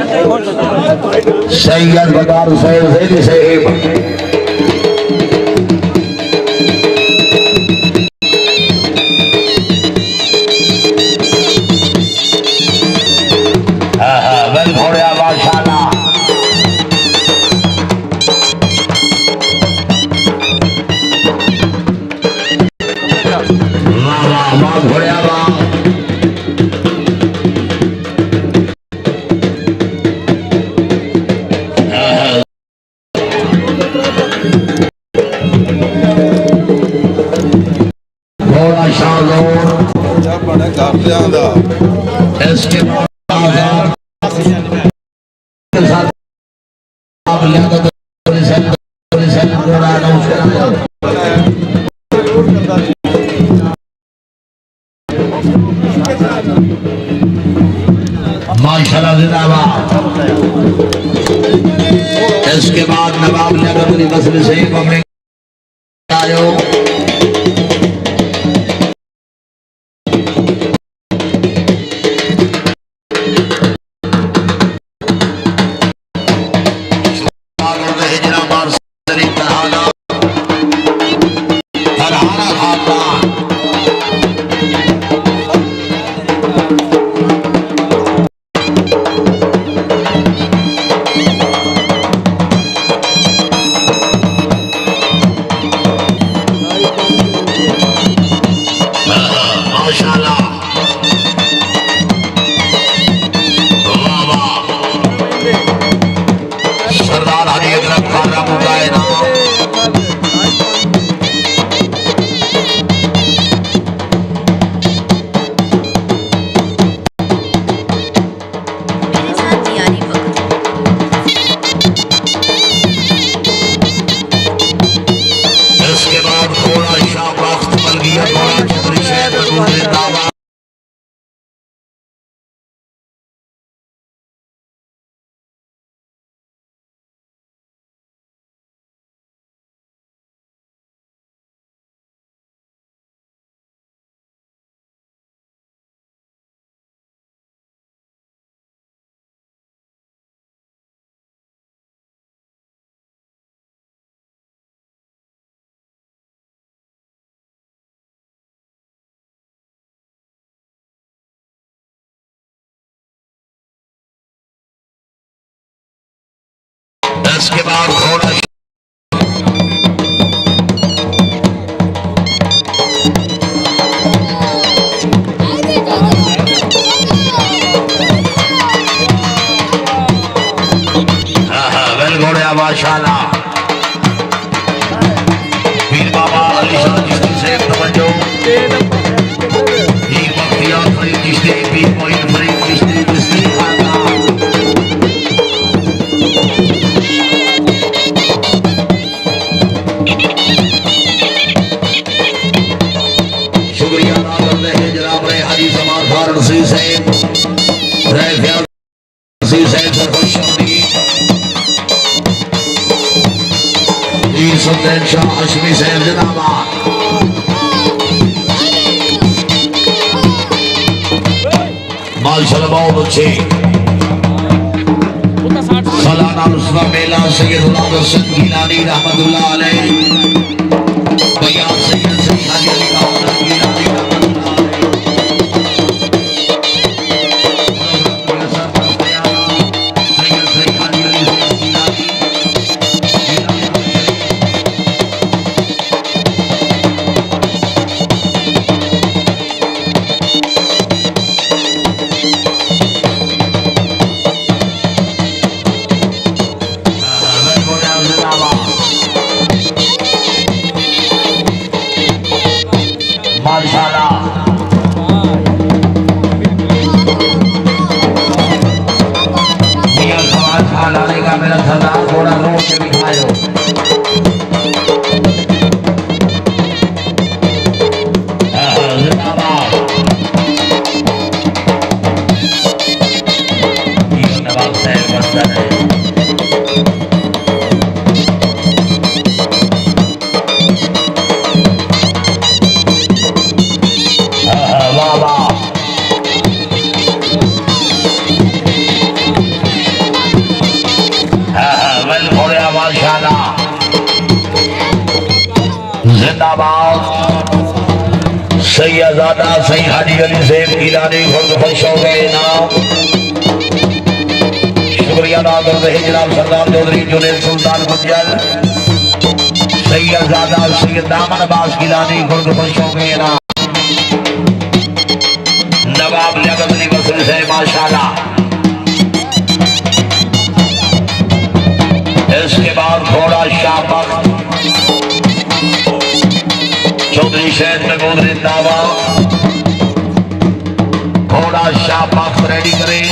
सैयद बकार सैयद से माशाल्लाह जिंदाबाद। इसके बाद नवाब लियाकत मसले से पकड़े आयो इसके बाद घोड़ा घोड़े माशाल्लाह पीर बाबा अलीशाह चिश्ती से तवज्जो ये बख्तियार फरीद चिश्ती पीर मोइन फरीद चिश्ती चिश्ती शुक्रिया अदा करते हैं जनाब रहे हाजी समार फारूक सी से रहे सी से खुशआमदी सुल्तान शाह हाशमी साहब जिंदाबाद। माशाल्लाह बहुत अच्छे सालाना रुस्वा मेला सैयद हुसैन गिलानी रहमतुल्लाह अलैह बयान सैयद हाजी अली गिलानी रहमतुल्लाह जिंदाबाद। सैयदादा सही हाजी अली सेब गिलानी खुद खुश हो गए नाम। शुक्रिया अदा करते हैं जनाब सरदार चौधरी जुनेद सुल्तान गुज्जर। सैयदादा सैयद दामन अब्बास गिलानी खुद खुश हो गए नाम। नवाब लियाकत अली बसरी से माशाल्लाह। इसके बाद घोड़ा शाबक चौधरी शहर में बहुत जिंदाबाद। घोड़ा शाबक रेडी करें।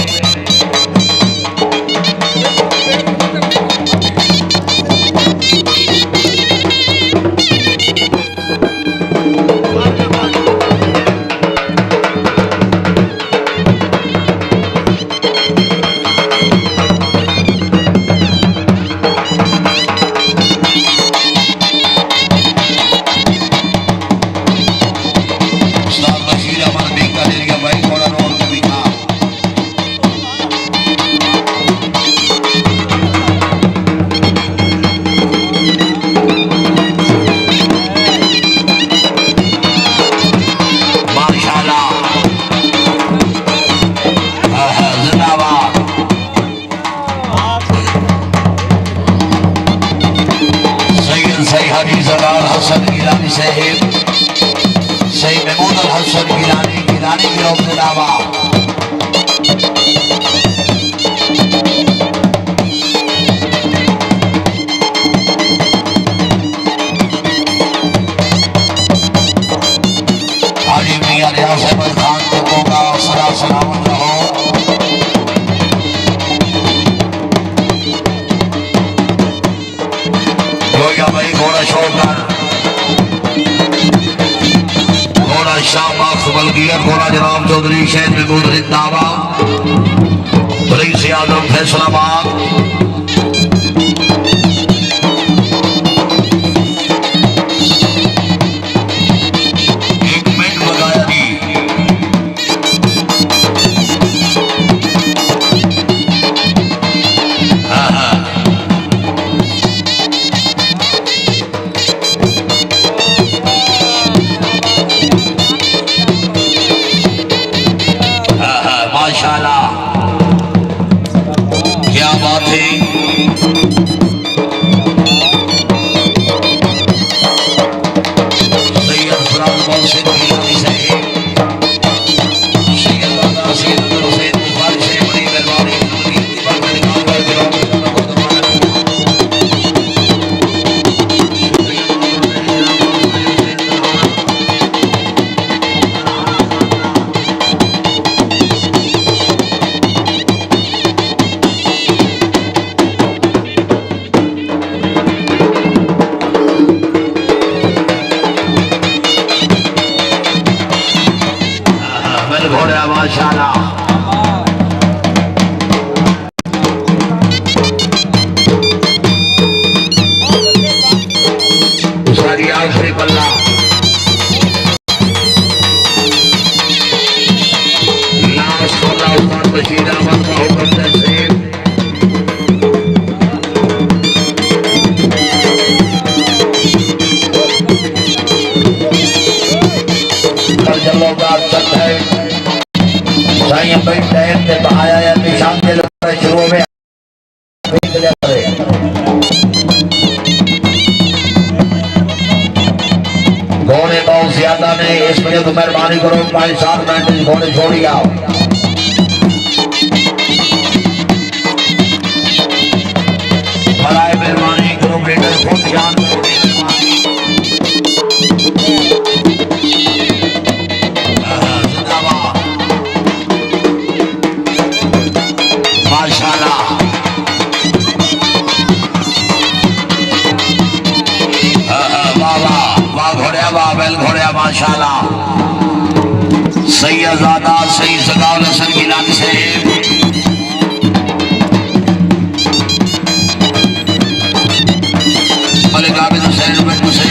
घोड़ा जनाब चौधरी शहर में बहुत जिंदाबाद। रईस आजम फैसलाबाद। एक मिनट लगाया जी। माशाल्लाह क्या बात है। सैयद फराज से गिलानी से सैयद दादा सैयद हुसैन बुखारी से बड़ी मेहरबानी इत्तिफाक में निकाल कर दिलों में माशाल्लाह। सारी आखिरी पल्ला लास्ट पल्ला उस्ताद बशीर अहमद का हुक्म से कर चलोगा सकता है साईं भाई टाइम से बहाया या निशान के लगे शुरू में घोड़े बहुत ज्यादा ने इस वजह तो मेहरबानी करो 5-7 मिनट घोड़े छोड़ी आओ। बड़ा मेहरबानी करो बेटे खुद ध्यान माशाल्लाह। वाह घोड़िया वाह बैल घोड़िया माशाल्लाह। सैयदादा सही सगावल हसन गिलानी से मलिक आबिद हुसैन बट्टू से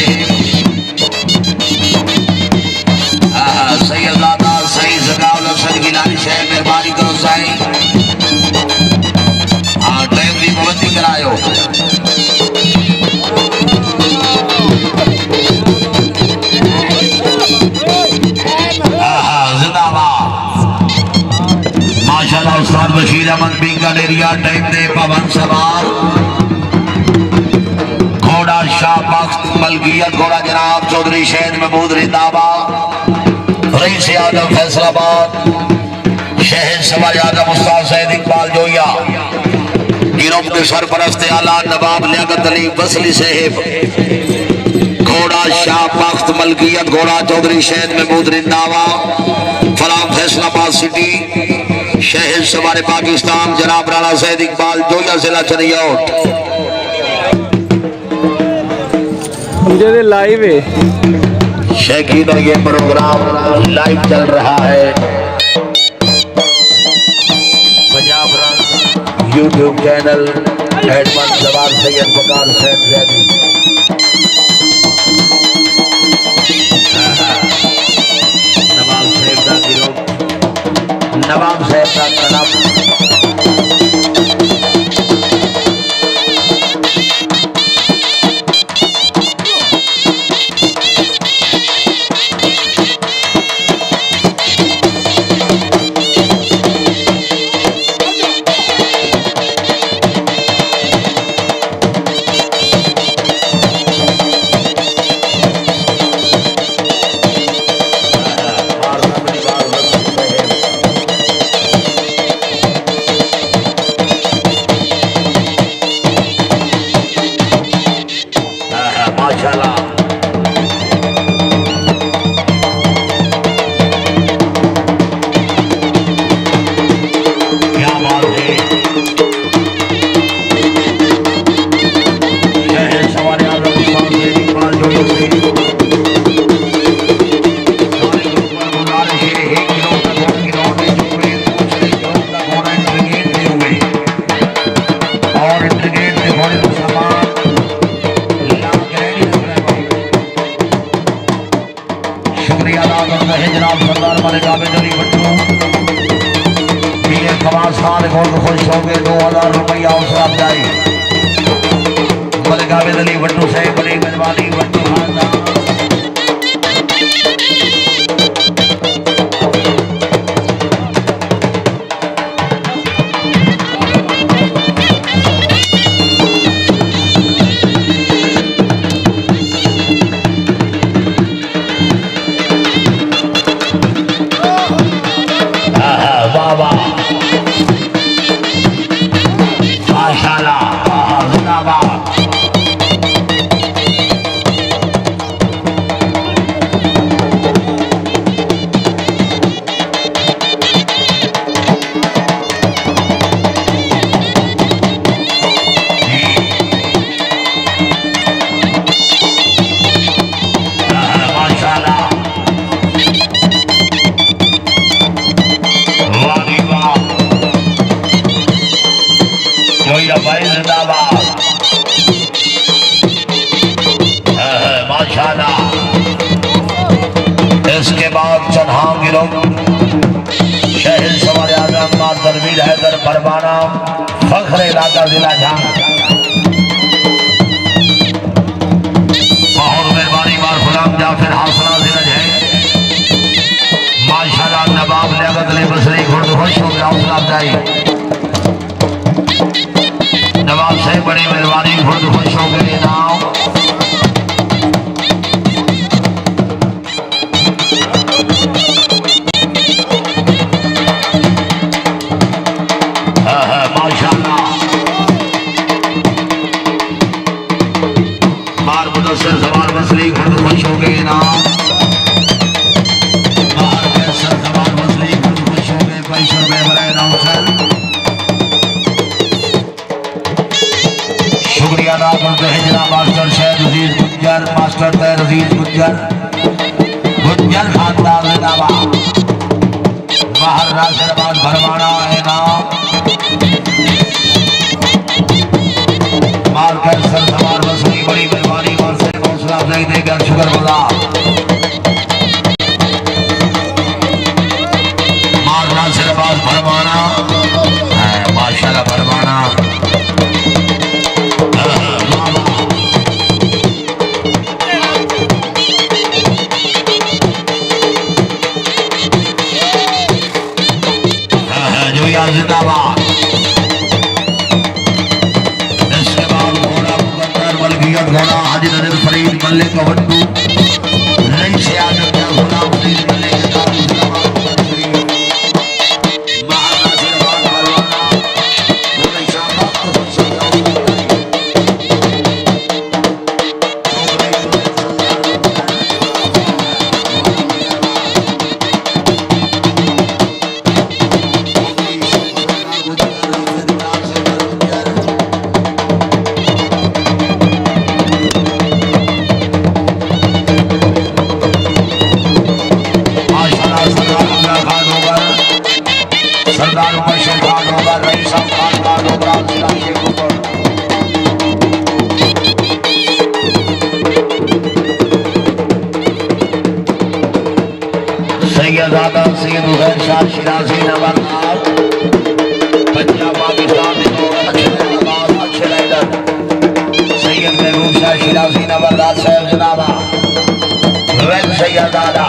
सैयदादा सही सगावल हसन गिलानी से मेहरबानी करो साईं। हाँ टाइम की पाबंदी करायो। जहीर अहमद बीकानेरिया टाइम दे पवन सवार घोड़ा शाह बख्त मलकियत घोड़ा जनाब चौधरी शहीद महमूद रिंदाबा रईस आजम फैसलाबाद शहर सवार आजम उस्ताद सैयद इकबाल जोया गिरोह के सरपरस्त आला नवाब लियाकत अली बसली साहिब घोड़ा शाह बख्त मलकियत घोड़ा चौधरी शहीद महमूद रिंदावा फलाम फैसलाबाद सिटी शहर सवार पाकिस्तान जनाब राणा सैयद इकबाल जोया जिला चनियोट मुझे लाइव है शकीनों ये प्रोग्राम लाइव चल रहा है पंजाब यूट्यूब चैनल एडमन सवार सैयद बकार सैयद जैदी नवाब साहब का गिरोह नवाब साहब का कलम खुश हो गए 2000 रुपया हौसला अफजाई मलिक आबिद अली वट्टू से बड़ी मेहरबानी वट्टू इसके बाद चन्हा गिरोह शहर सवार आजम दरवीर हैदर परवाना फख्र इलाका जिला झांग बहुत मेहरबानी बार गुलाम जाफिर हासना जिला है माशाल्लाह नवाब लियाकत अली बसरी खुद खुश हो गया हौसला अफजाई नवाब से बड़ी मेहरबानी खुद खुश हो गए इनाम सवार मसली खुद खुश हो गए ना सवार मसली खुद खुश हो गए 22 रुपए बड़े नाउसर शुक्रिया अदा करते हैं जनाब मास्टर शहद अजीज गुज्जर मास्टर तैर अजीज गुज्जर खानदान जिंदाबाद बाहर नासिराबाद भरवाना इनाम मार्कर सर सवार मसली बड़ी मेहरबानी हौसला अफजाई देकर शुक्रगुजार मारना सिरबाज भरवाना माशाल्लाह भरवाना जो यार जिंदाबाद मल्लिक भट्टू रईस आजम क्या गुलाम फरीद मल्लिक दारू जिंदाबाद श्री महानासिराबाद परवाना दुबई शाबाद सरदार बशीर खान होगा रईस खान खान होगा जिला शेखपुर सैयद आदम सैयद हुसैन शाह शिराजी नंबरदार पंजाब पाकिस्तान अच्छे राइडर सैयद महबूब शाह शिराजी नंबरदार साहब जनाबा वेल सैयद आदा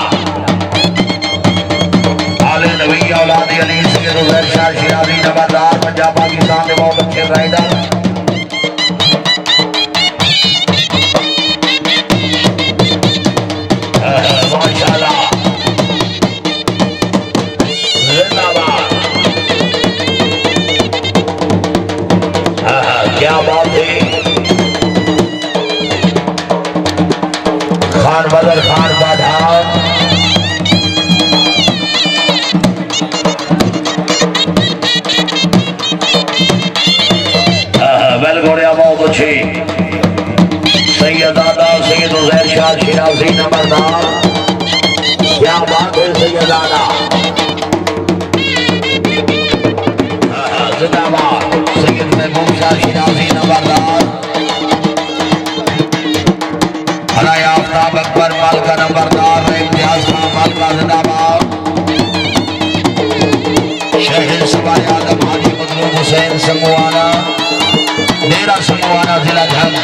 आले नबी औलाद अली सैयद हुसैन शाह शिराजी नंबरदार पंजाब पाकिस्तान के बहुत अच्छे राइडर माशाल्लाह जिंदाबाद क्या बात है खान बदर खान बाधान बेलगोड़िया बहुत अच्छी सैयद आदा सैयद हुसैन शाह शिराजी नंबरदार क्या बात है सैयद आदा जिंदाबाद सैयद महबूब शाह शिराजी नंबरदार हरा आफ्ताब अकबर मालका नंबरदार इम्तियाज खान मालका जिंदाबाद शहर सवार आदम हाजी मजलूम हुसैन समूहाना डेरा समूहाना जिला झंग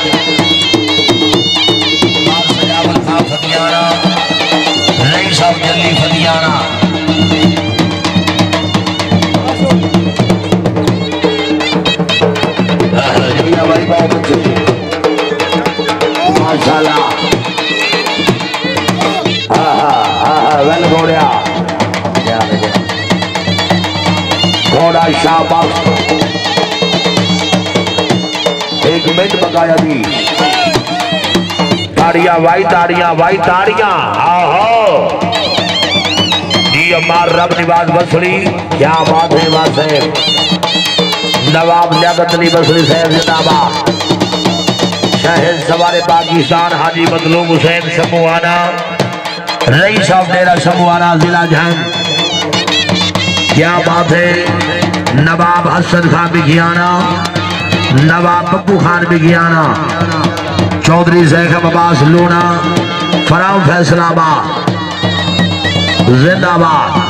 माल सजावल खां फतियाना रईस साहब जल्दी फतियाना भाई बहुत अच्छे माशाल्लाह वेल घोड़िया घोड़ा शाबाश एक मिनट बकाया दी ताड़ियां भाई ताड़ियां आहो जी अमार रब निवाज बसड़ी क्या बात है बात है नवाब लियाकत अली बसरी साहब जिंदाबाद शहर सवारे पाकिस्तान हाजी मजलूम हुसैन समूहाना रईस साहब डेरा समूहाना जिला झंग क्या बात है नवाब हसन खान बिघियाना नवाब पप्पू खान बिघियाना चौधरी जैखम अब्बास लूना फराम फैसलाबाद जिंदाबाद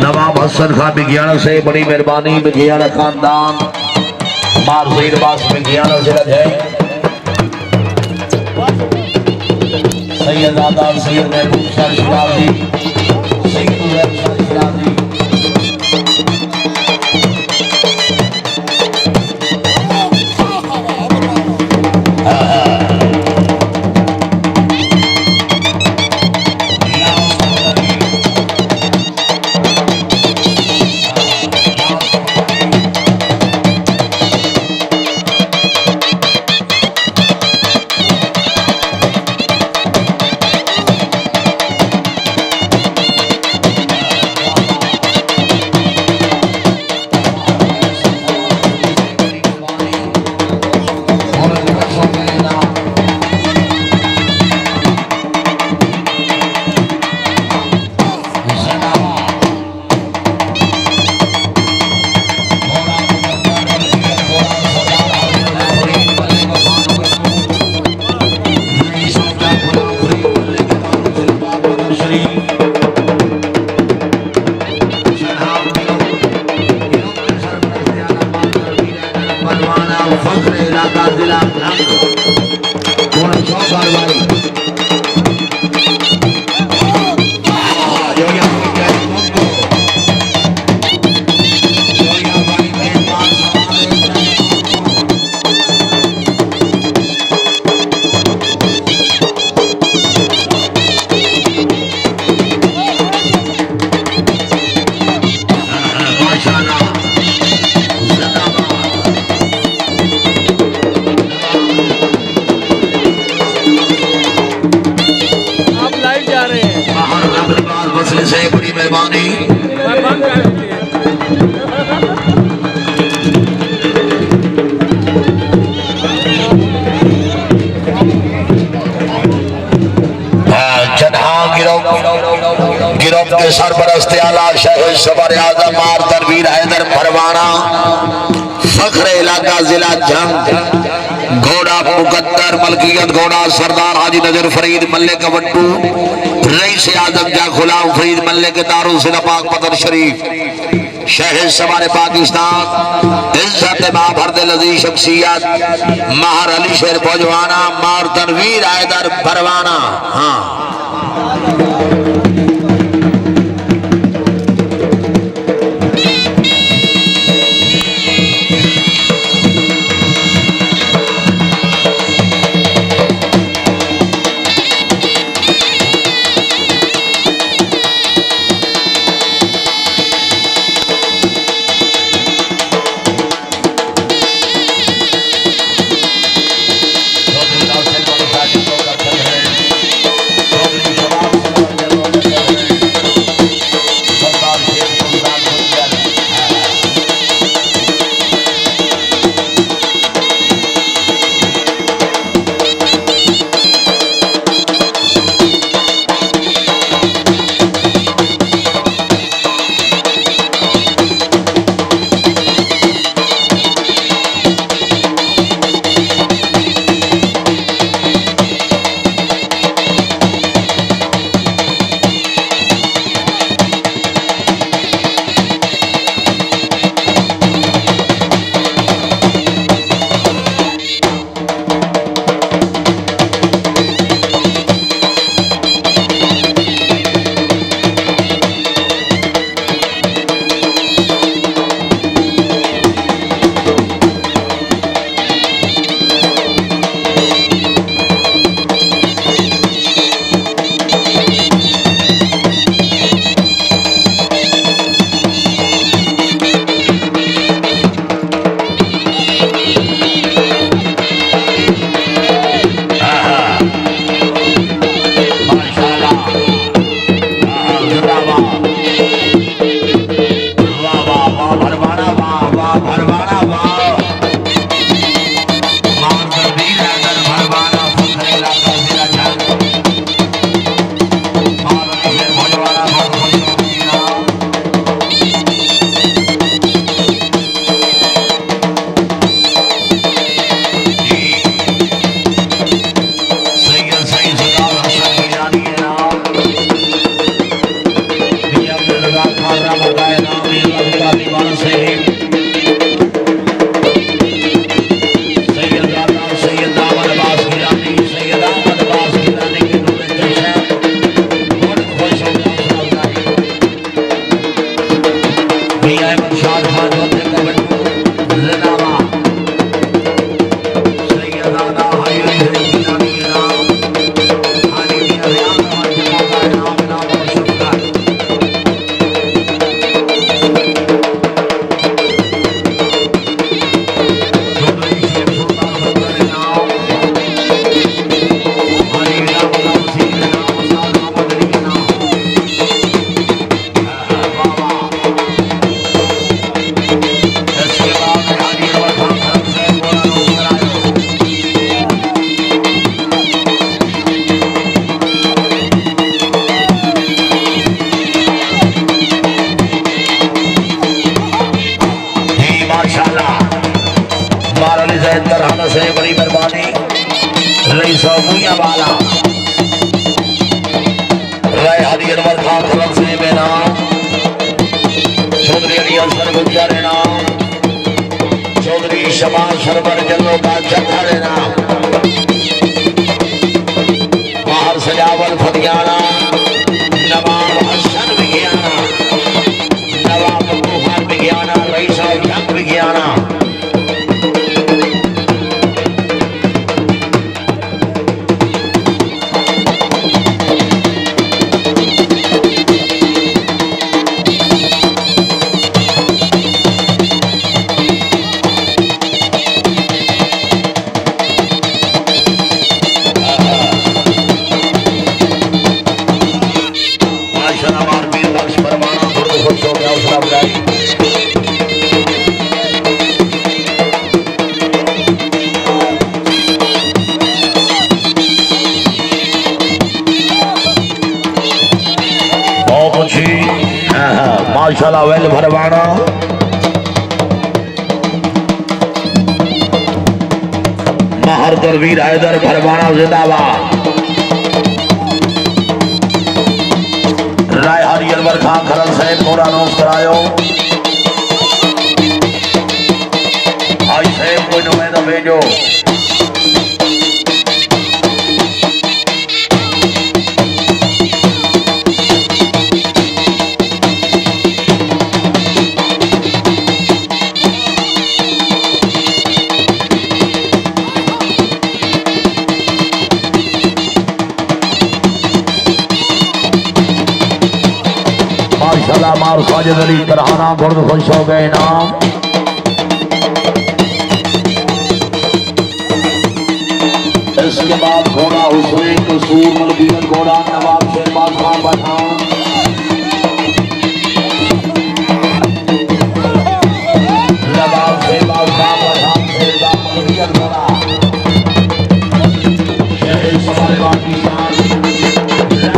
नवाब हसन खान बिघियाना से बड़ी मेहरबानी बिघियाना खानदान मार सईद बास बिघियाना से है सैयद आदा सैयद महबूब शाह शिराजी सैयद हुसैन शाह शिराजी हौसले से बड़ी मेहरबानी। गिरोह के सरपरस्त आला शहर सवार आजम मार तनवीर हैदर परवाना फख्र इलाका जिला जंग घोड़ा मुकद्दर मलकियत घोड़ा सरदार हाजी नजर फरीद मल्ले का वट्टू रईस आजम जा गुलाम फरीद मल्ले के दारुल सिला पाक पतन शरीफ शहर सवार पाकिस्तान इज्जत महाभरत लजीज शख्सियत महर अली शेर भोजवाना मार तनवीर हैदर परवाना। हाँ चौधरी शबाज सरवर जल्लो का जत्था लेना बाहर सजावल फतियाना नवाब हसन विज्ञाना नवाब तूफान विज्ञाना रईस जंग विज्ञाना दरबार वीर बख्श परमाना गुरु खुश हो गया उसका बुराई बहुत अच्छी माशाल्लाह वेल भरवाना महर दरवीर हैदर भरवाना जिंदाबाद राय हरियर वर्खा खरल सहित मोरा नोस करायो आई सहित कोई नुमाइंदा भेजो माशाल्लाह मार साजिद अली तरहाना गुर्द खुश हो गए नाम इसके बाद घोड़ा हुसैन कसूर मलबीन घोड़ा नवाब शहबाज खान पठान नवाब शहबाज खान पठान शेरदा मलबीन घोड़ा शहर समाजवाद की शान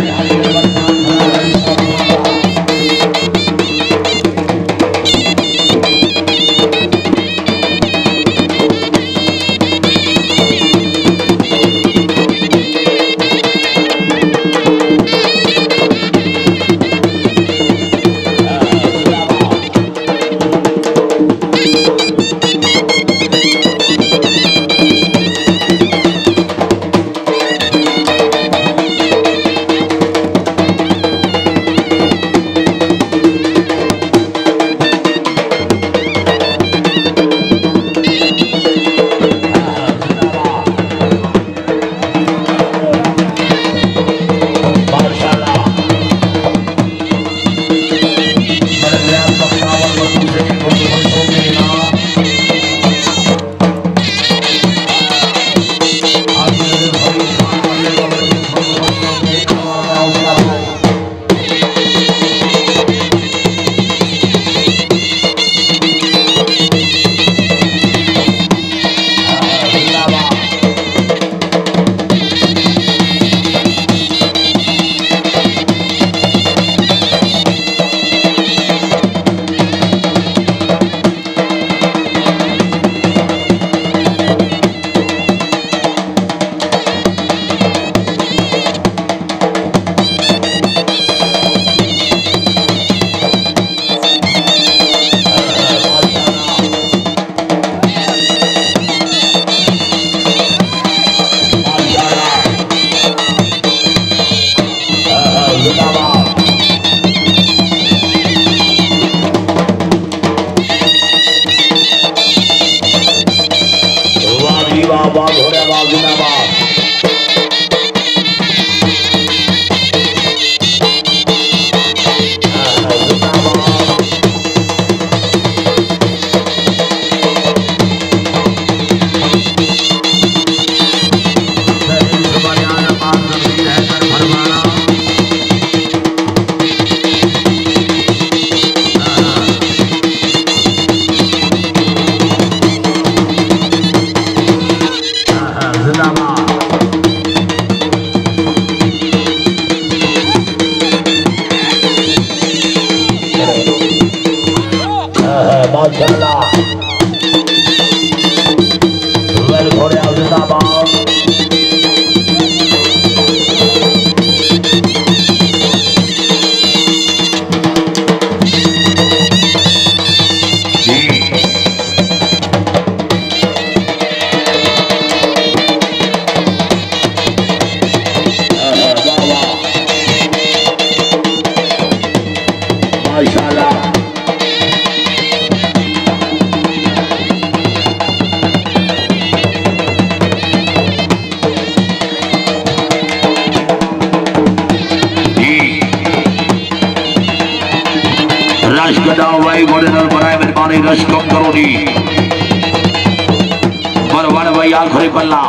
रश कम करो नी बरवाड़ भाई आखिरी पल्ला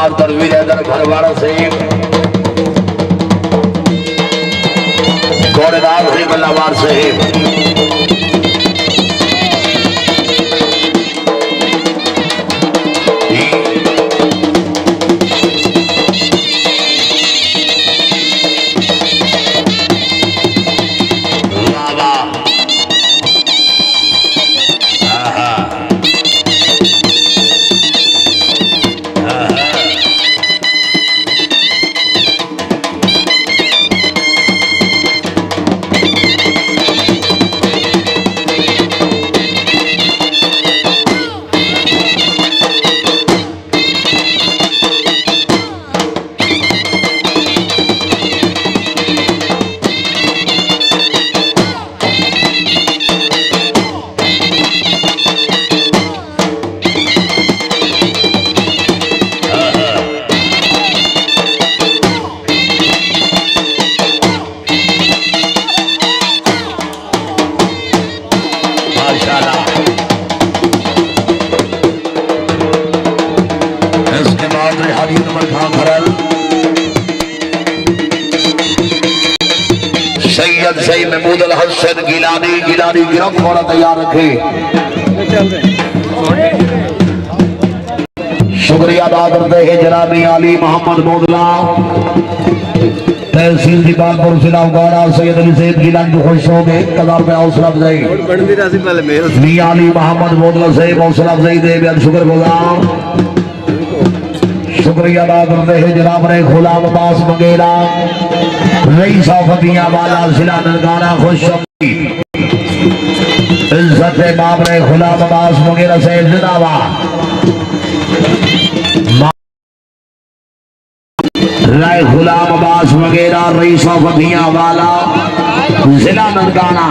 जिंदाबाद तनवीर हैदर घरवाड़ा से घोड़ेदार से मल्लाबार से सैयद सही महमूद अल हसन गिलानी गिलानी गिरफ्त होना तैयार रखे। शुक्रिया अदा करते हैं जनाबी आली मोहम्मद मोदला तहसील दीपालपुर जिला उगाड़ा सैयद अली सैद गिलानी को खुश हो गए 1000 रुपये हौसला अफजाई मियां अली मोहम्मद मोदला से हौसला अफजाई दे बेहद शुक्रगुजार। शुक्रिया अदा करते हैं जनाब ने गुलाम अब्बास मंगेरा रईस फतिया वाला जिला ननकाना खुश इज्जत बाप ने गुलाम अब्बास मंगेरा से जिंदाबाद राय गुलाम अब्बास मंगेरा रईस फतिया वाला जिला ननकाना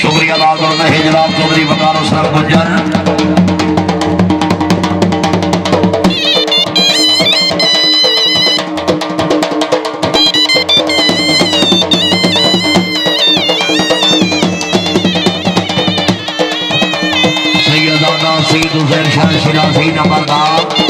शुक्रिया अदा करते हैं जनाब चौधरी बकारो सर गुंजर सैयदाना सईद हुसैन शाह शिराजी नंबरदार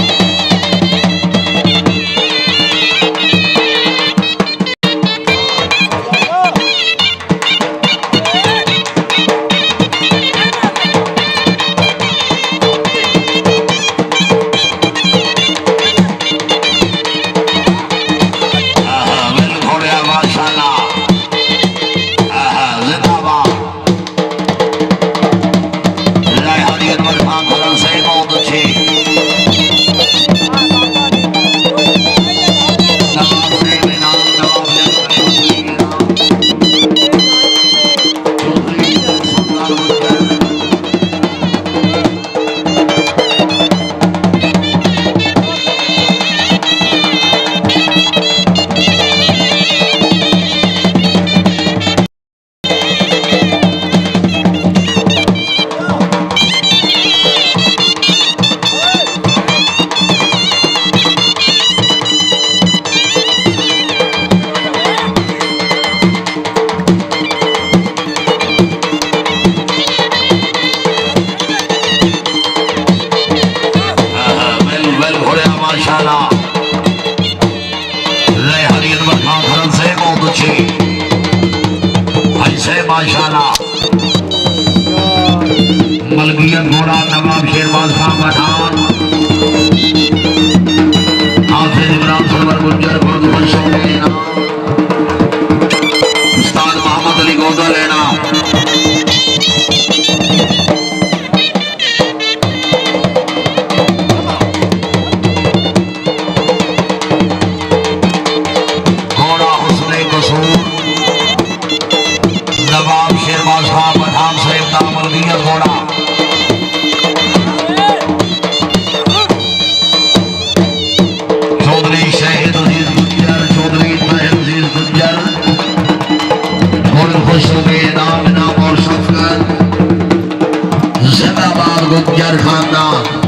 पूछे ऐसे माशाल्लाह मलगियत घोड़ा नवाब शेरबाज खां पठान हाफिज इमरान सरवर गुज्जर खुर्द खुशो लेना उस्ताद मोहम्मद अली गोदा लेना घोड़ा हुस्ने कसूर नवाब शेरबाज खां पठान साहिब का मलगियत घोड़ा गुज्जर खानदान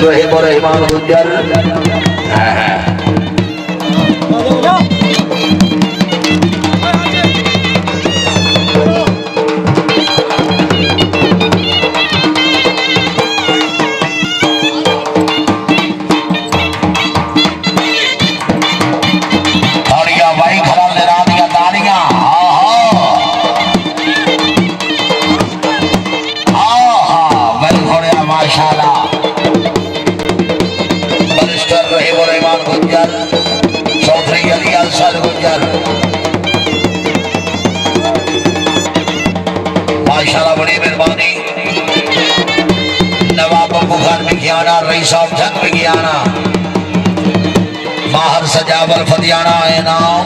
रहीम और रहमान गुज्जर माशाल्लाह बड़ी मेहरबानी नवाब बुखार विज्ञाना रईस साहब जंग विज्ञाना माहर सजावल फतियाना है नाम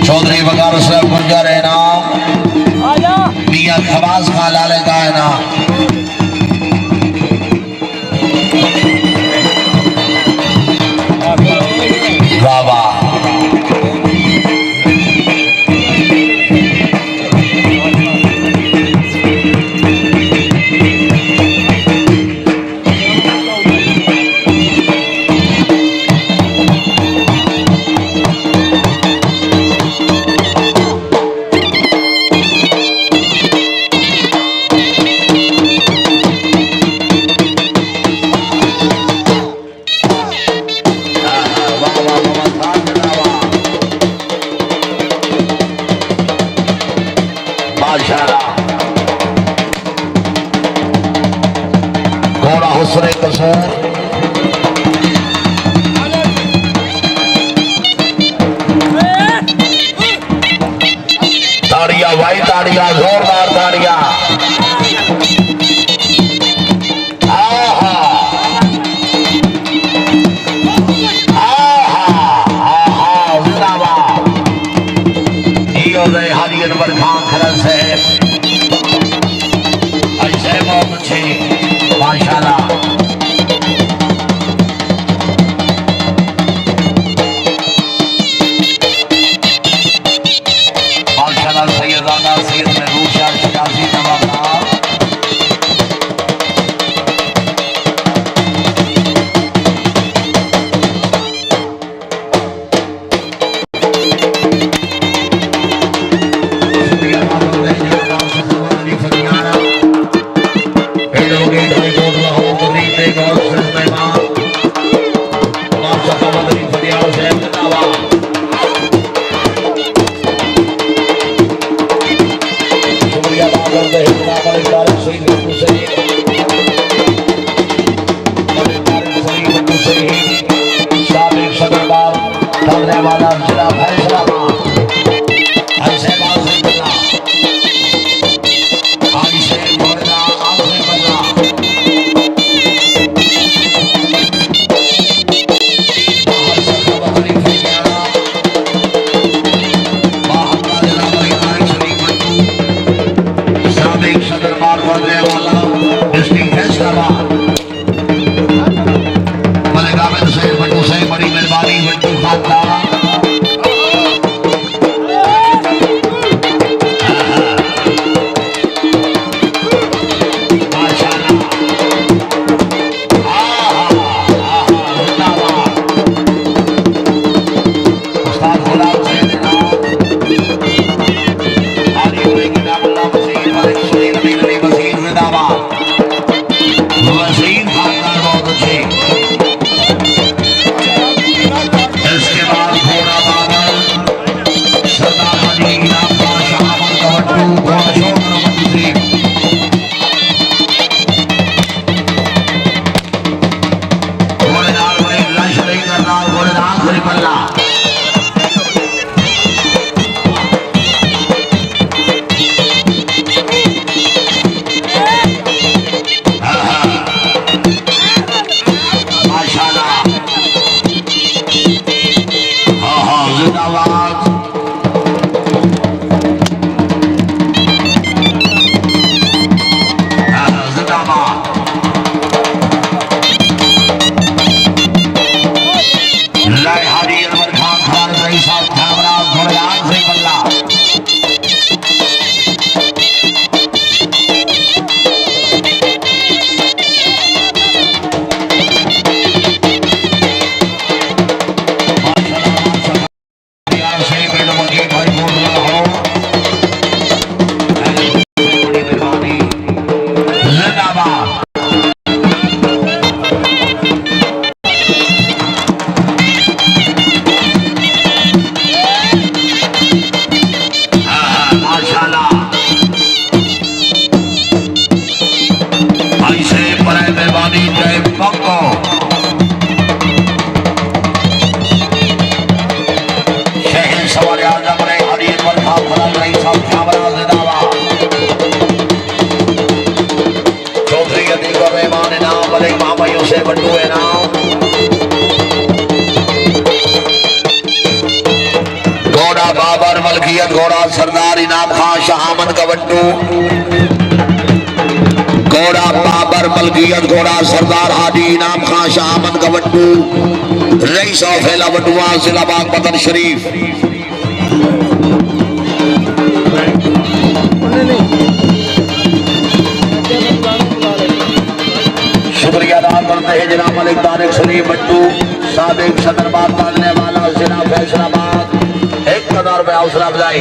चौधरी वकार साहब गुर्जर है नाम मियां खवास खां लाले का है नाम वाह वाह हुस्न कसूर। ताड़ियां भाई ताड़ियां, जोरदार ताड़ियां। हरियर बरखां खरल से ऐसे बहुत अच्छी माशाल्लाह। माशाल्लाह सैयदाना सैयद महबूब शाह शिकासी नवाब वाला जिला फैसलाबाद ऐसे बात से बल्ला आज से बोलना आज से बल्ला बाहर से बदली फरियाना बाहर का जिला बलिदान शरीफ बंटू साबिक सदर मार बोलने वाला डिस्ट्रिक्ट फैसलाबाद मलिक आबिद सैयद बंटू से बड़ी मेहरबानी बंटू खानदान। बाबर मलकियत घोड़ा सरदार इनाम खान शाहमद गवट्टू घोड़ा बाबर मलकियत घोड़ा सरदार हादी इनाम खान शाहमद गवट्टू रईस फैला वटुआ जिला बाग बदन शरीफ। शुक्रिया अदा करते हैं जनाब मलिक तारिक शरीफ बट्टू साबिक सदर बाग मांगने वाला जिला फैसलाबाद 1000 रुपये हौसला अफजाई।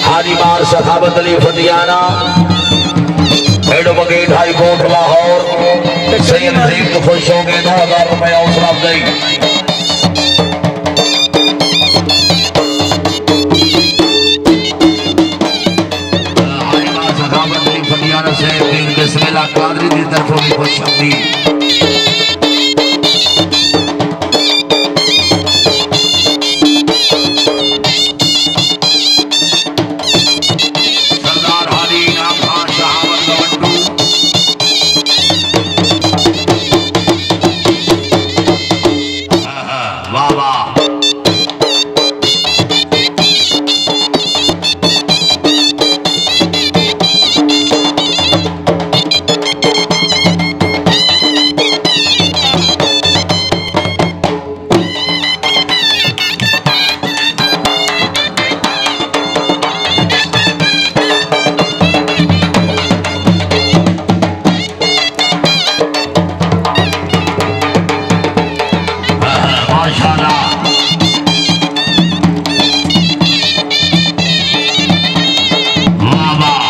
हाजी मार Sakhawat Ali Fatiana advocate high court Lahore Syed Nazim तो खुश हो गए 2000 रुपये हौसला अफजाई। हाजी मार सखावत अली फतियाना तरफों भी खुशखबरी। सरदार हाजी इनाम खान शहावत गवंडू। वाह वाह। माशाल्लाह। वाह वाह।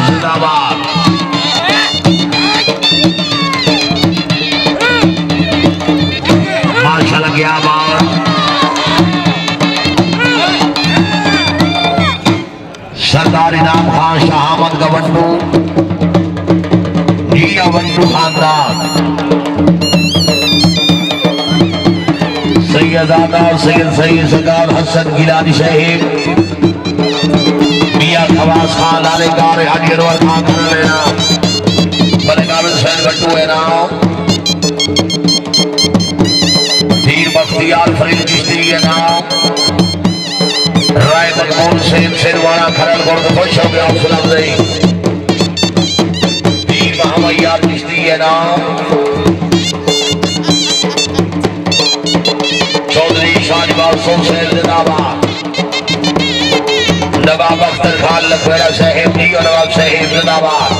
जिंदाबाद। माशाल्लाह क्या बात। सरदार इनाम खान शहामत गवंडू जिया वंडू खानदान सैयदादा सैयद सैयद सरकार हसन गिलानी शहीद मियां खवास खान आले कार हाजी अनवर खान कर लेना बड़े काबिल सैन गट्टू है ना धीर बख्तियार फरीद चिश्ती है ना राय मकबूल शेरवाना खरल गुर्द खुश हो गया सलाम दई पीर महमैया चिश्ती है नाम चौधरी शाहनवाज सोसेल जिंदाबाद नवाब अख्तर खान लखवेड़ा साहिब जी और नवाब साहिब जिंदाबाद।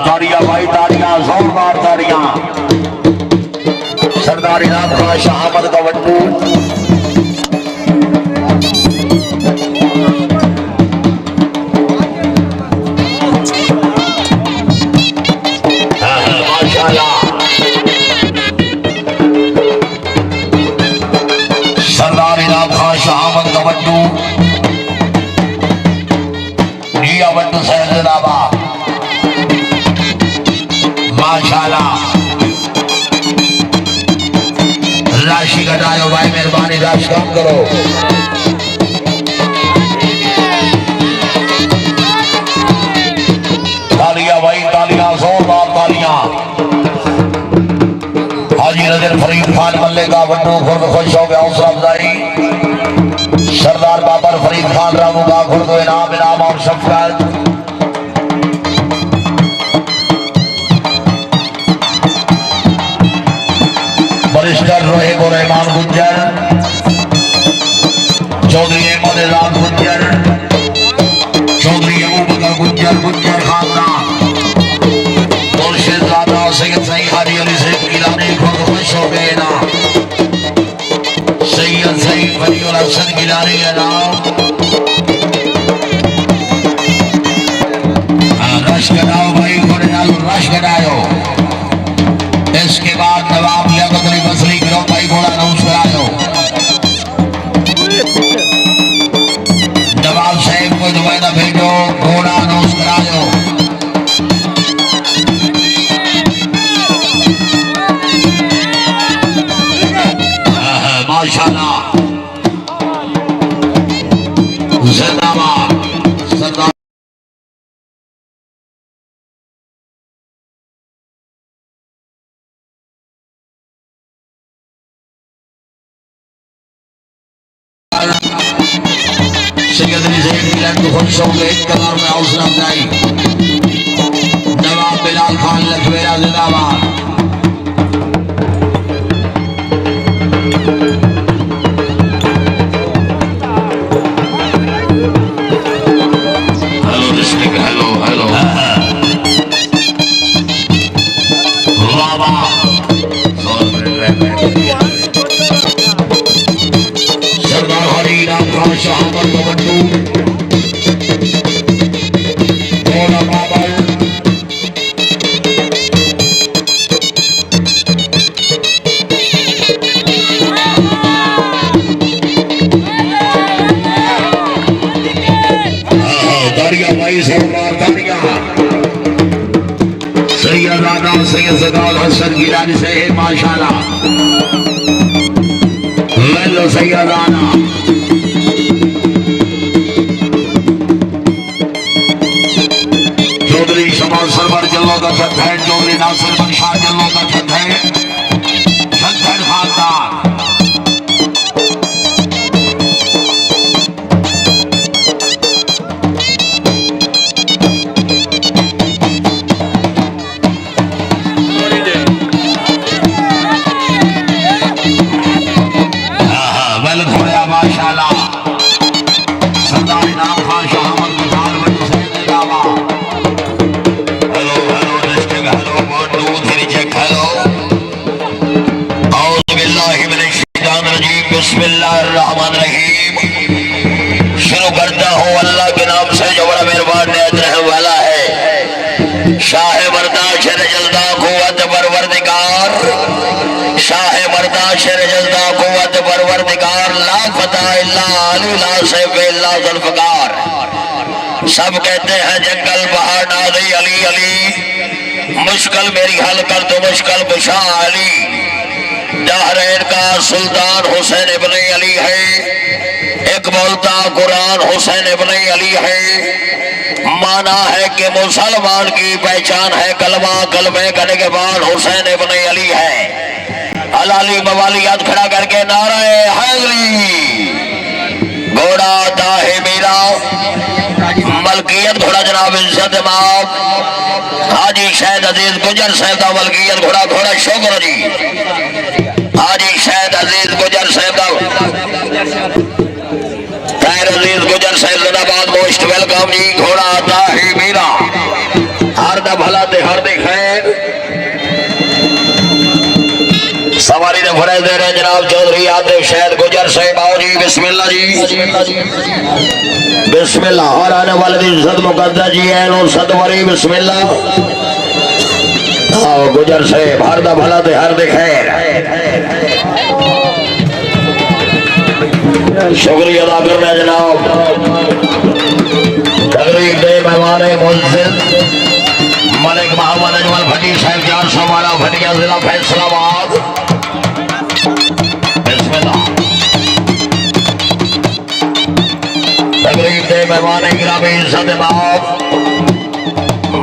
ताड़ियां भाई ताड़ियां जोरदार ताड़ियां। सरदार इनाम खान शहामत गवंडू माशाल्लाह। सरदार इनाम खान शहामत गवंडू जिया वंडू सैयदाबाद माशाल्लाह। राशि घटाओ भाई मेहरबानी राशि कम करो। तालियां भाई तालियां जोरदार तालियां। हाजी नजर फरीद खान मल्लेगा वंडू खुर्द खुश हो गया हौसला अफजाई। सरदार बाबर फरीद खान रामू का खुर्द इनाम इनाम और शफकत। बरिस्टर रोहिब और रहमान गुज्जर चौधरी अहमद एजाज गुज्जर चौधरी अबूबकर गुज्जर गुज्जर खानदान मुर्शिद दादा सैयद सईद हाजी अली से गिलानी खुद खुश हो गए ना सैयद सईद वलीउल हसन गिलानी है ना रश कराओ भाई घोड़े नाल रश कराओ। इसके बाद नवाब लियाकत अली बसरी गिरोह भाई घोड़ा अनाउंस करायो। नवाब साहब को नुमाइंदा भेजो घोड़ा अनाउंस करायो। माशाल्लाह जिंदाबाद सरदार सैयद अली ज़ैन गिलानी को खुश हो गए कतार में हौसला अफजाई। नवाब बिलाल खान लखवेड़ा जिंदाबाद। शहामत बबंडू घोड़ा बाबल दारिया भाई सरकार दारिया सैयद आदा सैयद जगाल हसन गिलानी से माशाल्लाह वेलो सैयद आना चौधरी शमाल सरवर जल्लो का छत है चौधरी नासिर बंशाह जल्लो का छत है छत है खानदान बिस्मिल्लाहिर्रहमानिर्रहीम। शुरू करता हूँ अल्लाह के नाम से जो बड़ा मेहरबान निहायत रहम वाला है। शाह मर्दा शेर जल्दा कुव्वत परवरदिगार, शाह मर्दा शेर जल्दा कुव्वत परवरदिगार, ला फता इल्ला अली ला सैफ इल्ला जुल्फकार। सब कहते हैं जंगल पहाड़ नाज़ी अली अली, मुश्किल मेरी हल कर तो मुश्किल कुशा अली। दहरैन का सुल्तान हुसैन इब्न अली है, एक बोलता कुरान हुसैन इब्न अली है। माना है कि मुसलमान की पहचान है कलमा, कलमे करने के बाद हुसैन इब्न अली है। हलाली मवालियात खड़ा करके नारे हैदरी। घोड़ा दाहे मेरा मलकियत घोड़ा जनाब इज्जत माफ हाजी शहद अजीज गुजर साहब का मलकियत घोड़ा घोड़ा शुक्र जी। हाजी शहद अजीज गुजर साहब खैर अजीज गुजर साहब जिंदाबाद, मोस्ट वेलकम जी। घोड़ा आता है मेरा हर दा भला दे हर दे खैर। सवारी ने फरज दे रहे जनाब चौधरी आदिफ शहद गुजर साहब। आओ जी बिस्मिल्लाह जी बिस्मिल्लाह। और आने वाले दिन इज्जत मुकद्दर जी है नो सदवरी बिस्मिल्लाह। आओ गुजर साहब हर दा भला दे हर दे खैर। शुक्रिया अदा कर रहे जनाब तकरीब दे मेहमान मुंजिल मलिक मोहम्मद अजमल भट्टी साहब 412 भटिया जिला फैसलाबाद। बिस्मिल्लाह। तकरीब दे मेहमान गिरामी इज्जत माफ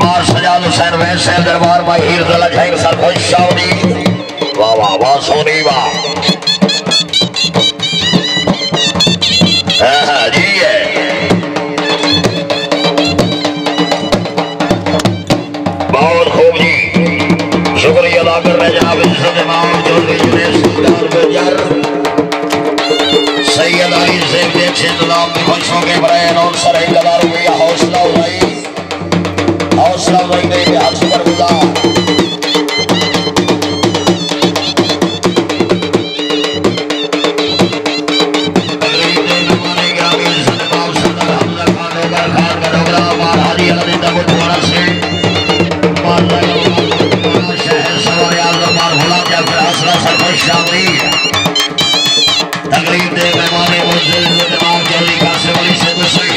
मार सजाद हुसैन वैस साहब दरबार माहिर जिला झंग सरफोश शाउनी। वाह वाह वाह सोनी वाह जी है। बहुत खूब जी शुक्रिया अदा कर रहे जनाब इज्जत इमाम चौधरी जुनेद सुल्तान गुजर सैयद अली से देख से इंतजाम में खुशों के बरैन और सर कदार हुई हौसला उठाई गई हाथ सुपर गुजा। तकरीब दे मेहमान मुंजिल जनाब चौधरी कासिम अली से दूसरी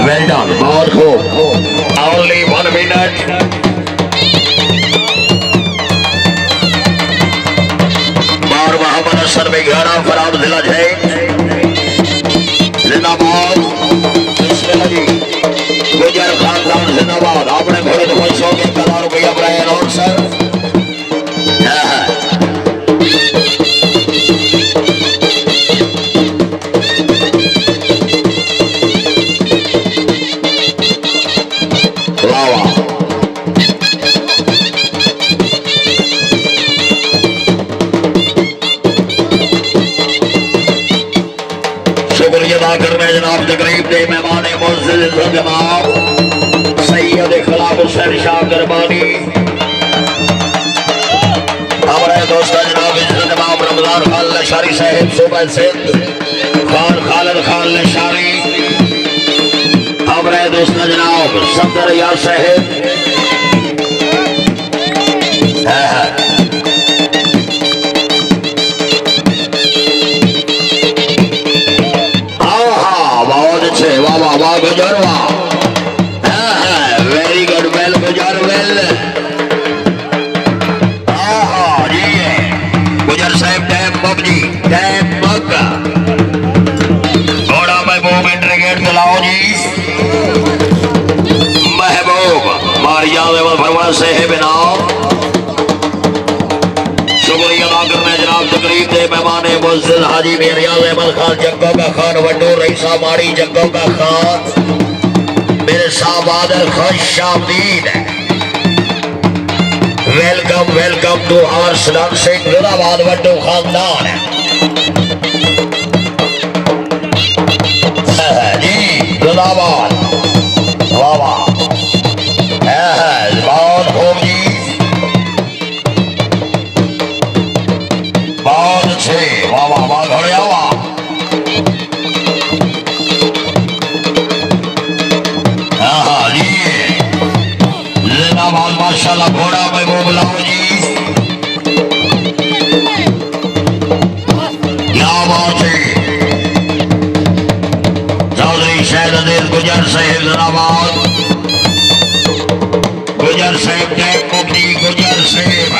Well done, बहुत खूब. Only 1 minute. बार मोहम्मद असर में 11 फराम जिला है. जिंदाबाद. गुजर खानदान जिंदाबाद. आपने घोड़े तो 500 के 1000 रुपया बनाया और सर. जनाब तकरीब दे मेहमान मुअज़्ज़िज़ जनाब सैयद खिलाफ हुसैन शाह गरबानी हमारे दोस्त जनाब जनाब रमजान खान लशारी साहब सूबा सिंध खान खालिद खान लशारी हमारे दोस्त जनाब सफदर यार साहब गुजरवा वेरी गुड वेल गुजर वेल जी गुजर साहब टैप बग जी टैप बग घोड़ा महबूब इंटरगेट दिलाओ जी महबूब मारिया भरवाना से है बिना शुक्रिया अदा करना जनाब तकरीब दे मेहमान मुअज़्ज़िज़ हाजी रियाज़ अहमद खान जंगों का खान वड्डू रईसा माड़ी जंगों का खान मेरे साहब आदर खुश आमदीद welcome welcome to our dancing जिंदाबाद वड्डू खानदान जी जिंदाबाद वाह वाह बहुत खूब जी बहुत अच्छे वाह वाह वाह घोड़े वाह जिंदाबाद माशाल्लाह घोड़ा महबूब लाओ जी क्या बात है चौधरी शहद अजीज गुजर साहब जिंदाबाद गुजर साहब टैप मुक्ति गुजर साहब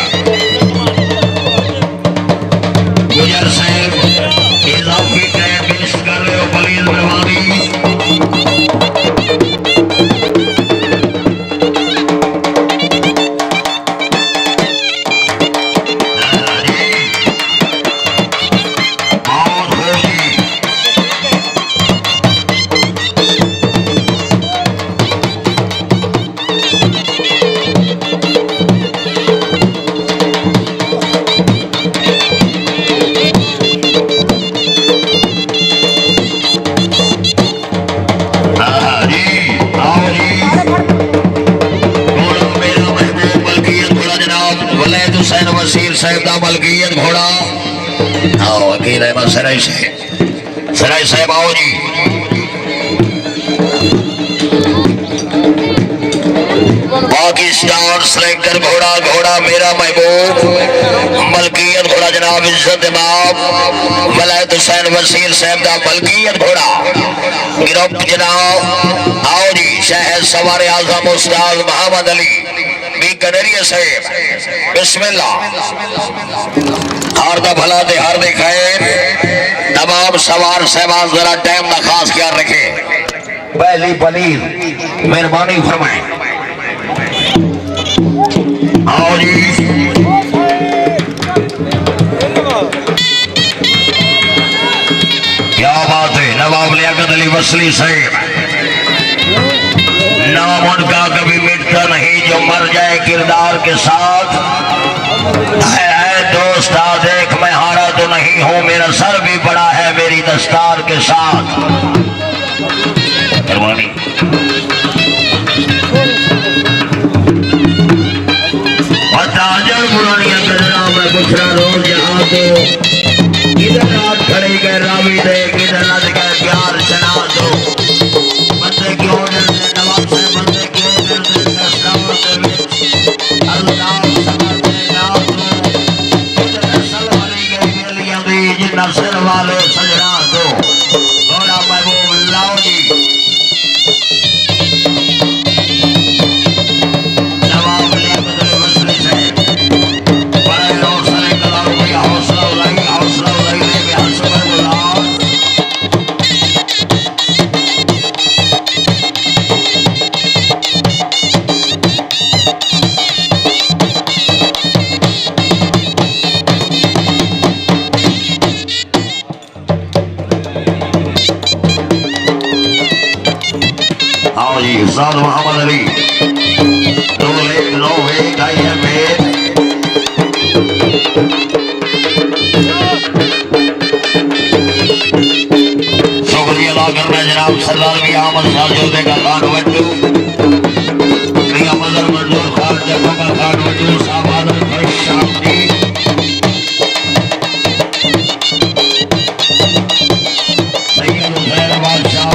इजाफी टैप पेश कर रहे हो प्लीज मेहरबानी दा मलकियत घोड़ा। आओ वकील अहमद सराय साहब आओ जी। पाकिस्तान सिलेक्टर घोड़ा, घोड़ा मेरा महबूब, मलकियत घोड़ा जनाब इज्जत इमाम वलायत हुसैन वसीर साहब दा मलकियत घोड़ा। गिरफ्त जनाब आओ जी। शहर सवार आजम उस्ताद मोहम्मद अली बीकानेरिया साहब, बिस्मिल्लाह। हार दा भला दे हार दे खैर। तमाम सवार साहबान जरा टाइम ना खास ख्याल रखे। पहली पनीर मेहरबानी फरमाए। आओ जी। क्या बात है। नवाब लियाकत अली वसली साहब, नाम उनका कभी मिटता नहीं जो मर जाए किरदार के साथ। दोस्त आ देख मैं हारा तो नहीं हूं, मेरा सर भी बड़ा है मेरी दस्तार के साथ। मेहरबानी। पुरानी गजरा में गुजरा रोज यहाँ तो किधर रात खड़े गए रावी दे, किधर लद गए प्यार चना दो। बंदे क्यों डरते नवाब से, बंदे क्यों डरते दस्तार से अल्लाह समझते नाम दो। किधर नस्ल वाली गई गलियां दी जिन्ना सिर वाले सजना दो। घोड़ा महबूब लाओ जी। नवाब लियाकत अली वसली साहब उस्ताद मोहम्मद अली शुक्रिया अदा करना जनाब सरदार भी अहमद साहब जोधे का खान वड्डू, मियां मदर मंजूर खान जफा का खान वड्डू साहब आदम फर्श शाम जी। सैयद हुसैन बादशाह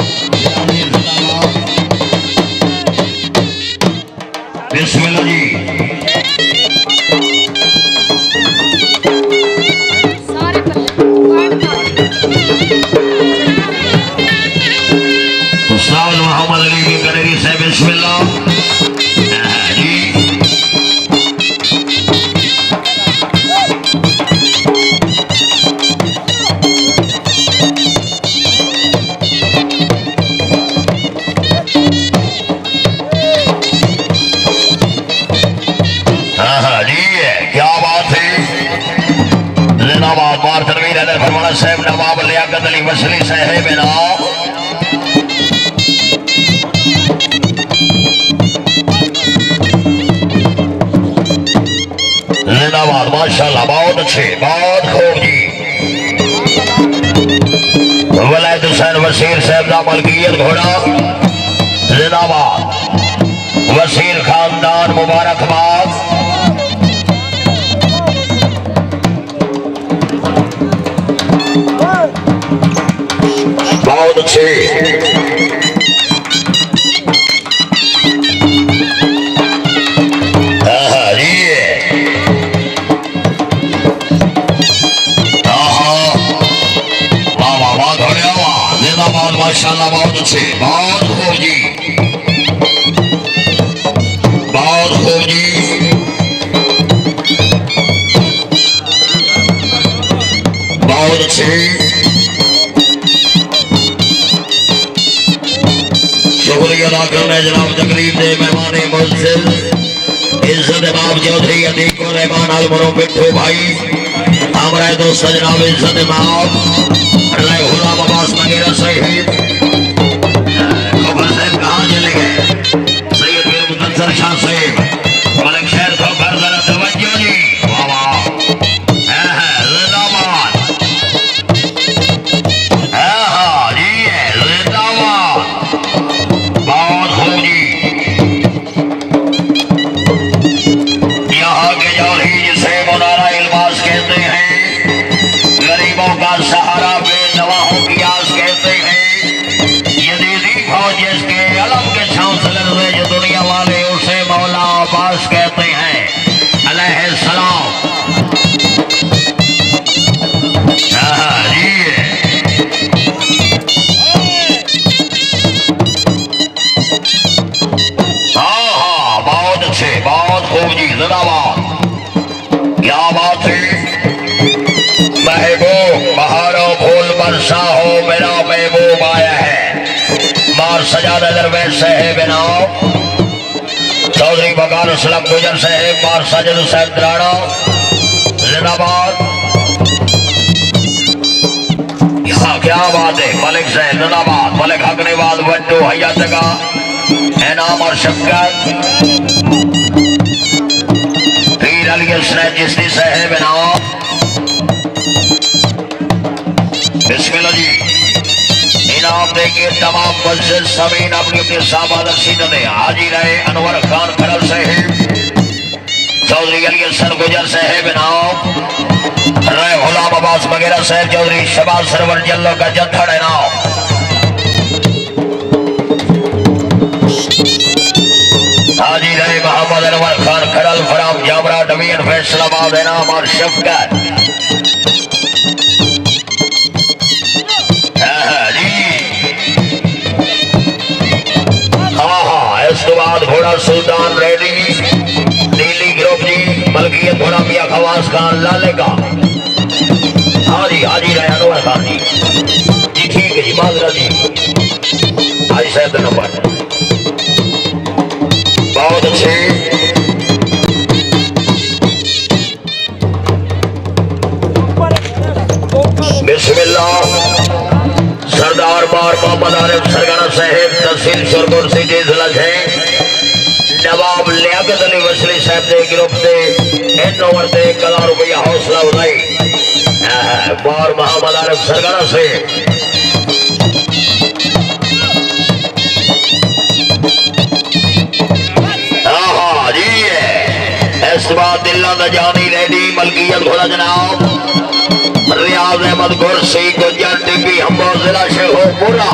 बिस्मिल्लाह जी। उस्ताद मोहम्मद अली बीकानेरी साहब बिस्मिल्लाह जी। साहब नवाब लियाकत अली वसली साहब जिंदाबाद माशाल्लाह बहुत अच्छे बहुत खूब जी। वलायत हुसैन वसीर साहब का मलकियत घोड़ा जिंदाबाद। वसीर खानदान मुबारकबाद। बहुत अच्छे माशाल्लाह बहुत अच्छे बहुत खूब जी बहुत खूब जी। बहुत अच्छे शुक्रिया अदा करना जनाब तकरीब दे मेहमान मुंसिल इज्जत इमाम चौधरी अतीक और रहमान अलमरो मिठू भाई हमारे दोस्त जनाब इज्जत इमाम गुलाम अब्बास नगीरा साहिब खबर साहब कहाँ चले गए। सैयद मीर मुदस्सर शाह साहिब मलिक शहर को घर जरा तवज्जो जी। वाह वाह जिंदाबाद जी जिंदाबाद बहुत खूब जी। यहाँ के जौहरी जिसे मुनारा इल्मास के नवाहों की आस कहते हैं। यदीदी फौज जिसके अलम के छांव से लड़े जो दुनिया वाले उसे मौला अब्बास कहते हैं अलैहिस्सलाम। जी हाँ, बहुत अच्छे, बहुत खूब जी, जिंदाबाद। क्या बात है। महबूब बहारो फूल बरसा हो, मेरा महबूब आया है। मार सजा नजर में साहेब नाम चौधरी बकार असलम गुजर साहेब, मार साजिद हुसैन दराड़ा जिंदाबाद। यहाँ क्या बात है। मलिक साहब जिंदाबाद। मलिक हकनेवाद बंटू हैया जगह इनाम और शफकत पीर अली हसन जिसनी साहेब इनाम। बिस्मिल्लाह जी। इनाम देंगे तमाम मस्जिद समीन अपनी अपनी साबाद सीनत है। हाजी रहे अनवर खान खरल साहेब, चौधरी अली हसन गुजर साहेब इनाम, रहे गुलाम अब्बास वगैरह साहब, चौधरी शबाज सरवर जल्लो का जत्थड़ इनाम। हाजी रहे मोहम्मद अनवर खान खरल फराम जामरा डवीन फैसलाबाद इनाम और शफकत। इसके बाद घोड़ा सुल्तान रेडी नीली ग्रुप जी मलकियत घोड़ा मियां खवास खान लाले का। हाजी हाजी रहे अनवर खान जी। जी ठीक है जी, माजरा जी। हाजी साहब नंबर बहुत अच्छे। बिस्मिल्लाह। सरदार बार मोहम्मद आरिफ सरगना साहेब तहसील शोरगुल से जिला है। नवाब लियाकत अली वसली साहब के ग्रुप से इन ओवर से 1,000 रुपया हौसला उठाई। बार मोहम्मद आरिफ सरगना से इस बार दिल्ला नजानी रेडी मलकियत घोड़ा जनाब रियाज अहमद गुरसी गुजर टीपी हम्बो जिला शेखोपुरा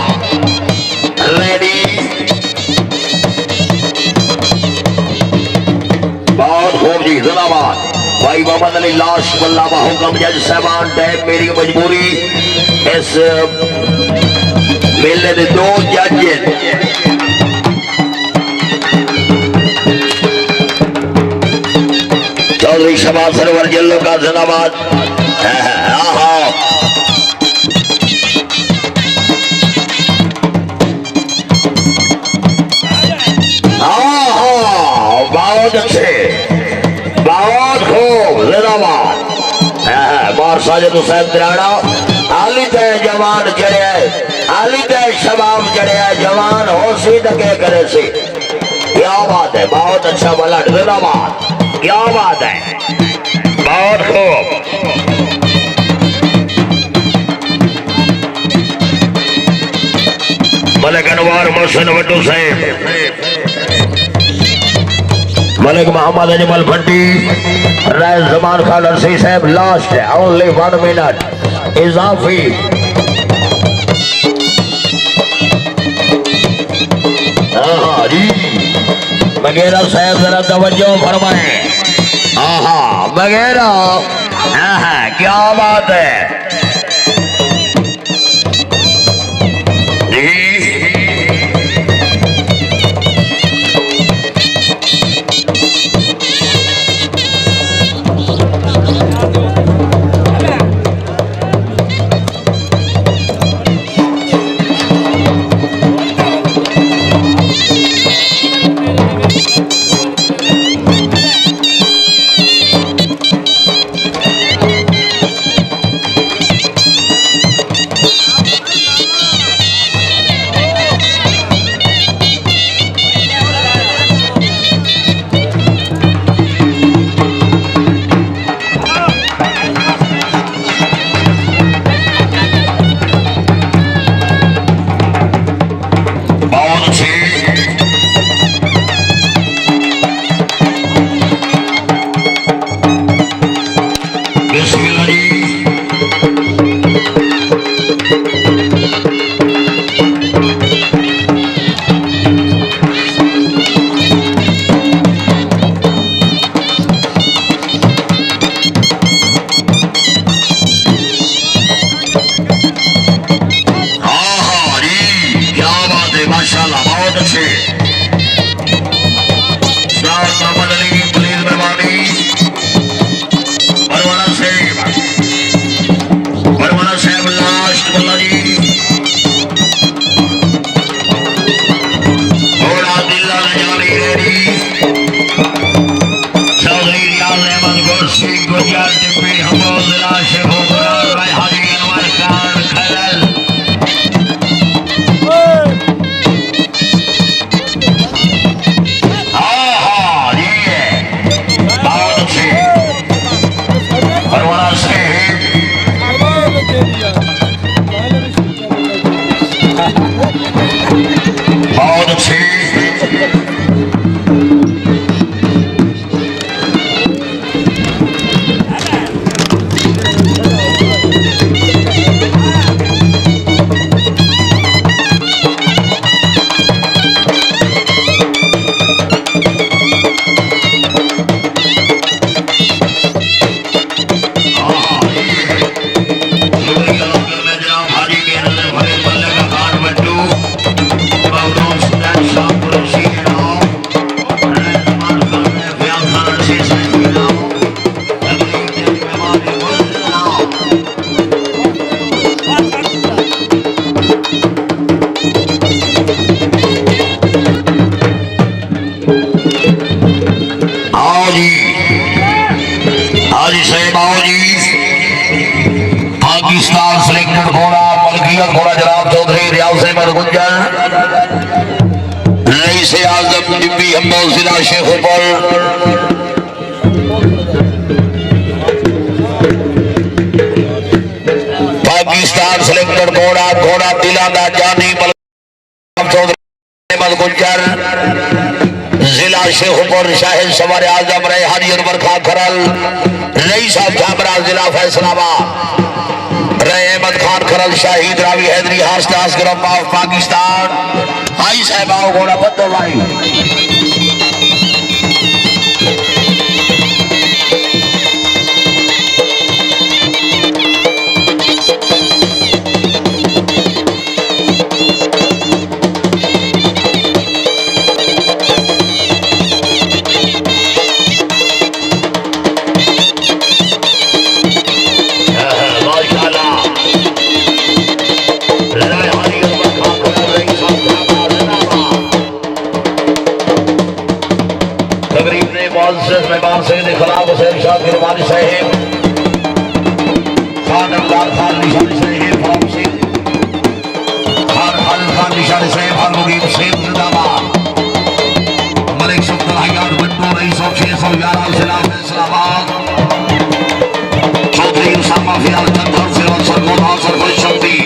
रेडी। बहुत खूब जी जिंदाबाद। भाई मोहम्मद अली लाश बल्ला हुक्म जज साहबान टैब मेरी मजबूरी। इस मेले के 2 जज चौधरी शबाज सरवर जल्लो का जिंदाबाद। बहुत अच्छे, बहुत खूब जिंदाबाद। बार साजिद हुसैन दराड़ा आली तय जवान जड़े आली तय शबाब जड़े जवान हो सी टके करे से। क्या बात है। बहुत अच्छा बलट जिंदाबाद। क्या बात है। बहुत खूब। मलिक अनवार मोहसिन वड्डू साहब, मलिक मोहम्मद अजमल भट्टी, राय जमान खान अरसी साहब लास्ट है। ओनली 1 मिनट इजाफी। हाँ जी वगैरह साहब जरा तवज्जो फरमाएं। वगैरह क्या बात है जी। मलकियत घोड़ा जनाब चौधरी रियाज अहमद गुंजर रईस आजम डिब्बी अम्बो जिला शेखुपुर पाकिस्तान सिलेक्टेड घोड़ा घोड़ा दिलादा जानी चौधरी अहमद गुंजर जिला शेखुपुर शाहिद सवार आजम रेहानी अनवर खान खरल रईस झाबरा जिला फैसलाबाद अहमद खान खरल शाहिद रावी हैदरी हास्तास ग्रुप ऑफ पाकिस्तान आई साहबाओ घोड़ा बदो भाई मेहमान सैयद खिलाफ हुसैन शाह गिरवानी साहेब खान अब्दाल खान निशानी साहेब फारूक सिंह खान खालिद खान निशानी साहेब खान मुगीब सिंह जिंदाबाद मलिक सुल्तान हयात बट्टू रईस 611 जिला फैसलाबाद चौधरी उसामा फियाल चंदर सिरवन सरगोधा सरगोध शक्ति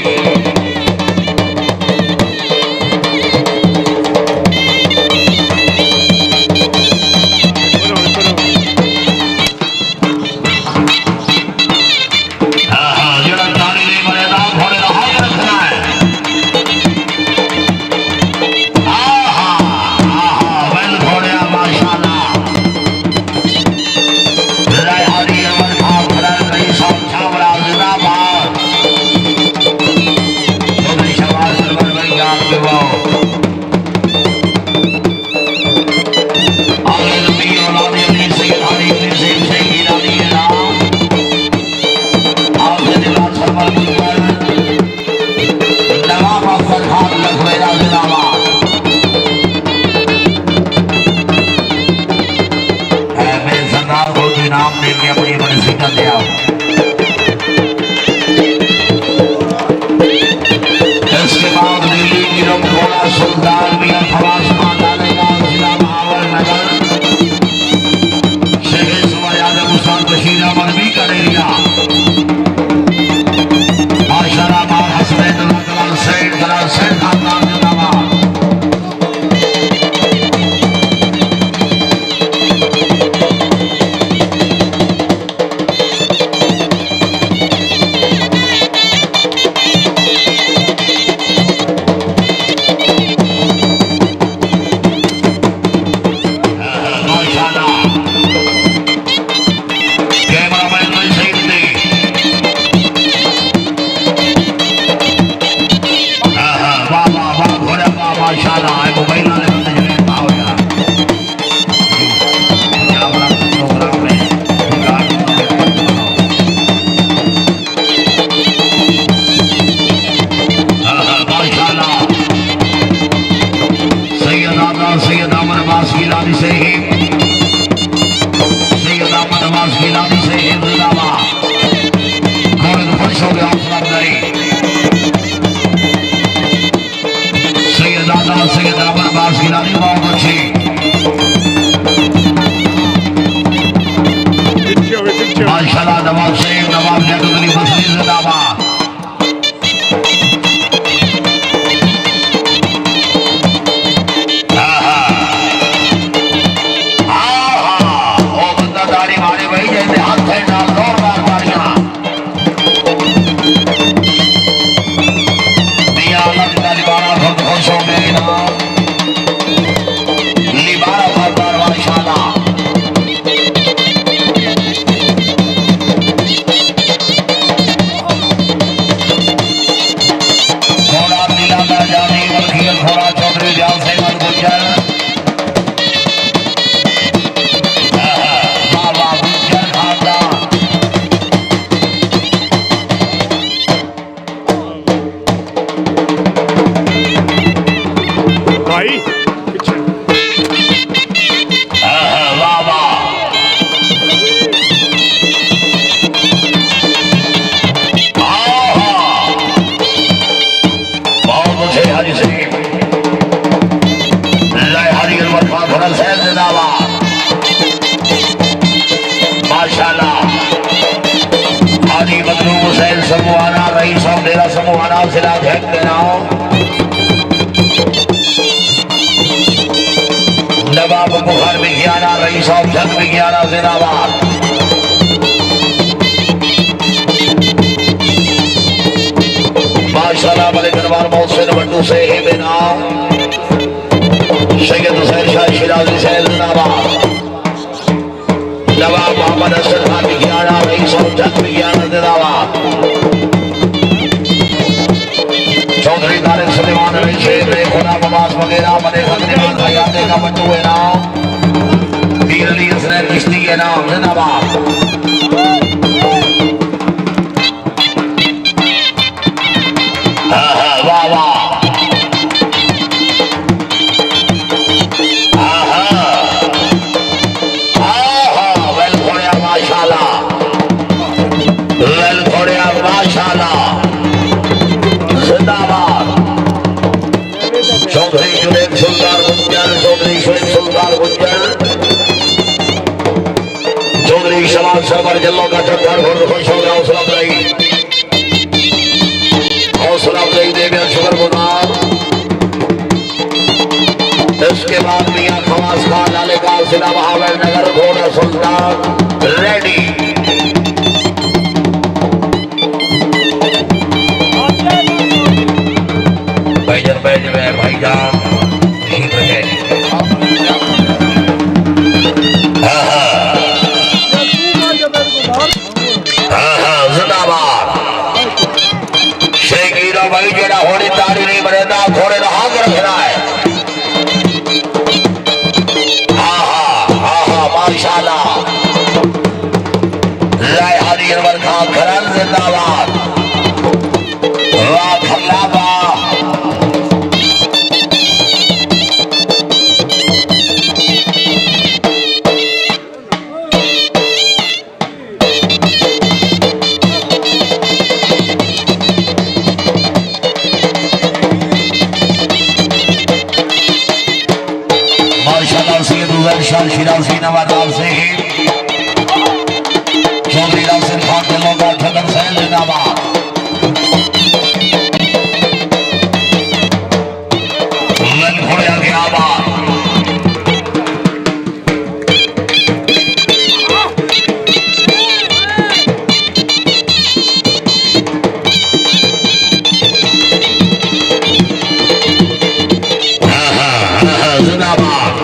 डेरा समूह नाम से लाभ है देना नवाब बुखार विज्ञाना रईस ऑफ जग विज्ञाना जिंदाबाद माशाल्लाह वाले दरबार मोहसिन बट्टू से ही बिना सैयद हुसैन शाह शिराजी से जिंदाबाद नवाब मोहम्मद असद खान विज्ञाना रईस ऑफ जग विज्ञाना जिंदाबाद चौधरी तारिक सुलेमान रईस से खुदा अब्बास वगैरह बड़े खतरनाक हयाते का बच्चों है नाम पीर अली हसन चिश्ती के नाम जिंदाबाद वाह वाह वेल खोड़िया माशाल्लाह वेल खोड़िया माशाल्लाह जिंदाबाद चौधरी जुनेद सुल्तान गुंजर चौधरी शुएब सुल्तान गुंजर चौधरी शबाब सरवर जल्लो का चक्कर बहुत खुश हो गया हौसला अफजाई देवी शुक्रगुजार इसके बाद मियां खवास खान लालेकाल जिला महावीर नगर घोड़ा सुल्तान रेडी भाईजान बैठ में भाईजान ठीक रहे जिंदाबाद शेखीरा भाई जेड़ा होनी तारी नहीं बनेगा थोड़े ना हाथ रखना है माशाल्लाह राय हरी अनवर खान खरन जिंदाबाद वाह खल्ला वाह शाह शिराजी नवाब से चौधरी रासिन खान के लोग ठगन सैन जिंदाबाद लन घोड़िया के आबाद जिंदाबाद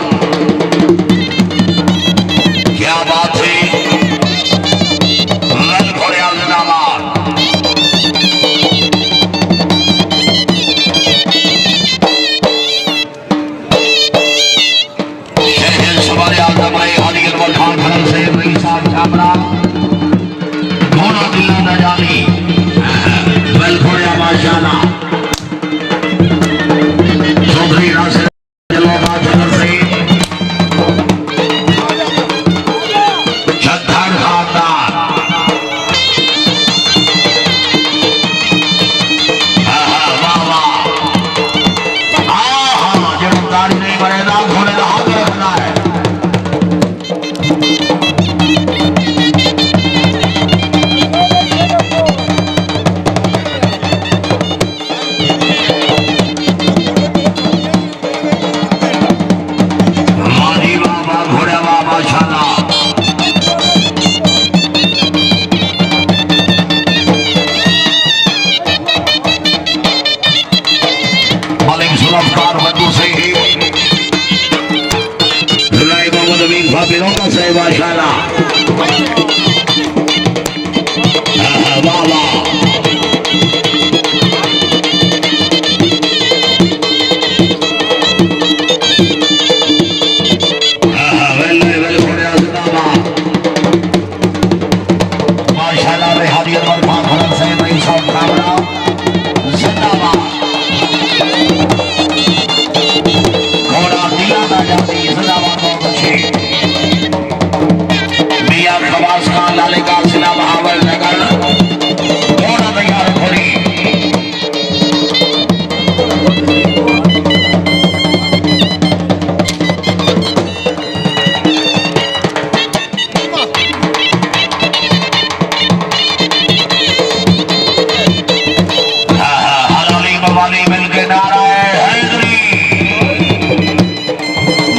वाली मिलके नारा है हैदरी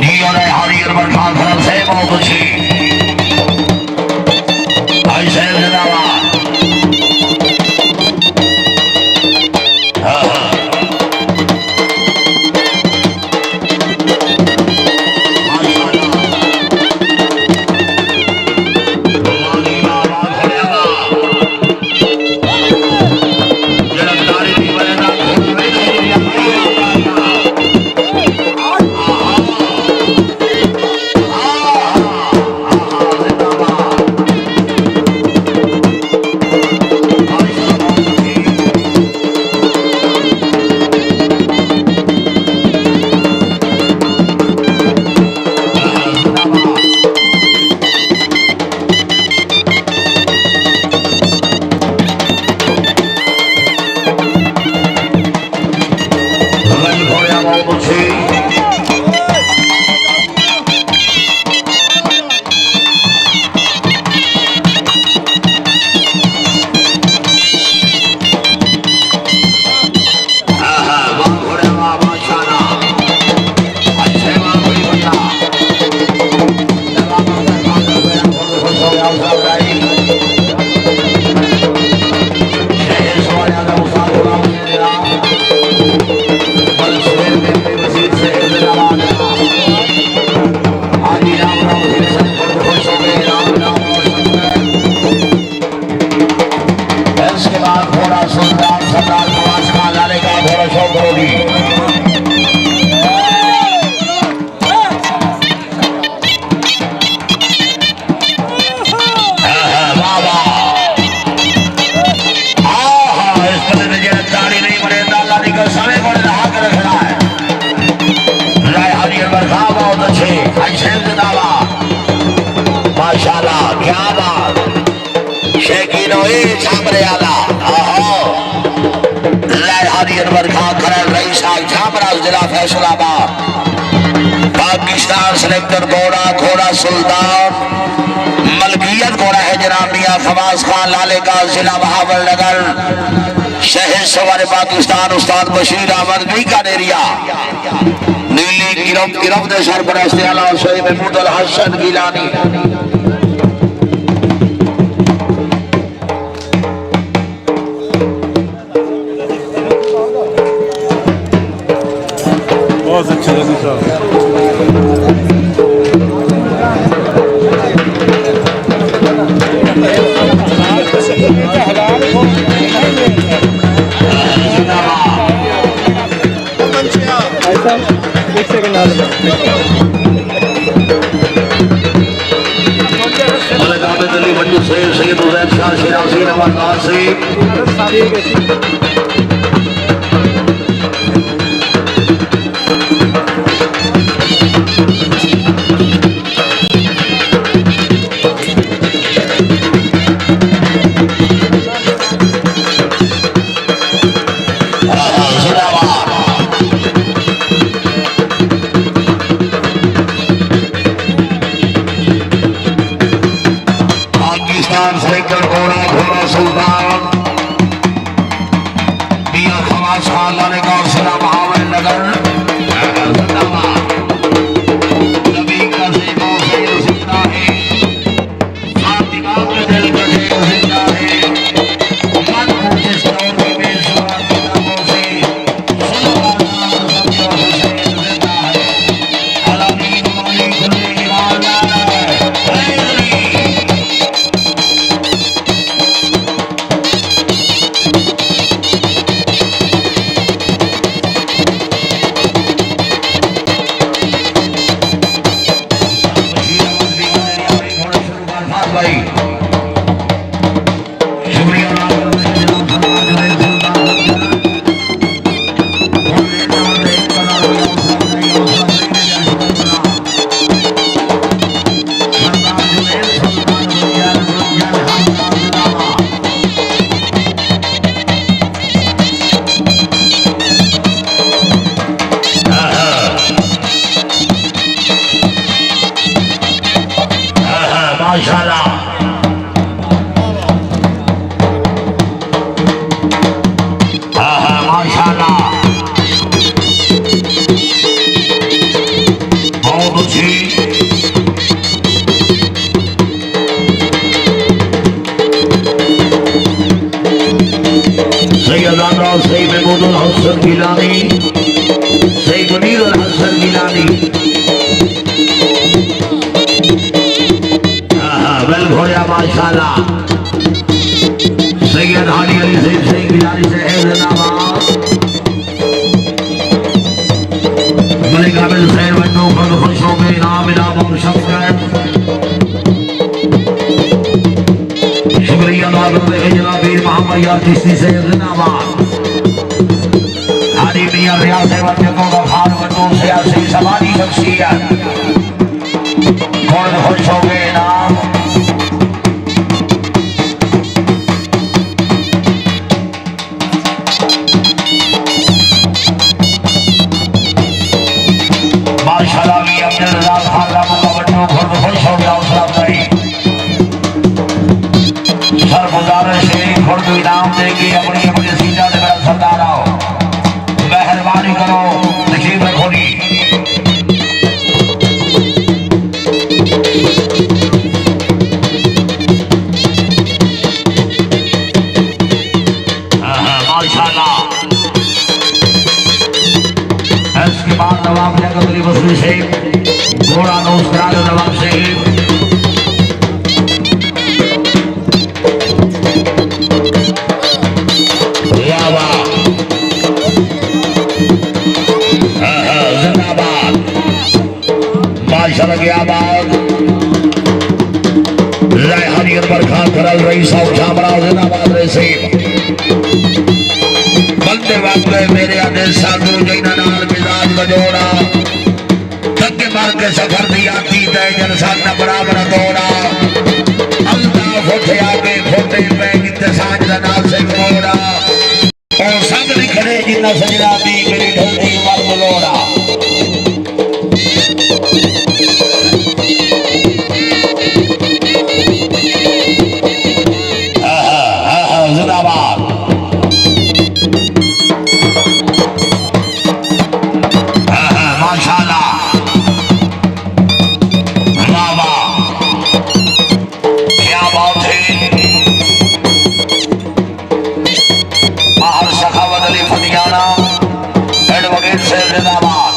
नी और हरियर बरखा तरफ से बहुत अच्छी भाई साहब जिंदाबाद पाकिस्तान सेलेक्टर घोड़ा घोड़ा सुल्तान मलकियत घोड़ा है जनाब मियां फवाज खान लाले का जिला बहावलनगर शहर सवार पाकिस्तान उस्ताद बशीर अहमद बीकानेरिया नीली गिरफ्त सरपरस्त आला सैयद महमूद अल हसन गिलानी बहुत अच्छा लगी साहब एक सेकंड सैयद उजैद शाह शिराजी नवाज से महमूद हसन गिलानी सैयद मुनीर हसन गिलानी वेल घोड़ा माशाल्लाह सैयद हानी अली सिंह गिलानी से हैदराबाद मलिक आबिद खैर बन्नू पर खुशों में इनाम इनाम और शफ़क़त शुक्रिया अदा करते हैं जनाब पीर मोहम्मद यार चिश्ती से जिंदाबाद हाजी मियां रियाज अहमद जको का खान बन्नू सियासी समाजी शख्सियत कौन खुशों में इनाम माशाल्लाह भी अब्दुल रज़ाक खान रामू का बन्नू खुद खुश हो गया उस अफजाई सर गुजारिश है खुद इनाम देगी अपनी अपनी सीधा से मेरा सरदार आओ मेहरबानी करो नसीब रखोगी माशाल्लाह इसके बाद नवाब जगत अली बसरी से घोड़ा नौसराज नवाब से जिंदाबाद माशाल्लाह की आबाद रायहानी अनवर खान खरल रईस साहब छाबरा जिंदाबाद रही बंदे वापरे मेरे आदेश साधु जैना नाल मिजाज बजोड़ा धक्के मार के सफर दी आती तय जनसाग न बराबर दौड़ा अल्ताफ उठे आगे फोटे पे कितने साज नाल से मोड़ा और संग लिखने जिन्ना सजना दी मेरी ढलती मर मलोड़ा जिंदाबाद माशाल्लाह वाह वाह क्या बात है बाहर सखावत अली फतियाना एडवोकेट से जिंदाबाद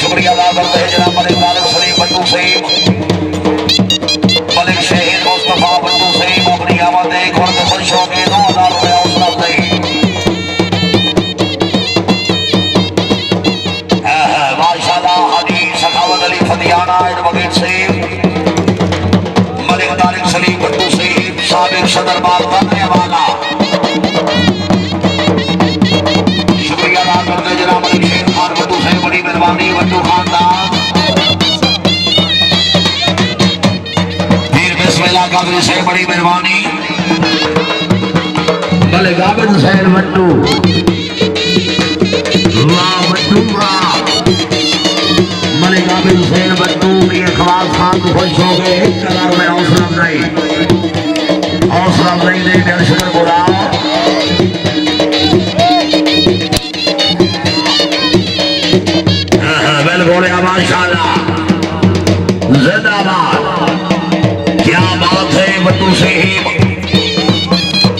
शुक्रिया अदा करते हैं जनाब मलिक तारिक सलीम बट्टू सईद मलिक शहीद मुस्तफा बट्टू सईद अपनी आमद एक और खुशियों के 2000 रुपया हौसला अफजाई माशाल्लाह हाजी सखावत अली फतियाना एडवोकेट सईद मलिक तारिक सलीम बट्टू सईद साबिक सदर बाल बनने वाला शुक्रिया अदा करते जनाब मलिक शेख खान बट्टू से बड़ी मेहरबानी बट्टू खानदान पीर बिस्मिल्लाह कादरी से बड़ी मेहरबानी मलिक आबिद सैयद बट्टू वाह बट्टू वाह मलिक आबिद सैयद बट्टू ये खवास खान को खुश हो गए 1000 में हौसला अफजाई दे मेरा शुक्र गुड़ा बेल बोले माशाल्लाह जिंदाबाद क्या बात है बट्टू साहिब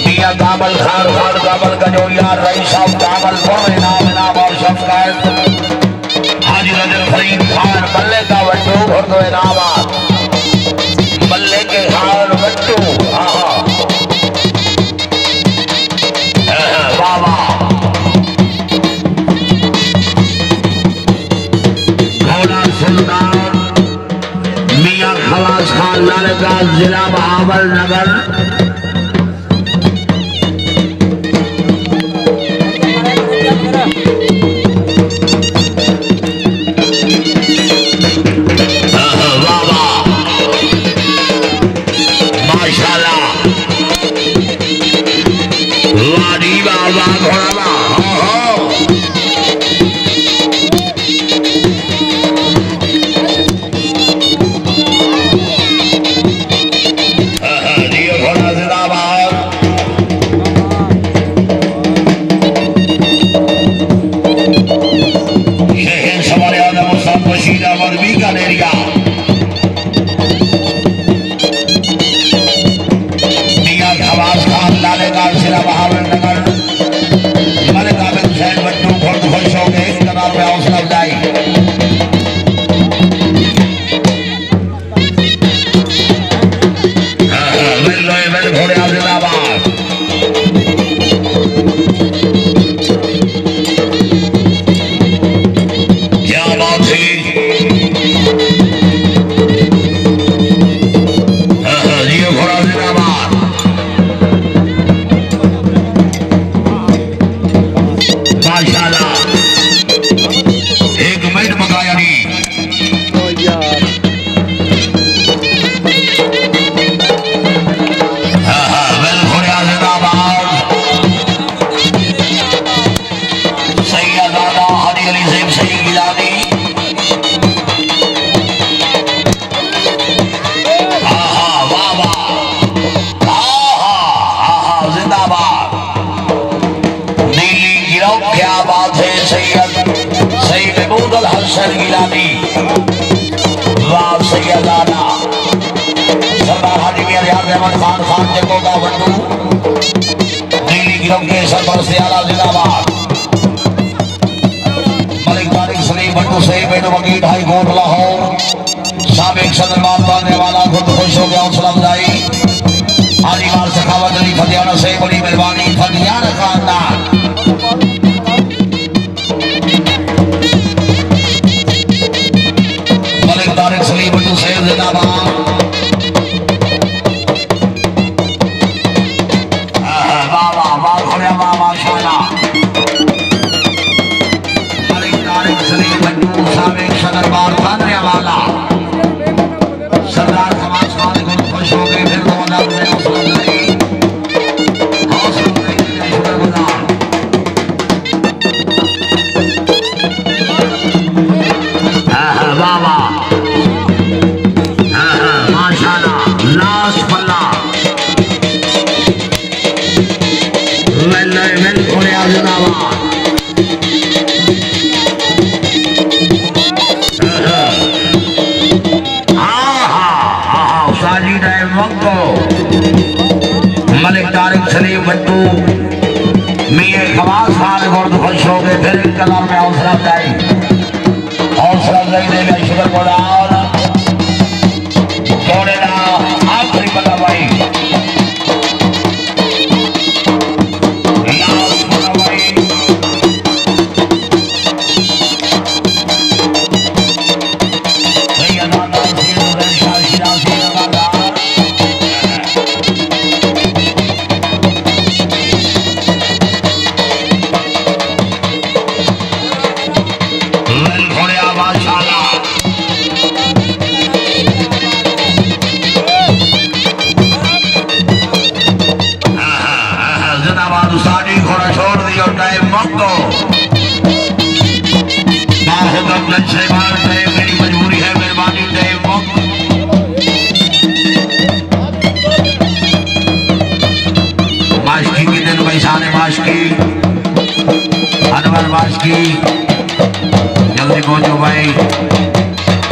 मियां काबल खान काबल का जो यार रईस साहब काबल पर इनाम और शफ़क़त हाजी रजल फरीद खान बल्ले का बट्टू और दो इनामात बल्ले के खान बट्टू वाह वाह घोड़ा सुल्तान मियां खवास खान लालगंज जिला बहावल नगर घोड़ा सैयद सईद महमूद अल हसन गिलानी वाह सैयदाना सरदार हाजी मियां रियाज अहमद खान खान जगोगा वंडू दिल्ली गिरफ्त के सरपरस्त आला जिंदाबाद मलिक तारिक सलीम वंडू सही बेटो वकील हाई कोर्ट लाहौर साबिक सदर मानने वाला खुद खुश हो गया हौसला अफजाई हाजी मार सखावत अली फतियाना से बड़ी मेहरबानी फतियाना खानदान मलिक तारिक सलीम वंडू सही जिंदाबाद सरदार समाज वाले को खुश हो गए फिर तो माशाल्लाह लास्ट पल्ला वेल खोले जिंदाबाद मलिक तारिक सलीम वंडू मियां खवास खान गुर्द खुश हो गए फिर इंकलाब में हौसला अफजाई देने शुक्र बोलाल जोड़े ना आखिरी बल्ला भाई मेरी मजबूरी है मेहरबानी माशकी के दिन बैसाने माशकी अनवर माशकी जल्दी पहुंचो भाई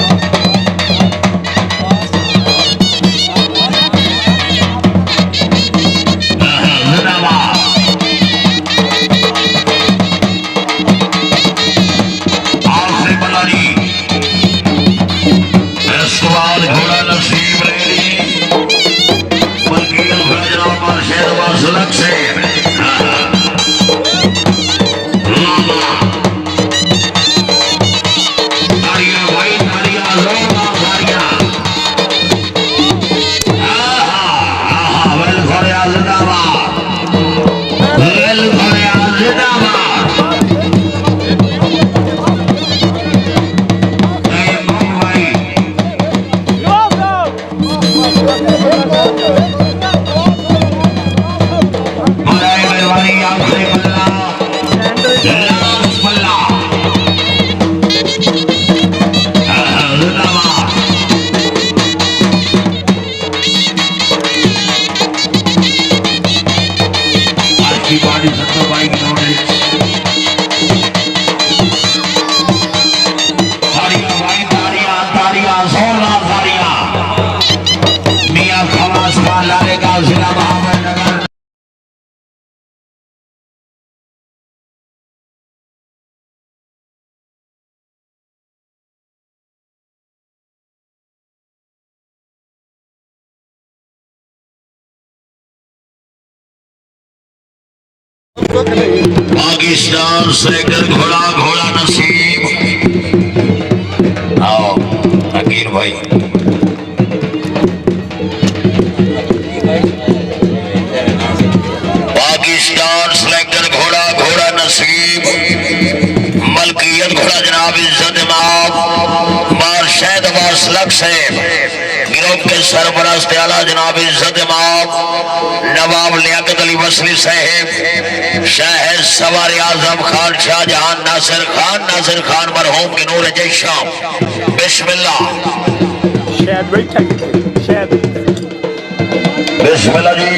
पाकिस्तान सेक्टर घोड़ा घोड़ा नसीब आओ अकीर भाई पाकिस्तान सेक्टर घोड़ा घोड़ा नसीब मलकियत घोड़ा जनाब इज्जत इमाम मार शहद वासलक से गिरोह के सरपरस्त आला जनाब इज्जत इमाम नवाब लियाकत अली वसली साहब शाह सवार आजम खान शाहजहां नासिर खान मरहूम के नूर जय शाम बिस्मिल्लाह बिस्मिल्लाह जी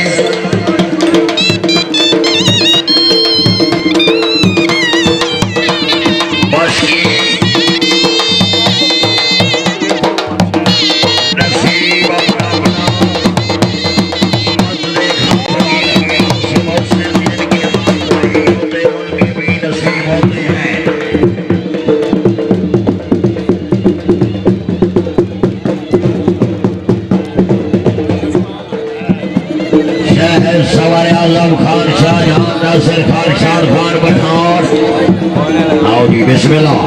बिस्मिल्लाह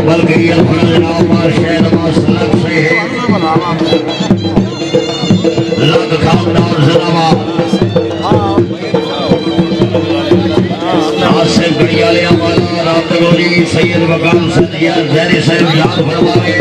बल्कि ये जनाब शहर मसलक से है लग खानदान जिंदाबाद नासिर गढ़ियालिया वाला रात गोरी सैयद वकाल सदिया जहरी साहब याद फरमावे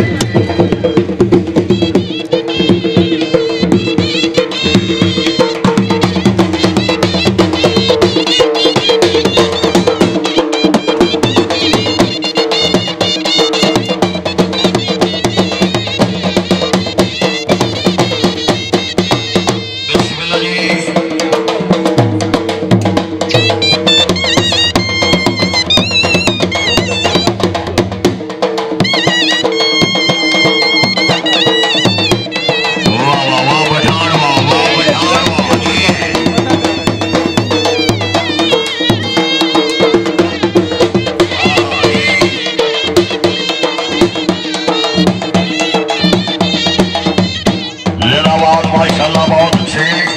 माशाल्लाह बहुत अच्छे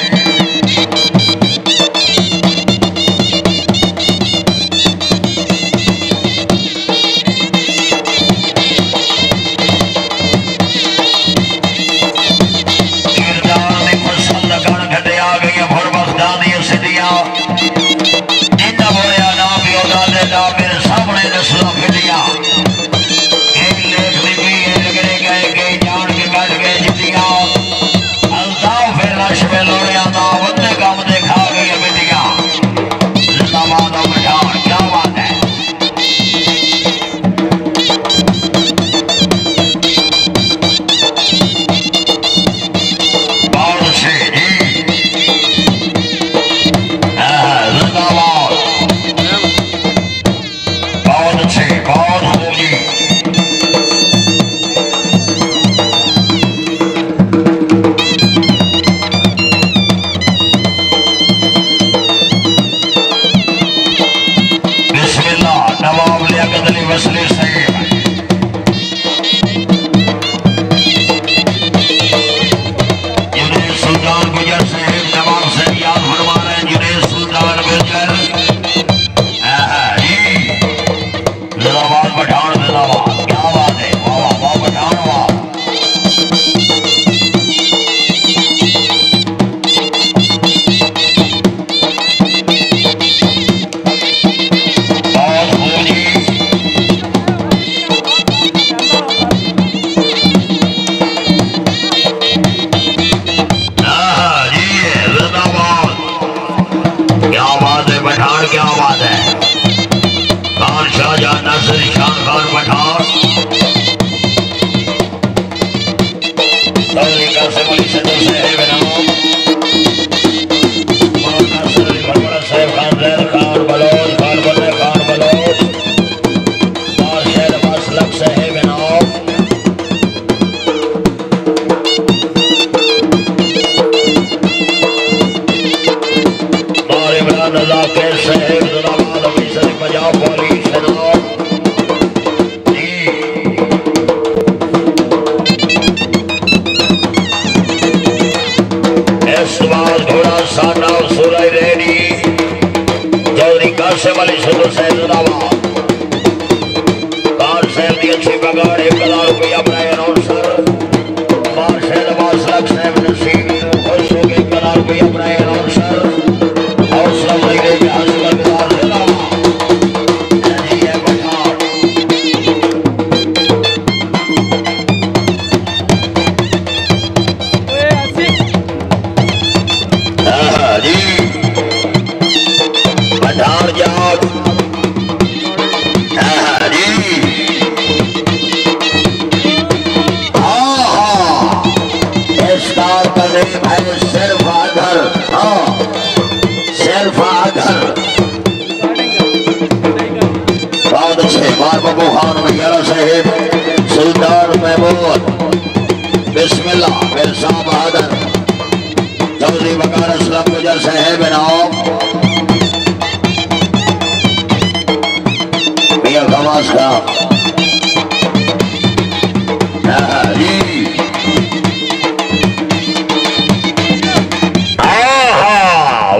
बिस्मिल्लाह मिर्जा बहादुर चौधरी वकार असलम गुजर साहब नाम मियां गवास का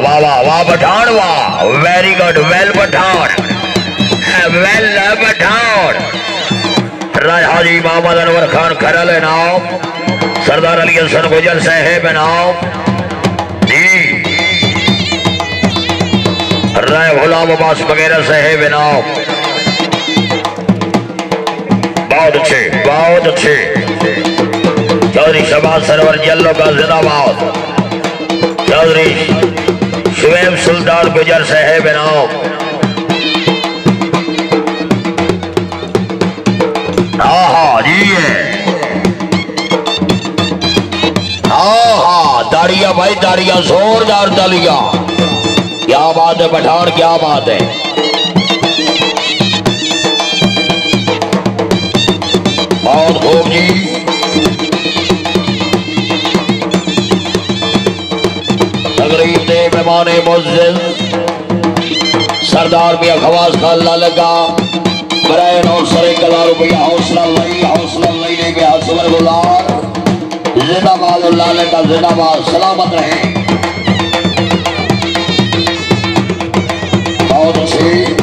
वाह वाह वाह पठान वाह वेरी गुड वेल पठान राज हाजी मोहम्मद अनवर खान खरल नाम, सरदार अली हसन गुजर साहेब नाम जी, राय गुलाम अब्बास वगैरह साहेब नाम। बहुत अच्छे, बहुत अच्छे। चौधरी शबाज सरवर जल्लो का जिंदाबाद। चौधरी शुएब सुल्तान गुजर साहेब नाम। हाँ जी है, हाँ ताड़ियां भाई ताड़ियां, जोरदार तालियां। क्या बात है पठान, क्या बात है। बहुत खूब जी। तकरीब दे मेहमान मुअज़्ज़िज़ सरदार मियां खवास खान लालका बराए 911 रुपया हौसला लई लेके हसवर गुलार जिंदाबाद, लालका जिंदाबाद, सलामत रहे। बहुत अच्छी।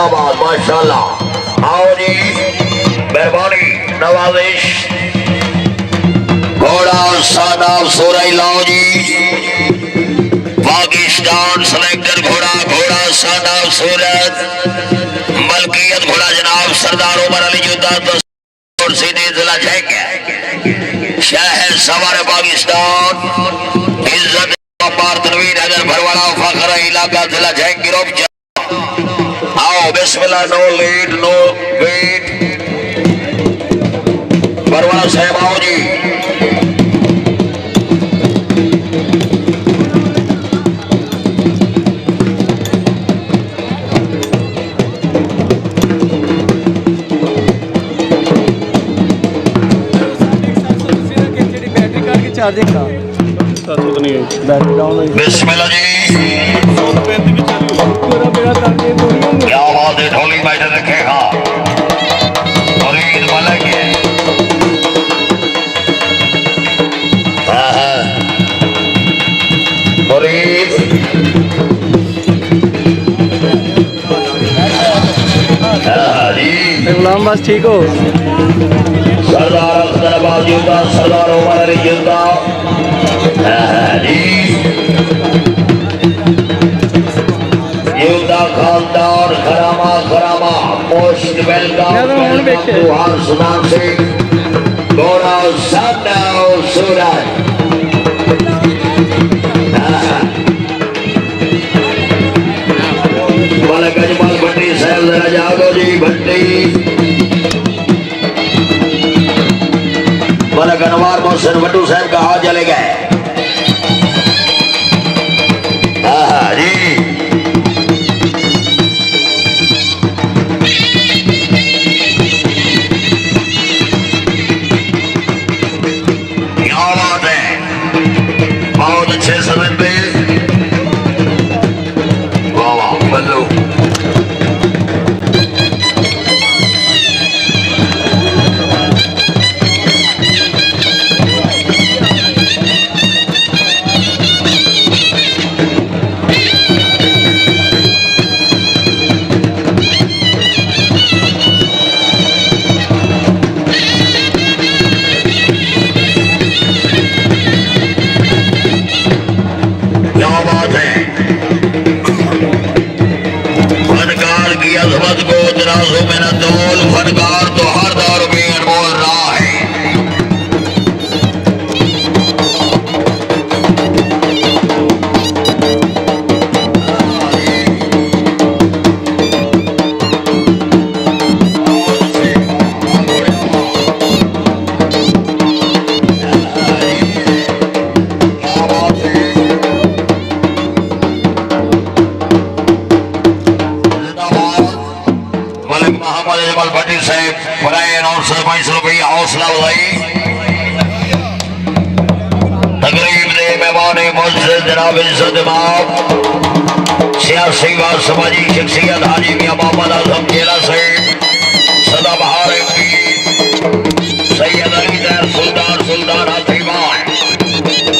जिंदाबाद माशाल्लाह। आओ जी मेहरबानी नवाजिश घोड़ा सादाब सोराई लाओ जी। पाकिस्तान सेलेक्टर घोड़ा घोड़ा सादाब सूरत मलकियत घोड़ा जनाब सरदार उमर अली जुद्दा और सीधे जिला जयंगे शहर सवार पाकिस्तान इज्जत अपार तनवीर अगर भरवाड़ा फखर इलाका जिला जयंगे रोक आओ बिस्मिल्लाह no late no wait Bharwara साहब आओ जी। चार्जिंग का तो नहीं है बैटरी डाउन है बिस्मिल्लाह जी। 135 की चली पूरा मेरा चार्जिंग पूरी होगी। क्या बात है ढोली बैठे रखेगा और ईद मलक है। फरीद गुलाम बस ठीक हो सरदार अख्तरबाद युद्धा सरदार उमर अली युद्धा युद्धा खानदार खरामा खरामा मोस्ट वेलकम सुनाम सिंह घोड़ा सादाब सूरत मलक अजमल भट्टी साहब जरा जागो जी भट्टी मलक अनवार मोहसिन भट्टू साहब कहा चले गए जी। क्या बात है बहुत अच्छे समय पे वाह वाह बल्लू फनकार तो हर दौर में अनमोल रहा है। हौसला बुलाई तकरीब ने मेहमान मुअज़्ज़ज़ जनाब इज़्ज़त इमाम सियासी व समाजी शख्सियत हाजी मियां मोहम्मद आज़म जेला से सदाबहार एमपी सैयद अली दैर सुल्तान सुल्तान हाथीवान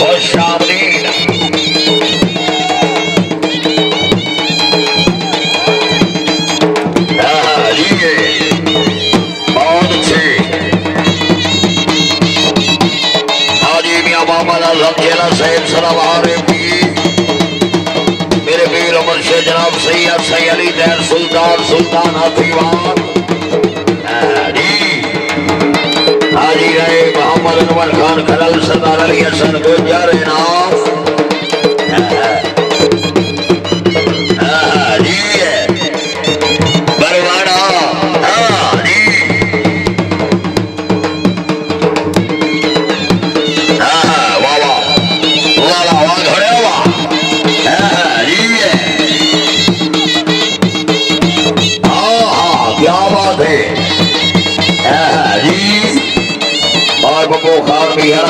और शामलीन मेरे पीर उमर शेख जनाब सैयद सैयद अली दैर सुल्तान सुल्तान हाथीवान हाजी रहे मोहम्मद अनवर खान खलल सरदार अली हसन गुजर इनाम बरवाड़ा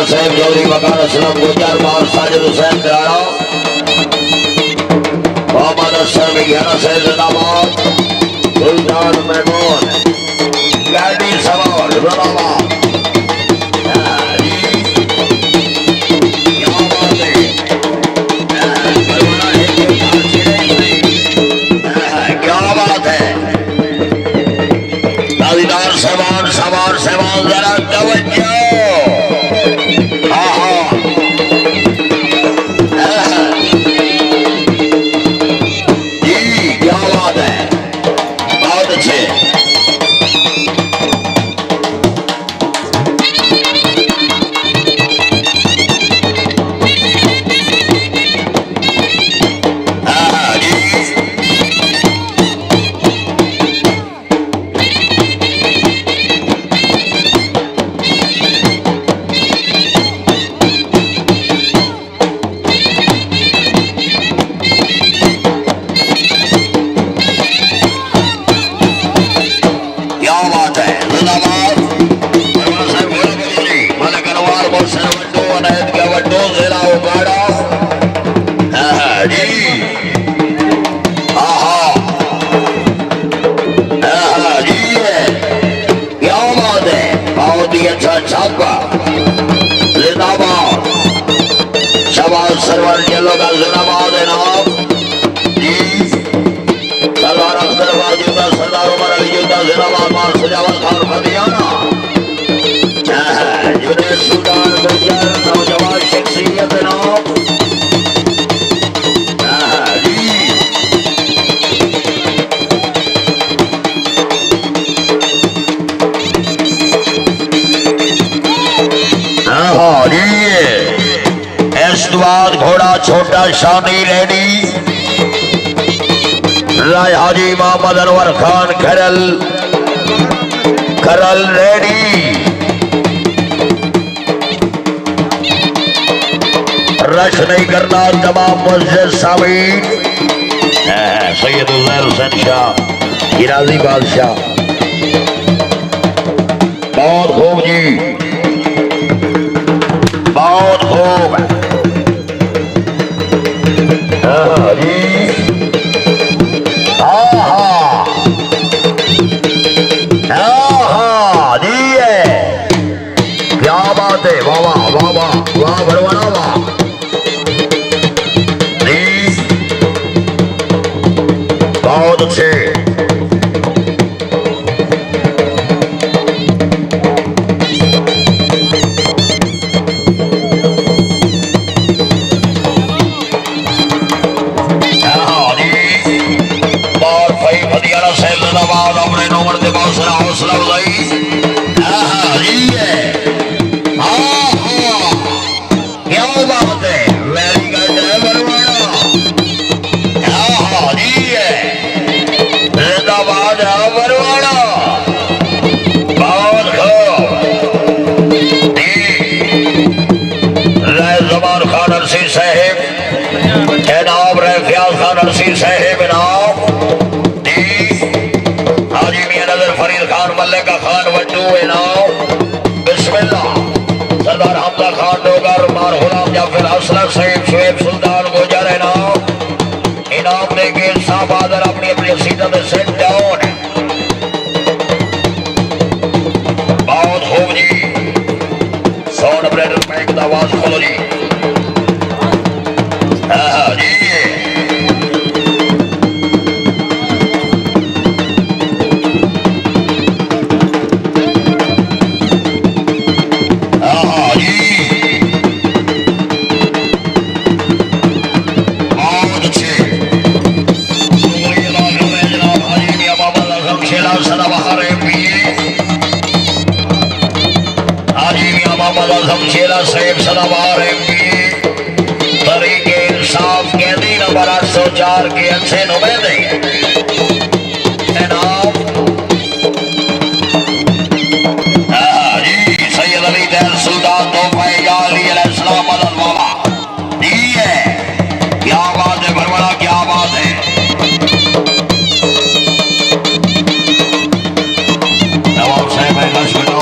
साहब चौधरी मकान असलम गुजर बार साजिद हुसैन कराड़ा मोहम्मद असर मियाना साहब जिंदाबाद सुल्तान महमूद गाड़ी सवार जिंदाबाद क्या बात है नासिर वड्डू अनैद के वड्डू जिला उगाड़ा जी जी क्या बात है बहुत ही अच्छा छापा जिंदाबाद शबाज सरवर जेलों का जिंदाबाद है नाम जी सरदार अख्तर बाजूदा सरदार उमर अली जूदा जिंदाबाद मां सजावत खान फदियाना जुनेद सुल्तान गुजर नौजवान शख्सियत नाम इस्तेमाल घोड़ा छोटा शानी रेडी राय हाजी मोहम्मद अनवर खान खरल खरल रेडी रश नहीं करना तमाम मस्जिद सामीन सैयद उजैर हुसैन शाह गिराजी बादशाह बहुत खूब जी बहुत खूब जी क्या बात है वाह वाह वाह वाह वाह भरवाना वाह बहुत अच्छे अपने नंबर से बहुत सारा हौसला अफजाई क्या बात है वेरी गुड जिंदाबाद बरवाड़ा बहुत रह जमान खान अरसी साहेब जनाब रह फयाज खान अरसी साहेब नाम फरीद खान मल्लिका खान वड्डू इनाम बिस्मिल्लाह सरदार हमजा खान डोगर मार गुलाम जाफर असलम सईद शुएब सुल्तान गुजर इनाम देके साफ आदर अपनी अपनी सीटों में सेट डाउन बहुत खूब जी साउंड ऑपरेटर माइक का आवाज खोलो जी जी सैयद सदाबहार एमपी तरीके इंसाफ कैदी नंबर 804 के अच्छे नुमाइंदे इनाम जी सैयद अली दैन सुल्तान तोहफा अली अलैहिस्सलाम मदद वाला जी है क्या बात है भरवाड़ा क्या बात है नवाब साहब लक्ष्मण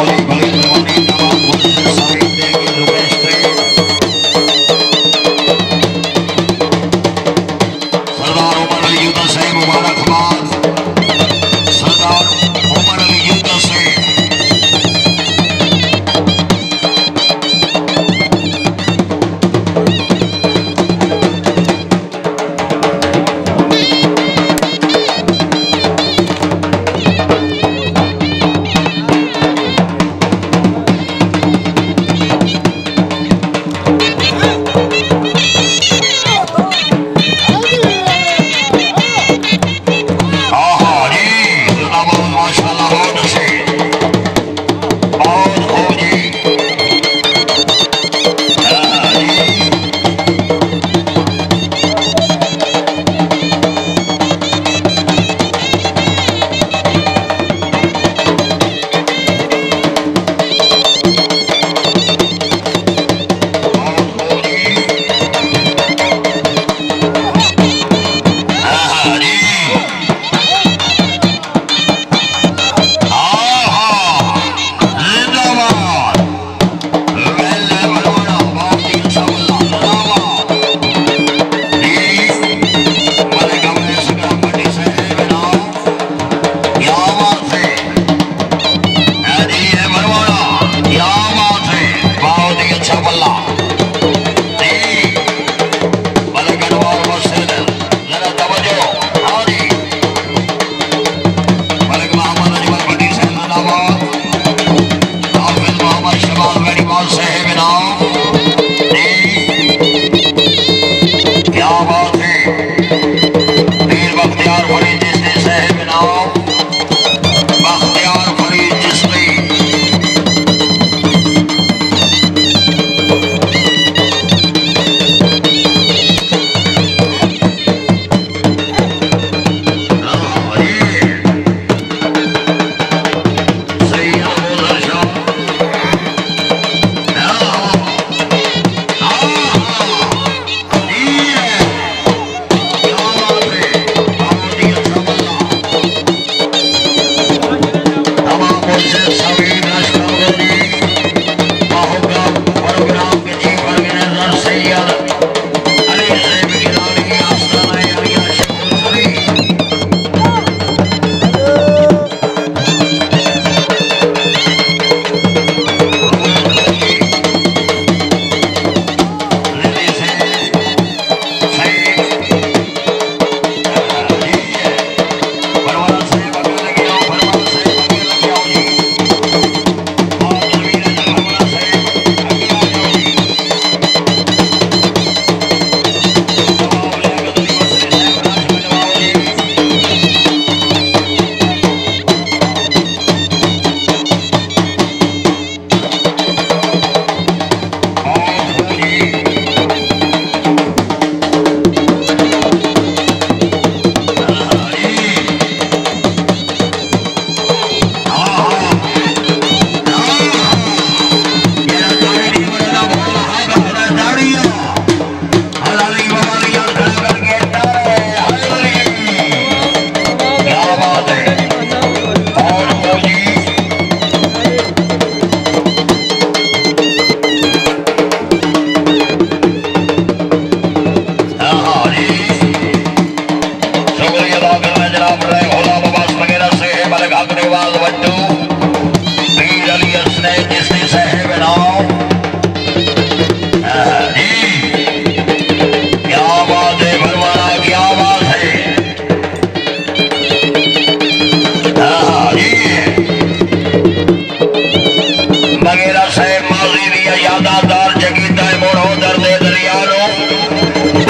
जगीता मोड़ो दर्द दरियानो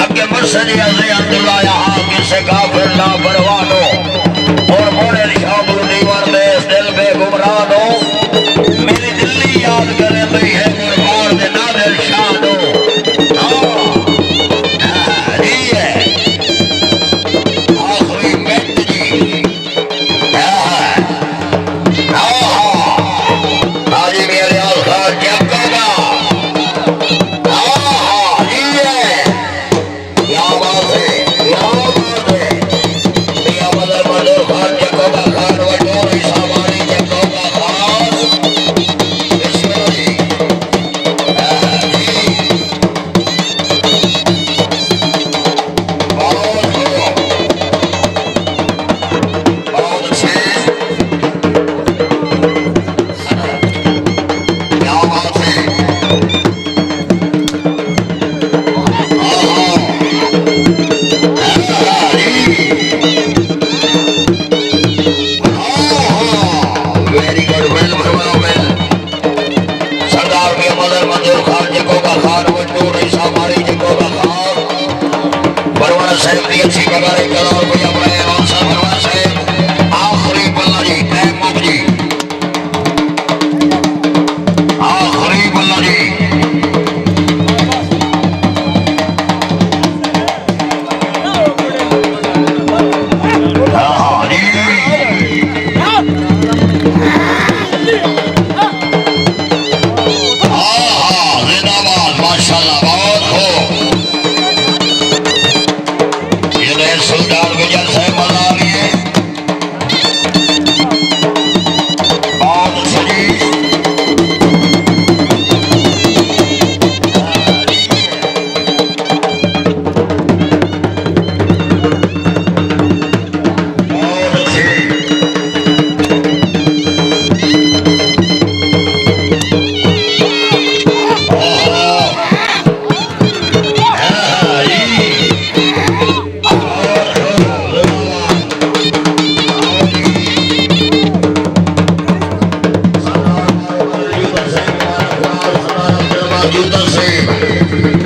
अगे मसजी अज़े अब्दुल्ला यहाँ किसे काफिर ना परवानो और मोड़े शाबू दीवार में इस दिल पे गुमरानो मेरी दिल्ली याद करे रही है कुर्बान दे नादिर शानो जी है आखिरी मिनट जी हाजी मेरे खान जब्बागा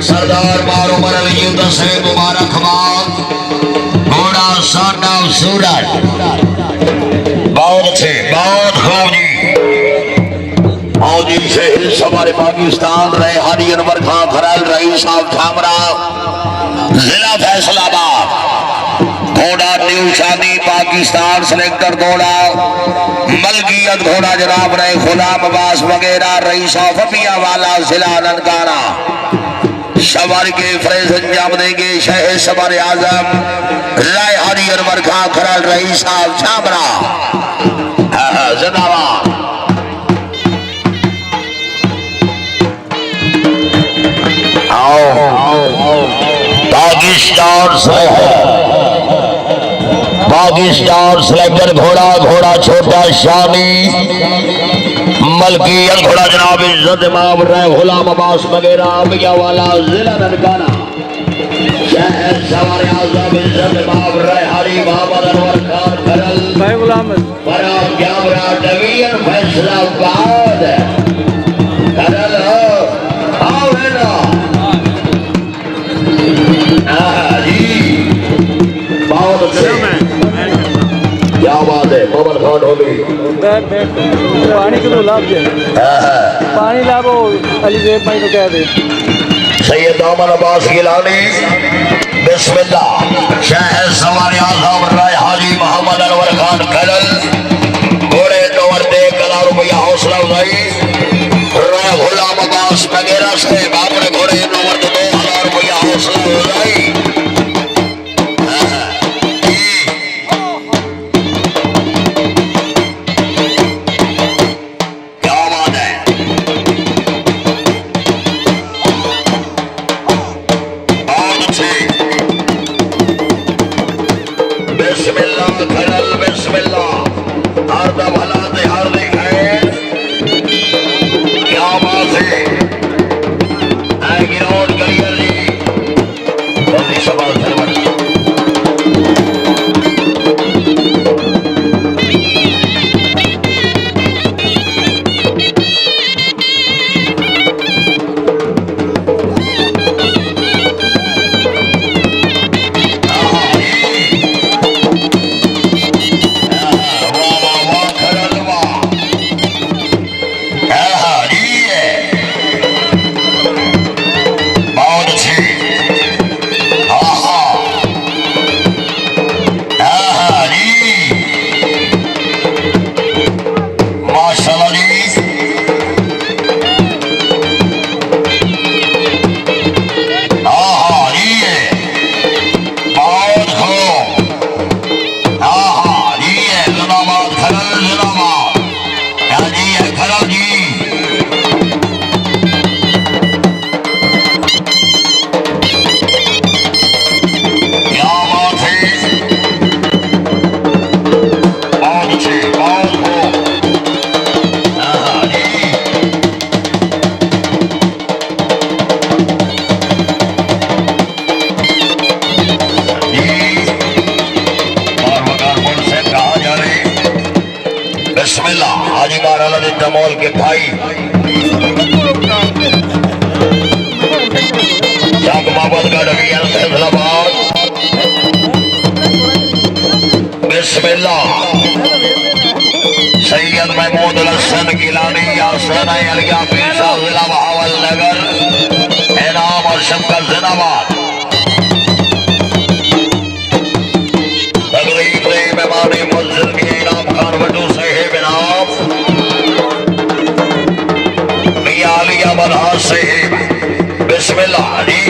सरदार मारो मरल युद्ध से मुबारकबाद घोड़ा साना सूरज बहुत अच्छे बहुत खूब जी आओ जी शहर हमारे पाकिस्तान रहे हरी अनवर खान खराल रही साहब छामरा जिला फैसलाबाद घोड़ा न्यू शादी पाकिस्तान सेलेक्टर घोड़ा मलकियत घोड़ा जनाब रहे गुलाम अब्बास वगैरह रईस फपिया वाला जिला ननकाना सवार के फरेज अंजाम देंगे शहर सवार आजम राय हरी अनवर खान खराल रही साहब छामरा जिंदाबाद पाकिस्तान सेलेक्टर घोड़ा घोड़ा छोटा शामी मलकियत घोड़ा जनाब इज्जत इमाम रहे गुलाम अब्बास वगैरह अम्बिया वाला जिला ननकाना शहर सवार आजम इज्जत इमाम रहे हरी मोहम्मद अनवर खान खरल भाई गुलाम बड़ा कैमरा डिवीजन फैसलाबाद खरल आओ बेटा जी बहुत अच्छे क्या बात है पवन खान होली पानी को लाभ दे पानी लाभो अली जेब भाई को कह दे सैयद दामन अब्बास गिलानी बिस्मिल्लाह शहर सवारी आजम राय हाजी मोहम्मद अनवर खान खलल घोड़े नंबर दे कला रुपया हौसला अफजाई राय गुलाम अब्बास वगैरह से बापरे घोड़े नंबर 2000 रुपया हौसला अफजाई अमोल के भाई जग मोहम्मद का डिवीजन फैसलाबाद बिस्मिल्लाह सैयद महमूद हसन गिलानी यासन अलगा पीसा जिला बहावल नगर इनाम और शमकत जिंदाबाद तकरीब में मेहमानी मुल्जिम के इनाम खान वटू साहिब इनाम मियां अली अहमद साहिब बिस्मिल्लाह जी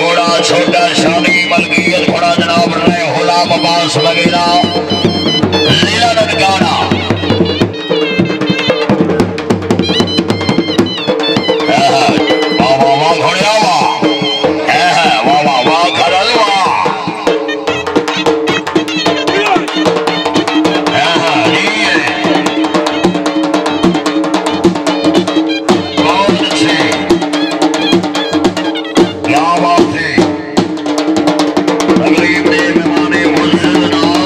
घोड़ा छोटा शादी मलकियत घोड़ा जनाब रहे गुलाम अब्बास वगैरह जिला ननकाना वाह वाह वाह घोड़िया वाह वाह वाह वाह खरल वाह बहुत अच्छे क्या बात है तकरीब ने मेहमाने मुल्ज़िम जनाब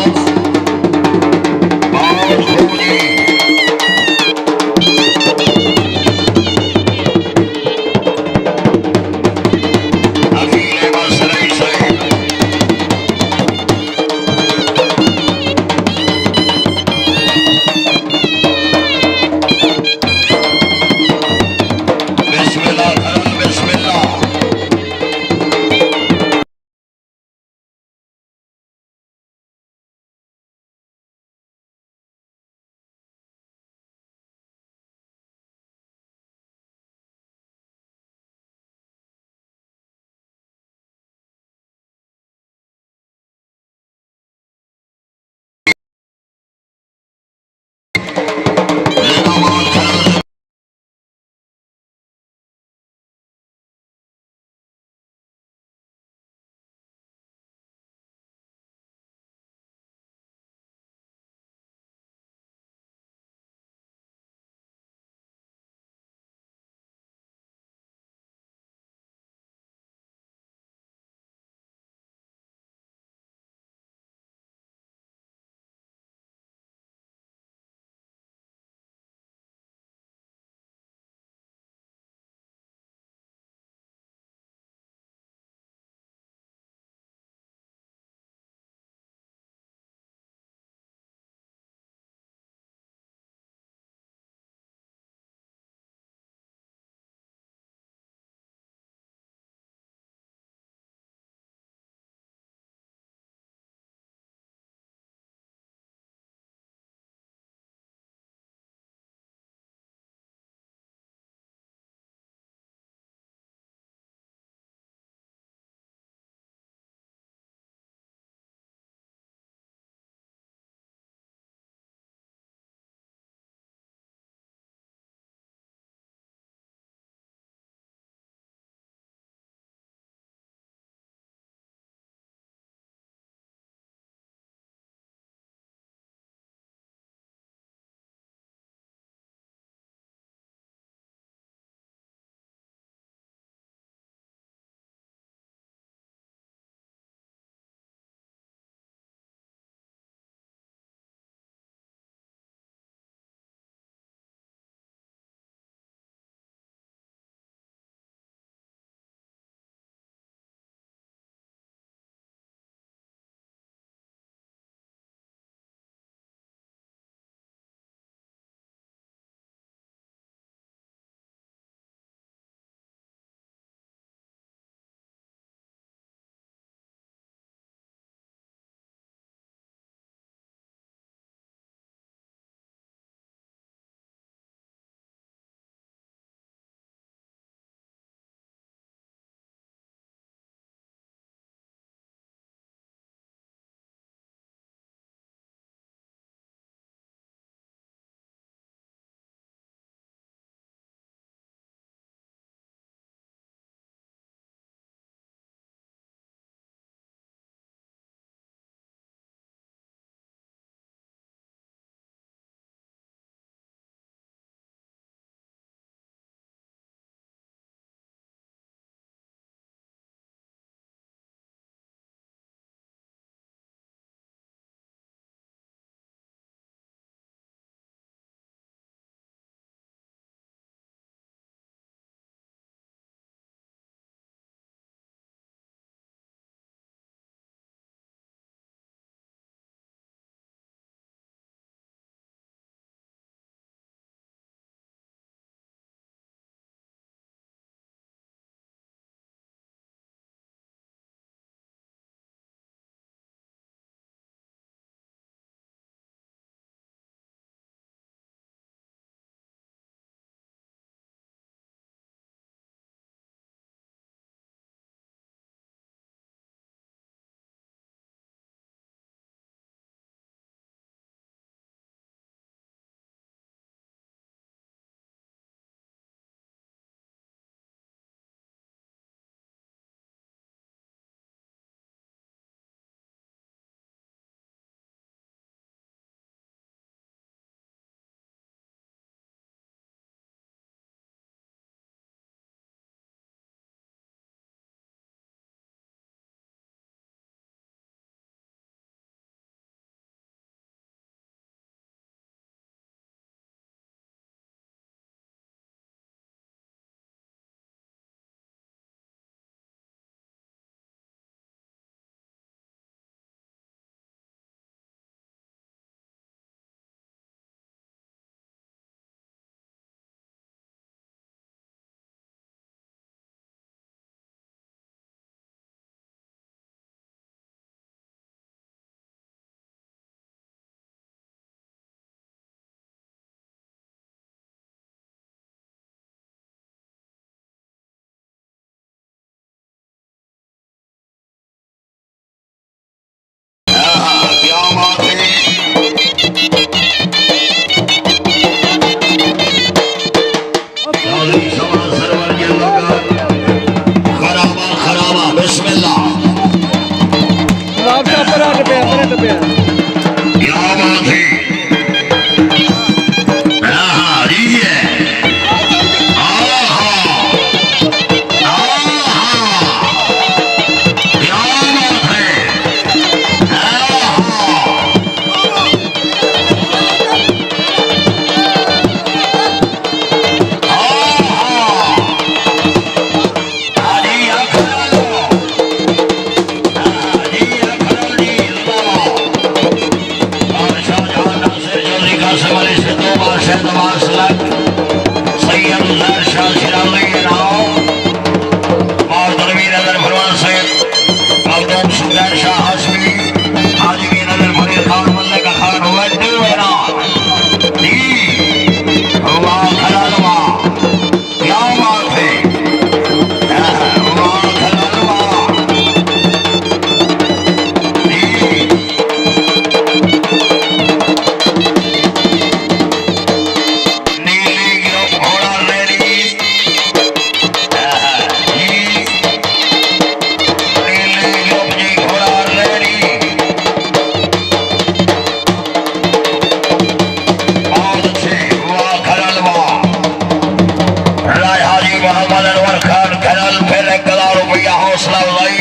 मोहम्मद अनवर खान खैरल फिर 1000 रुपया हौसला अफजाई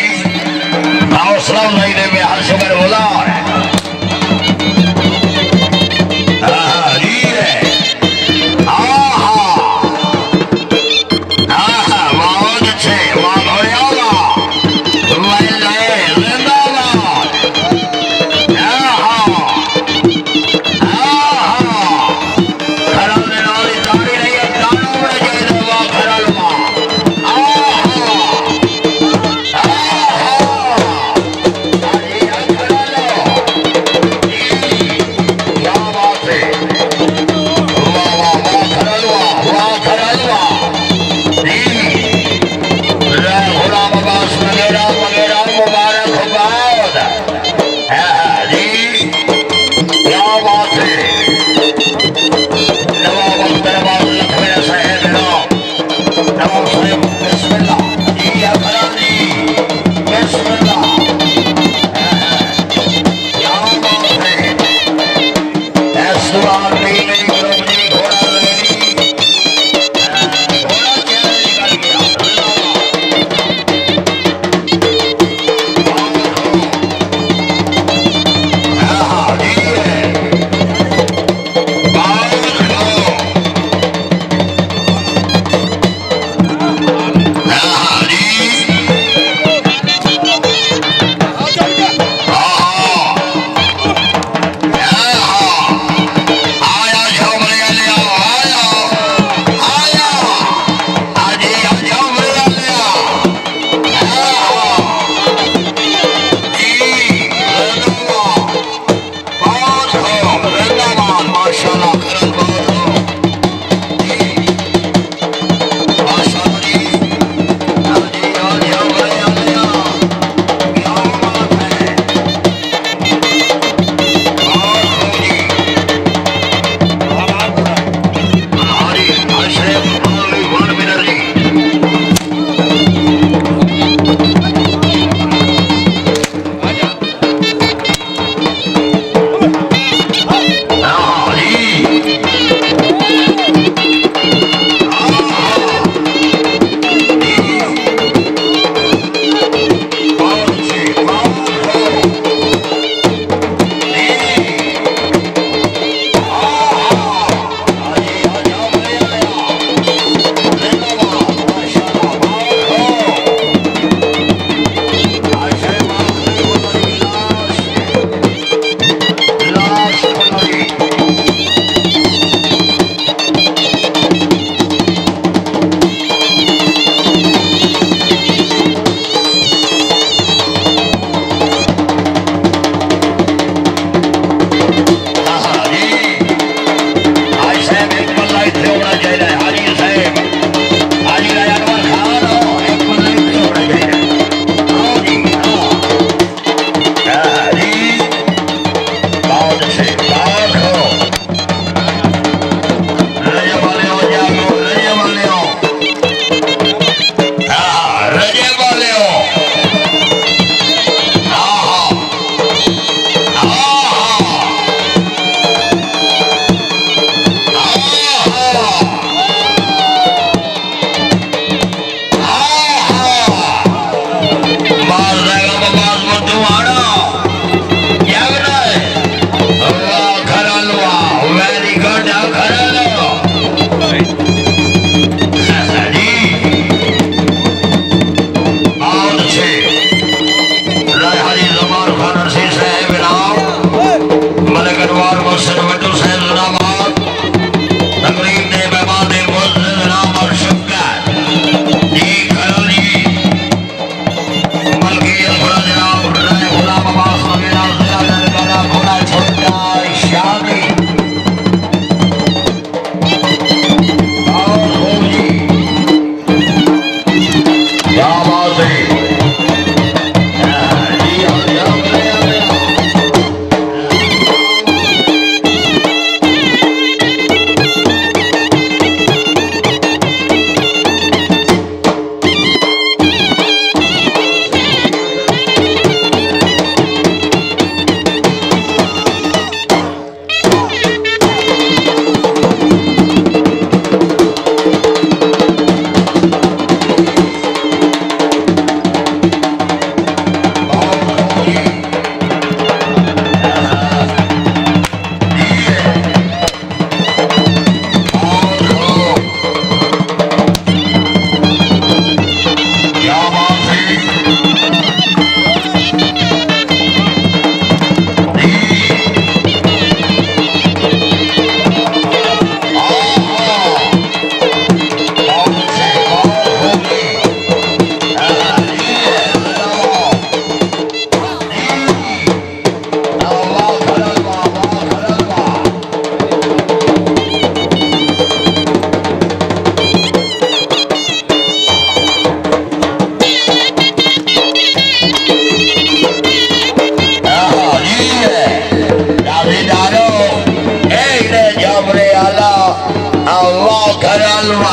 ने में हर शुक्र गुजार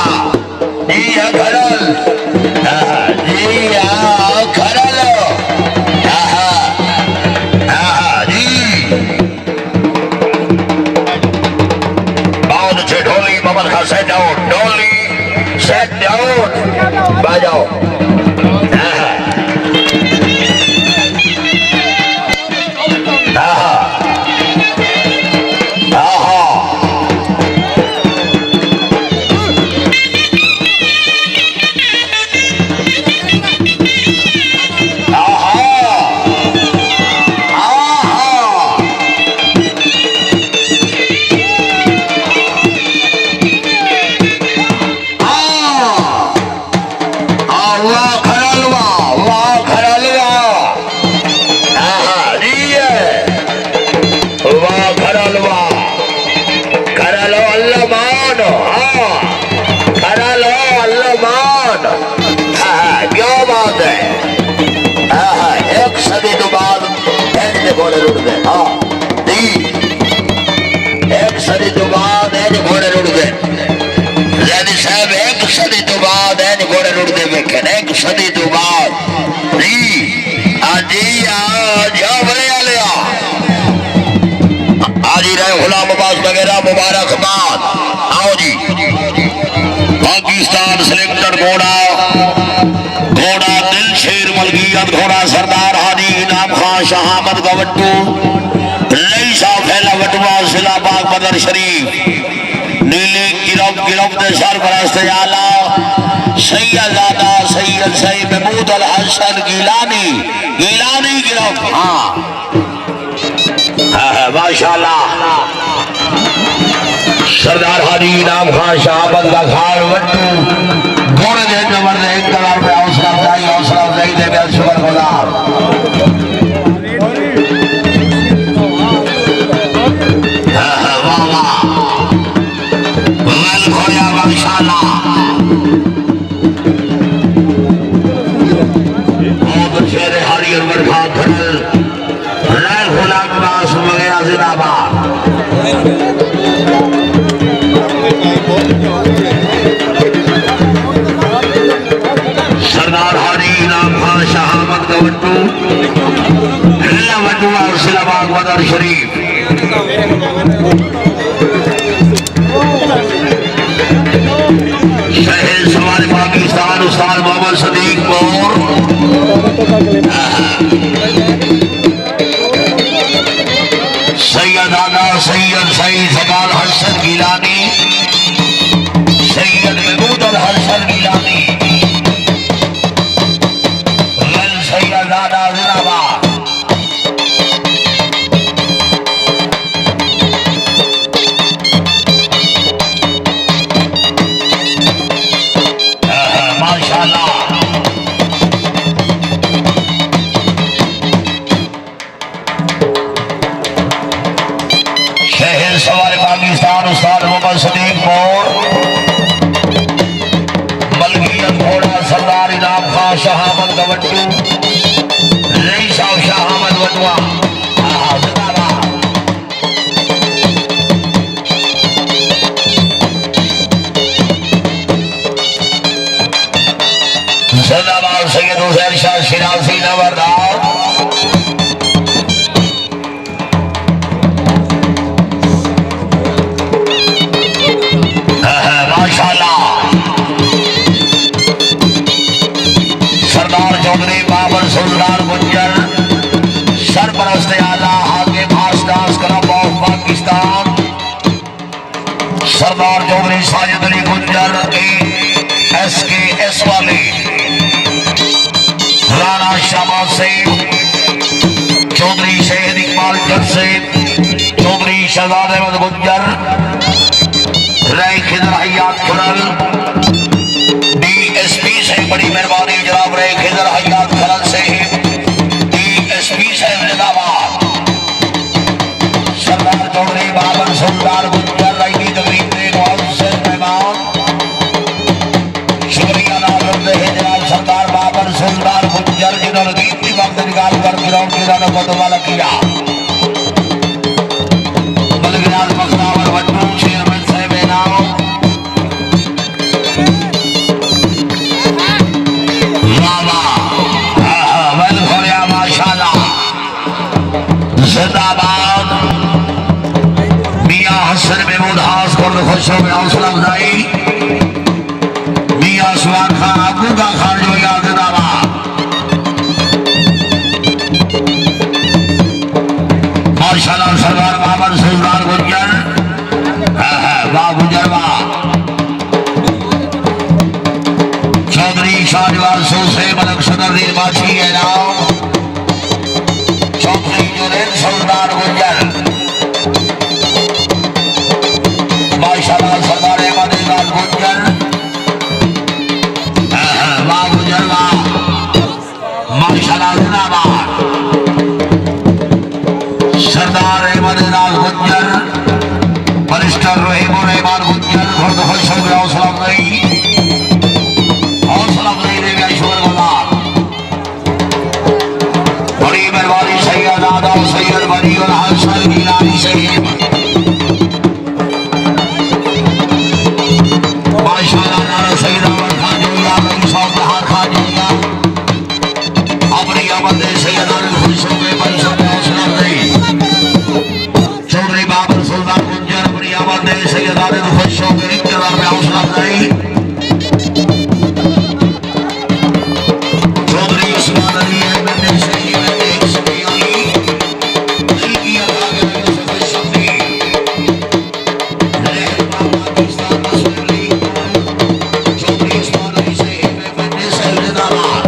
जी हाँ खरल, जी हाँ खरल, जी बहुत अच्छे। ढोली बबल का सेट डाउन, ढोली सेट डाउन, बजाओ। मुबारकबाद। आओ जी, पाकिस्तान सिलेक्टर घोड़ा, घोड़ा दिल शेर मलकियत, घोड़ा सरदार हाजी इनाम खान शहामद गवट्टू, लई साहब फैला वटवा सिला बाग बदर शरीफ, नीली गिरफ गिरफ दे सरपरस्त आला सैयदादा सैयद सईद महमूद अल हसन गिलानी, गिलानी गिरफ। हाँ माशाल्लाह, सरदार हाजी इनाम खान शहाबत का खाल वट्टू घोड़े दे नंबर दे 1,000 रुपया हौसला अफजाई दे गया। शुक्र गुजार। वाह वाह, वेल खोया माशाल्लाह। बहुत शेर हारी अनवर खान खड़ल रैल खुला क्लास वगैरह जिंदाबाद। सरदार हाजी इनाम खान शहामत गवट्टू, वट्टू और सिलाबाग बदर शरीफ। शहर सवार पाकिस्तान उस्ताद मोहम्मद सदीक मौर, सैयदादा सैयद सईद सकाल हसन गिलानी, सैयद महमूद अल हसन गिलानी, सैयदादा जिंदाबाद। माशाल्लाह, शहर सवार पाकिस्तान उस्ताद मोहम्मद सदीक मौर, मलकियत घोड़ा सरदार इनाम खान शहामत गवट्टू, रईस साहब शहामत वटवा। जिंदाबाद। जिंदाबाद सैयद हुसैन शाह शिराजी नवरदार। माशाल्लाह, सरदार चौधरी बाबर सुल्तान गुज्जर, सरपरस्त आला हाके fast dance club of Pakistan, Sardar Chaudhry Sajid Ali Gujjar SKS वाले, राणा शाबाज सईद, चौधरी शहीद इकबाल जट सईद, चौधरी शहजाद अहमद गुज्जर, रई खिदर हयात खरल, DSP से बड़ी मेहरबानी जनाब रई खिदर हयात खरल से, DSP से जिंदाबाद। सरदार चौधरी बाबर सुल्तान गुज्जर रई की तकरीब में बहुत से मेहमान, शुक्रिया अदा करते हैं जनाब सरदार बाबर सुल्तान गुज्जर जिन्होंने कीमती वक्त निकाल कर ग्राउंड की रानों को दुबारा किया। बलगराज मखरावर वट्टू चेयरमैन साहब नाम दिल खुश हो गया हौसला अफजाई मियां सुहाग खान आबू का खान जो याद दावा माशाल्लाह सरदार बाबर सुल्तान गुजर वाह गुजर वाह चौधरी शाहजवान सोसे मलक सदरुद्दीन माछी है नाम चौधरी जुनैद सुल्तान गुजर माशाल्लाह सरदार अहमद इकबाल गुजर वाह गुजर वाह माशाल्लाह जिंदाबाद सरदार अहमद इकबाल गुजर बरिस्टर रहीमुर रहमान गुजर खुद खुश हो गया हौसला अफजाई दे गया ईश्वर गुजार बड़ी मेहरबानी सैयद आदम सैयद बनी और हसन गिलानी सैयद माशाल्लाह नारा सैयद अमर खान जोया रईस साहब बहार खान जोया अपनी आमद सैयद आरिफ खुश हो गए बन सब हौसला अफजाई चौधरी बाबर सुल्तान गुजर अपनी आमद सैयद आरिफ खुश हो गए इक़्तिदार में हौसला अफजाई चौधरी उस्मान अली अहमद सैयद एक सुबियानी दिल की आवाज़ में खुश शब्दी पाकिस्तान मसूली चौधरी उस्मान अली सैयद जिंदाबाद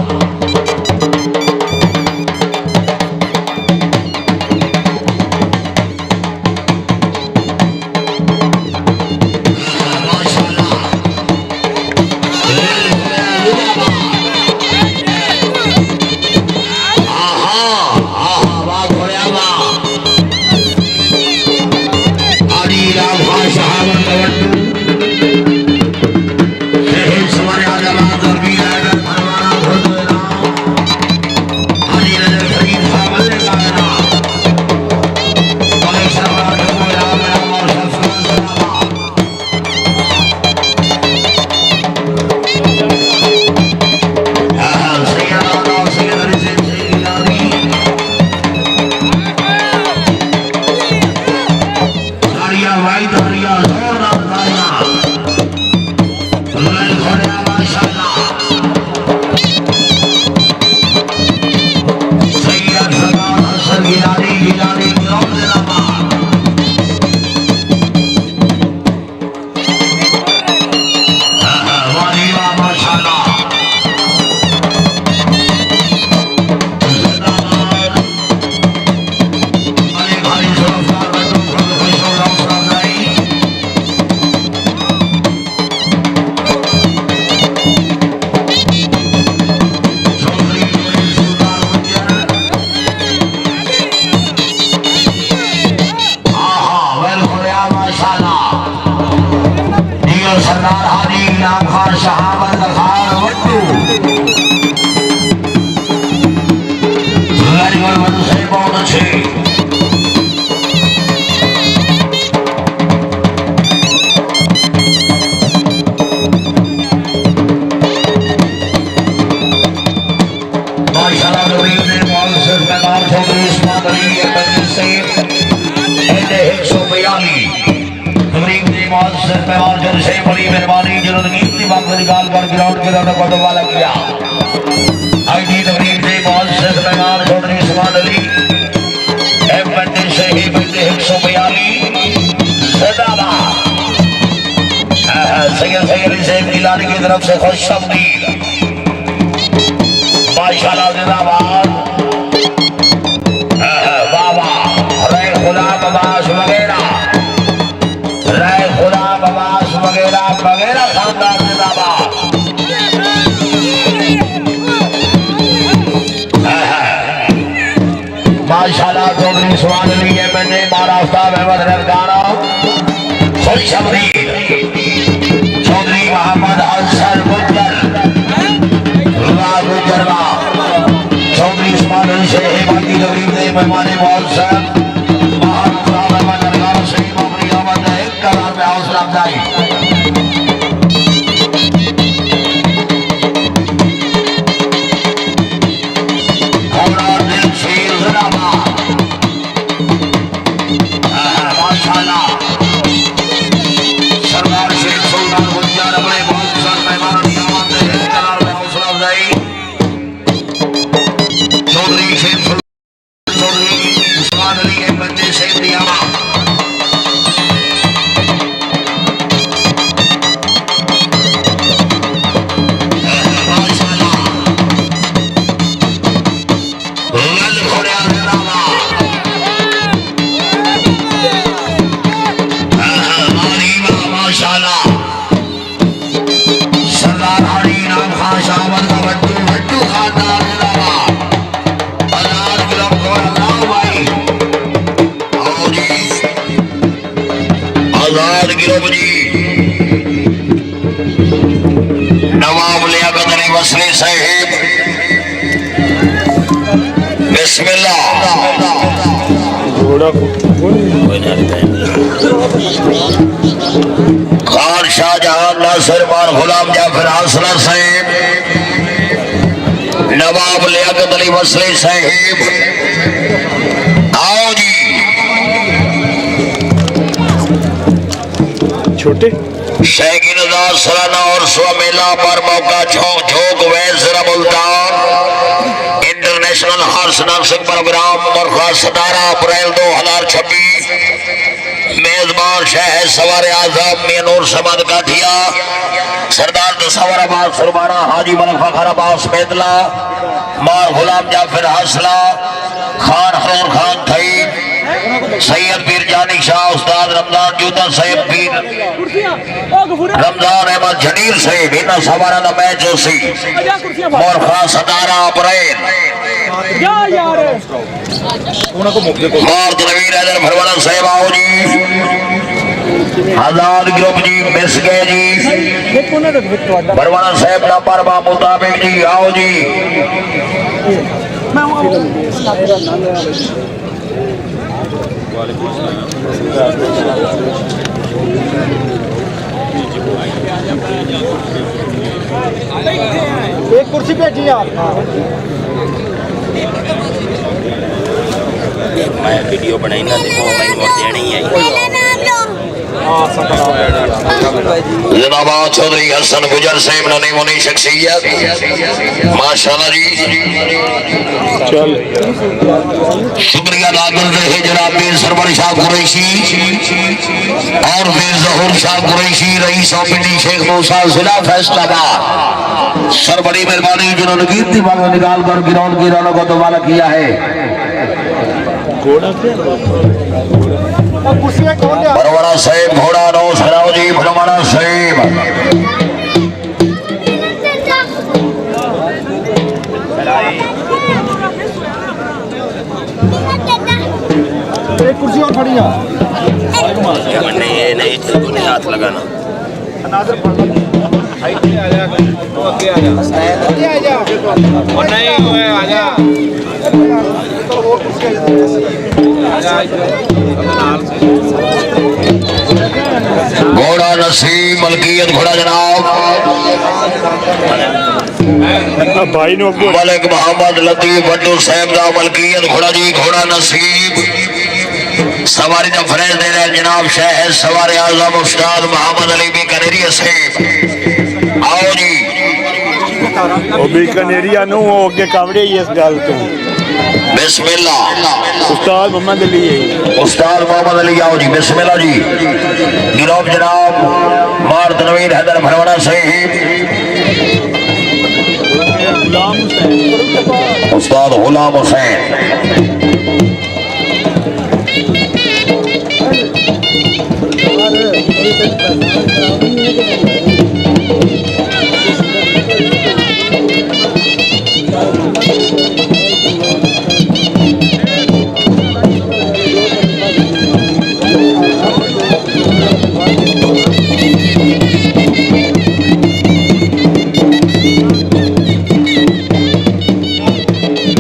सरदार हाजी इनाम खान शहाबत खान वट्टू से बहुत अच्छे माशाल्लाह गरीब ने मौलवी मैदान चौधरी उस्मान अली अहमद सैयद 142 गरीब ने मौलवी मैदान जन से बड़ी मेहरबानी जिन्होंने कीमती वक्त निकाल कर ग्राउंड के दौरान को वाला किया आईडी गरीब ने मौलवी मैदान चौधरी उस्मान अली अहमद सैयद 142 जिंदाबाद सैयद सैयद गिलानी की तरफ से खुशआमदीद माशाल्लाह जिंदाबाद बाबा रे खुदा बबास वगैरह खानदान जिंदाबाद माशाल्लाह चौधरी उस्मान अली मैंने महाराष्ट्र अहमद रंगाना खुशआमदीद चौधरी मोहम्मद हसन गुजर चौधरी उस्मान अली से बाकी गरीब ने मेहमानी बहुत साहब हौसला अफजाई नवाब लियाकत अली वसली साहिब बिस्मिल्लाह खान शाहजहां नासिर मान गुलाम जाफर हासना साहिब नवाब लियाकत अली वसली साहिब आओ जी छोटे शैकी नजार सलाना और मेला पर मौका झोंक वैजरा Multan international horse nursing programme मरखा 17 अप्रैल 2026 मेजबान शहर सवार आजम मियानूर समद काठिया सरदार दसावराबाद सुरबाना हाजी मलिक फखर अब्बास मेदला मार गुलाम जाफर हासला खान हरोर खान थई सैयद पीर जानी शाह उस्ताद रमजान जूता सैयद पीर रमजान अहमद जनीर साहिब इन सवारा का मैच होसी मोरखा 17 अप्रैल मार नवीर हैदर भरवाना साहिब आओ जी आजाद ग्रुप जी मिस गए जी भरवाना साहिब ना परवा मुताबिक जी आओ जी एक कुर्सी पे जी आप मैं वीडियो बनाई ना देखो मैं वोट देनी है जनाबा चौधरी हसन गुजर साहब ने मुनी शख्सियत माशाल्लाह जी चल शुक्रिया अदा करते हैं जनाब बीर सरवर शाह कुरैशी और बीर जहूर शाह कुरैशी रईस और पिंडी शेख मूसा जिला फैसलाबाद सर बड़ी मेहरबानी जिन्होंने कीर्ति बाग निकाल कर ग्राउंड की रौनक को दोबारा किया है भरवाना साहेब घोड़ा नौ सराव जी भरवाना साहेब एक कुर्सी और खड़ी है नहीं नहीं हाथ लगाना घोड़ा नसीब मलकियत घोड़ा जनाब भाई ने मलिक मोहम्मद लतीफ बड्डू साहब का मलकियत घोड़ा जी घोड़ा नसीब सवारी का फरेज दे रहे जनाब शहर सवार आजम उस्ताद मोहम्मद अली भी कनेरिया साहब आओ जी ਉਹ ਵੀ ਕਨੇਰੀਆ ਨੂੰ ਉਹ ਅੱਗੇ ਕਾਵੜੇ ਹੀ ਇਸ ਗੱਲ ਤੋਂ बिस्मिल्लाह ਉਸਤਾਦ ਮੁਹੰਮਦ ਅਲੀ ਹੈ उस्ताद मोहम्मद अली आओ जी बिस्मिल्लाह जी गिरोह जनाब मार तनवीर हैदर भरवाना साहिब उस्ताद गुलाम हुसैन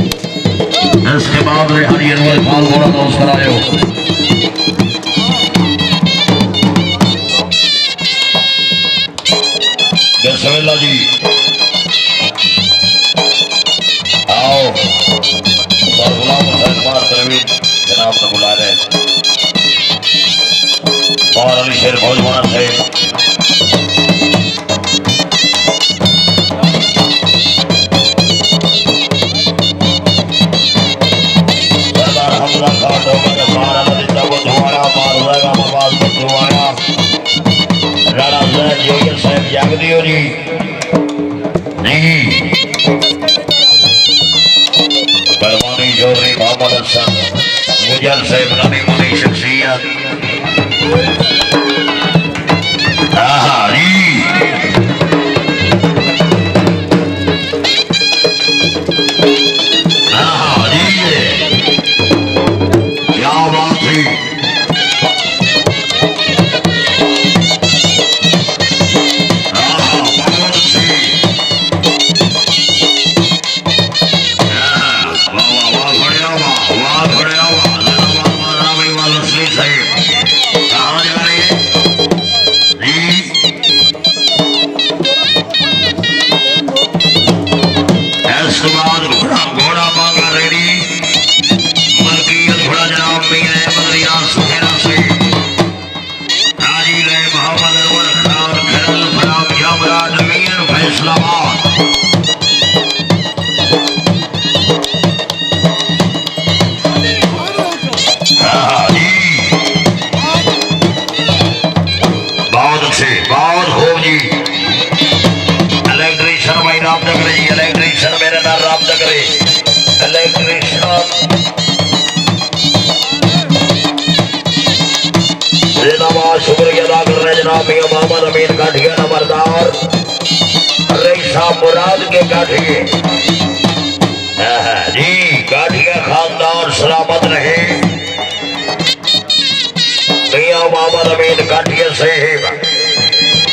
इसके बाद रेहानी अनवर खान घोड़ा दोस्त करायो बिस्मिल्लाह जी आओ सर गुलाम हुसैन मार तनवीर जनाब को बुला रहे और अली शेर भोजवाना साहब जागदियो जी नहीं बलवानी चौधरी मोहम्मद हसन गुजर साहब ननी मुनी शख्सियत जी क्या बात थी फैसलाबाद बहुत अच्छे, बहुत खूब जी। इलेक्ट्रिशियन भाई राम जगरे जी, इलेक्ट्रिशियन मेरे नाम राम जगरे, इलेक्ट्रिशियन जिंदाबाद। शुक्रिया अदा कर रहे जनाब मियां मोहम्मद अमीन काठिया नंबरदार रईसा मुराद के काठिए जी। काठिया खानदान सलामत रहे। मियां मोहम्मद अमीन काठिया साहिब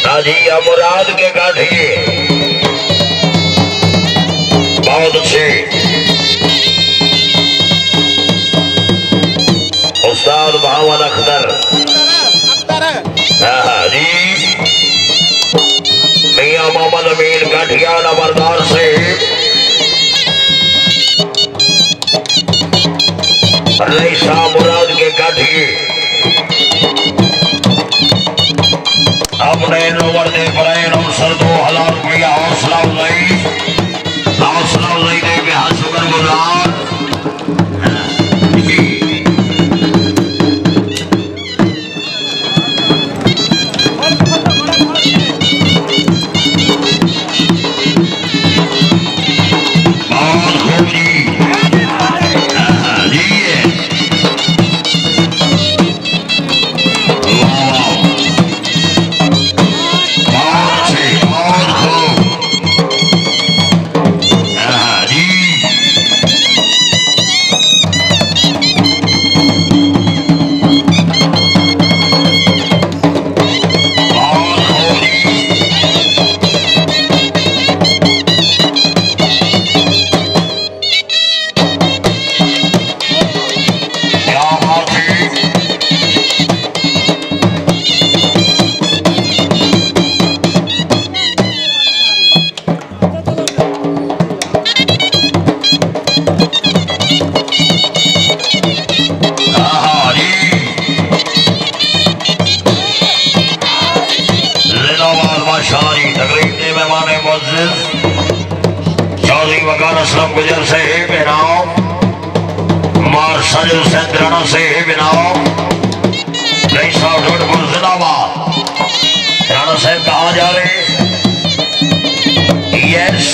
राजिया मुराद के काठिए बहुत अच्छे। उस्ताद मोहम्मद अख्तर जी। मियां मोहम्मद अमीन काठिया नंबरदार से रईसा मुराद के काठिए अपने नंबर दे पर अवसर 2000 रुपया हौसला अफजाई दे बेहद शुक्रगुजार। असलम गुजर से बिनाओ मार्शल सेंद्राना से बिनाओ रईसा ढोडपुर जिंदाबाद। राणा साहब कहाँ जा रहे? यस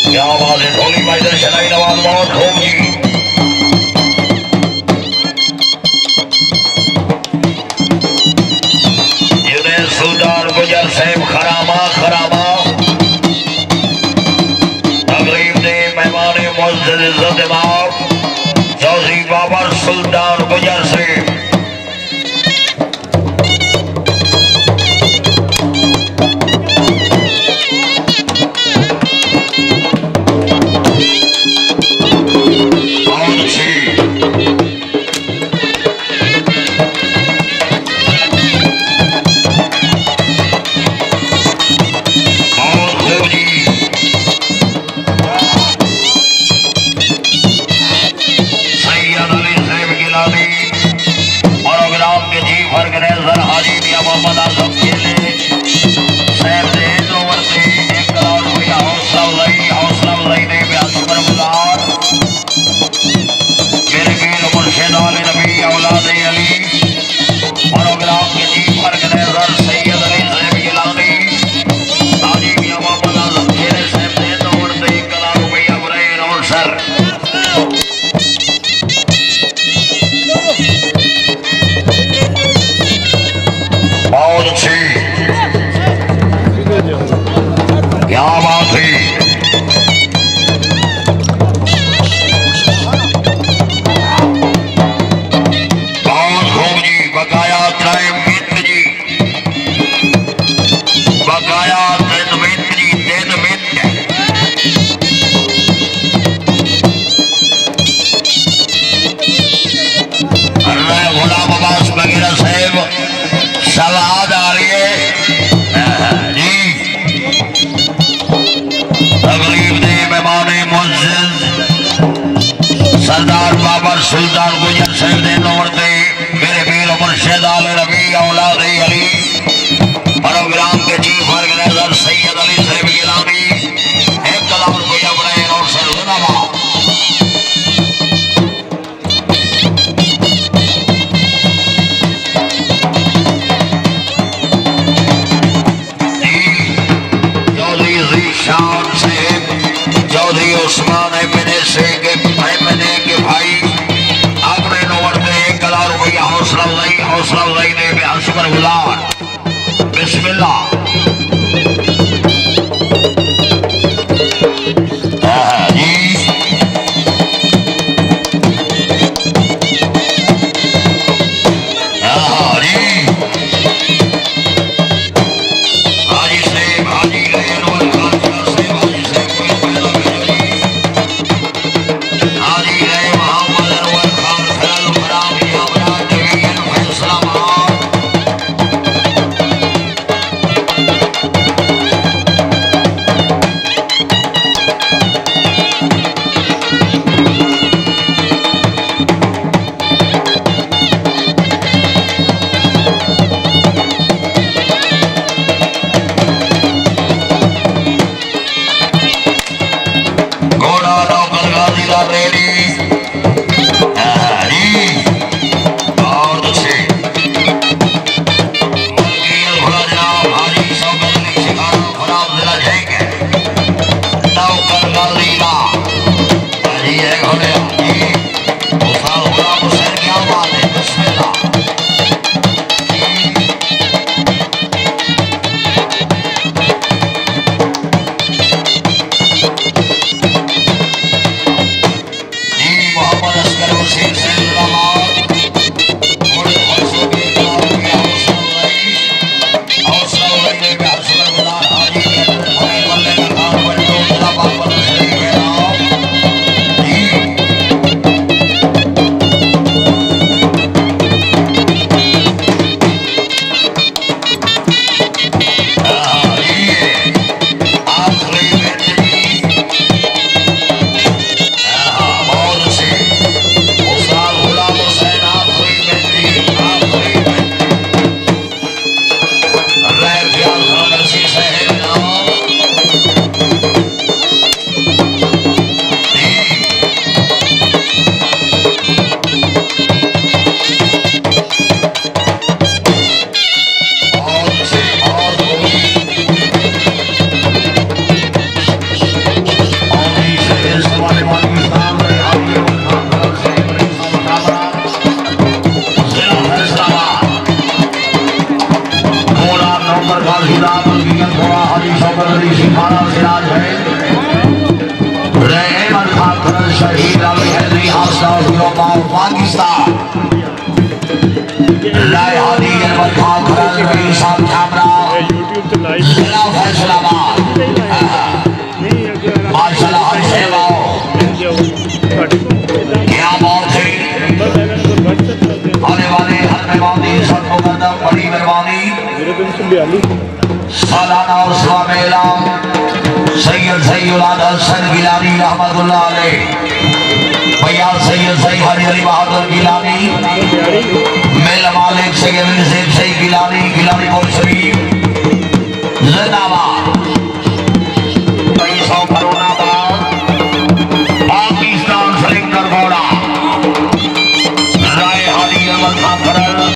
क्या बात है। ढोली मैदान शनाई नवाज बहुत खूब जी। सुल्तान गुजर साहब खरामा खरामा तकरीब ने मेहमान मुअज़्ज़ज़ इज़्ज़त इमाम चौधरी बाबर सुल्तान गुजर साहब सरदार बाबर सुल्तान गुजर साहब दे नौर ते मेरे वीर उमर नेदाल रबी औलाद अली प्रोग्राम के चीफ ऑर्गेनाइजर सैयद अली साहब गिलानी 1,00,000 रुपया बनाए और सरजनामा चौधरी उस्मान एमएनए के भाई अपने नंबर पे 1,00,000 रुपया हौसला अफजाई ने बेहसबर गुलार बिस्मिल्लाह जी सालाना और मेला सैयद सैयद हसन गिलानी रहमतुल्लाह अलैह भैया सैयद सैयद अली बहादुर गिलानी मेला मालिक सैयद नसीब सैयद गिलानी बोल शरीफ जिंदाबाद 200 करोनाबाद पाकिस्तान सलिंगर घोड़ा राय हादी अहमद खान खरल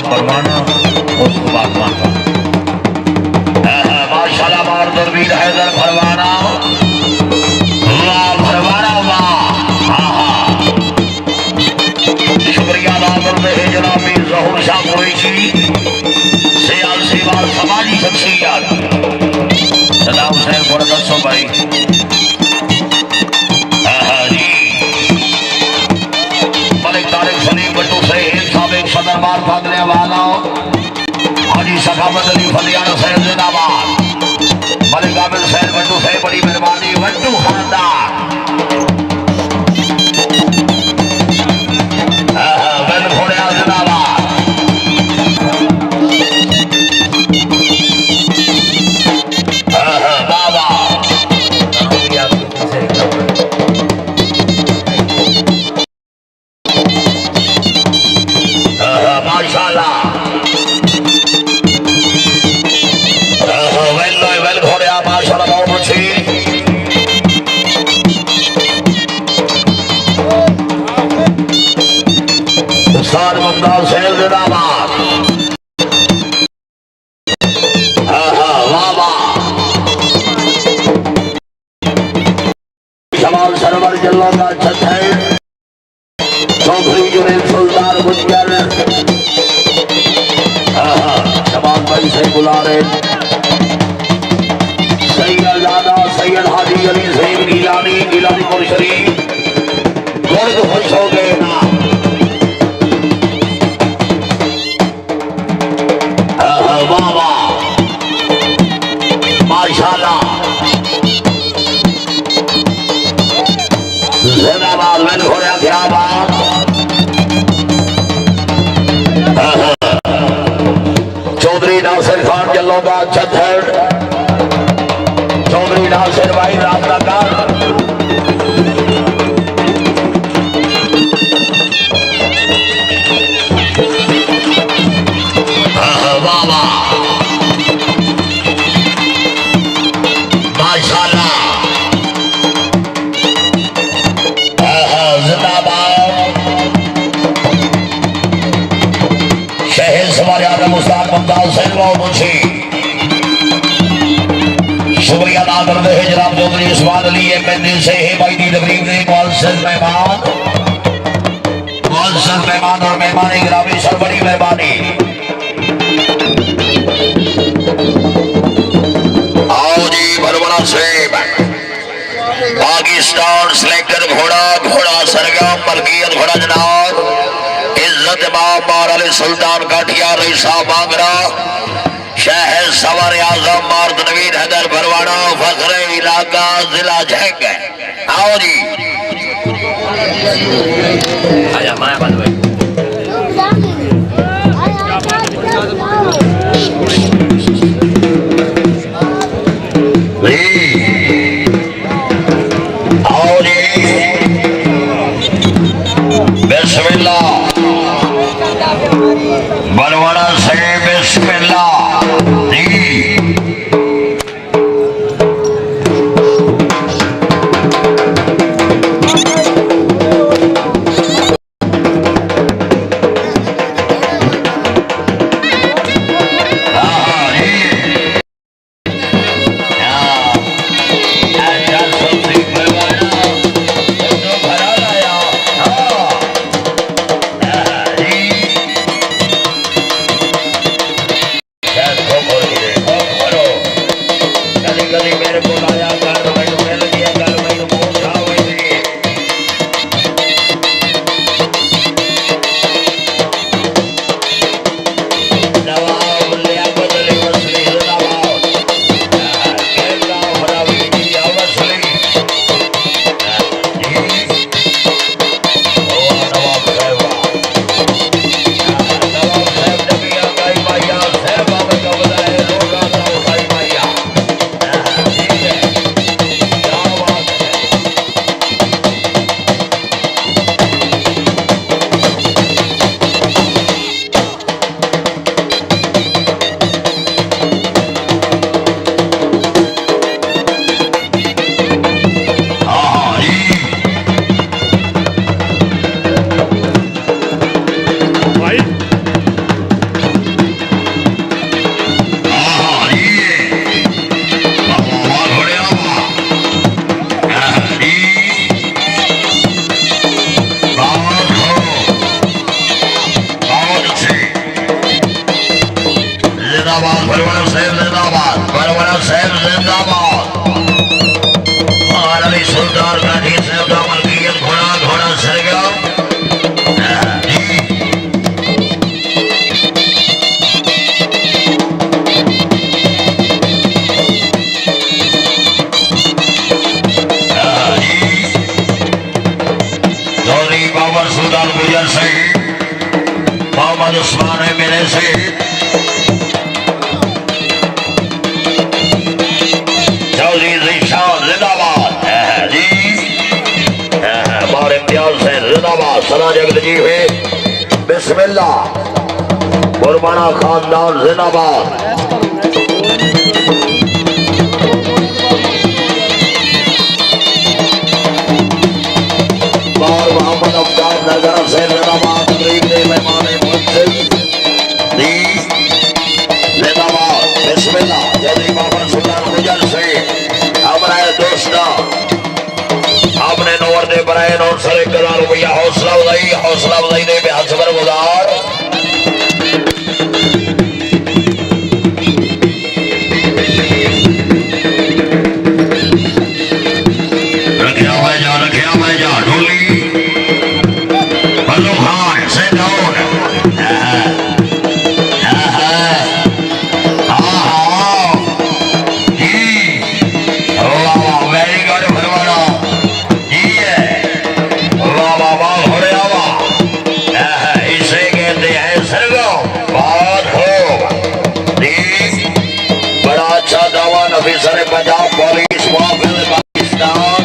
परवाना उसके बाद माता माशाल्लाह मारदर वीर हैदर परवाना वाह परवाना वाह शुक्रिया अदा करते हैं जनाब मीर ज़हूर शाह कुरैशी सियासी व समाजी शख्सियत सलाम हुसैन फरदसो भाई मलिक तारिक सलीम बट्टू से साबिक सदर बार भागने वाला हाजी सखावत अली फलियाना सैयद जिंदाबाद मलिक आबिद सैयद बट्टू से बड़ी मेहरबानी बट्टू खानदान वेल घोड़े माशाल्लाह वेल घोड़े माशाल्लाह बहुत अच्छी उस्ताद मुमताज सैयद जिंदाबाद वाह वाह शमाल सरवर जल्लों का छत है चौधरी जुनेद सुल्तान गुजर शमाल भाई से बुला रहे सैयदादा सैयद हाजी अली सैयद गिलानी शरीफ गर्द खुश हो गए ना वाह वाह माशाल्लाह जिंदाबाद मैंने घोड़ा क्या बात चौधरी नासिर खान जल्लों का छत है चौधरी नासिर भाई रामनगर वाह वाह माशाल्लाह जिंदाबाद शहर सवार आदम उस्ताद मुमताज सैयद मुंशी शुक्रिया अदा करते हैं जनाब चौधरी उस्मान अली एमएनए से है भाई दी तकरीब ने मुअज़्ज़ज़ मेहमान और मेहमान गिरामी सब बड़ी मेहरबानी आओ जी भरवड़ा से पाकिस्तान सिलेक्टर घोड़ा सरगम मलकियत घोड़ा जनाब इज्जत बाबर अली सुल्तान काठिया रईसा बांगरा शहर सवार आजम मार्द नवीन हैदर भरवाड़ा फखरे इलाका जिला झेंग आओ जी आजा माया बंद भाई आओ जी बिस्मिल्लाह भरवाड़ा से बिस्मिल्लाह जी मोहम्मद उस्मान है मेरे से चौधरी जिशान जिंदाबाद जी हमारे इम्तियाज से जिंदाबाद सना जगत जी है बिस्मिल्लाह बुरमाना खानदान जिंदाबाद। और मोहम्मद अब्दाल नगर से जिंदाबाद। तकरीब ने मेहमान मुंसिफ दी जिंदाबाद। बिस्मिल्लाह जल्दी बाबर सुल्तान गुजर से हमारे दोस्त आपने नोर दे बनाए 900 रुपया हौसला अफजाई दे हसबर गुजार। रखिया मैं जा ढोली बल्लू खान से डाउन। वेरी गुड भरवाना जी है। वाह वाह वाह हो रहा वाह। इसे कहते हैं सरगम। बहुत खूब जी। बड़ा अच्छा दावा नफीसर पंजाब पुलिस पाकिस्तान।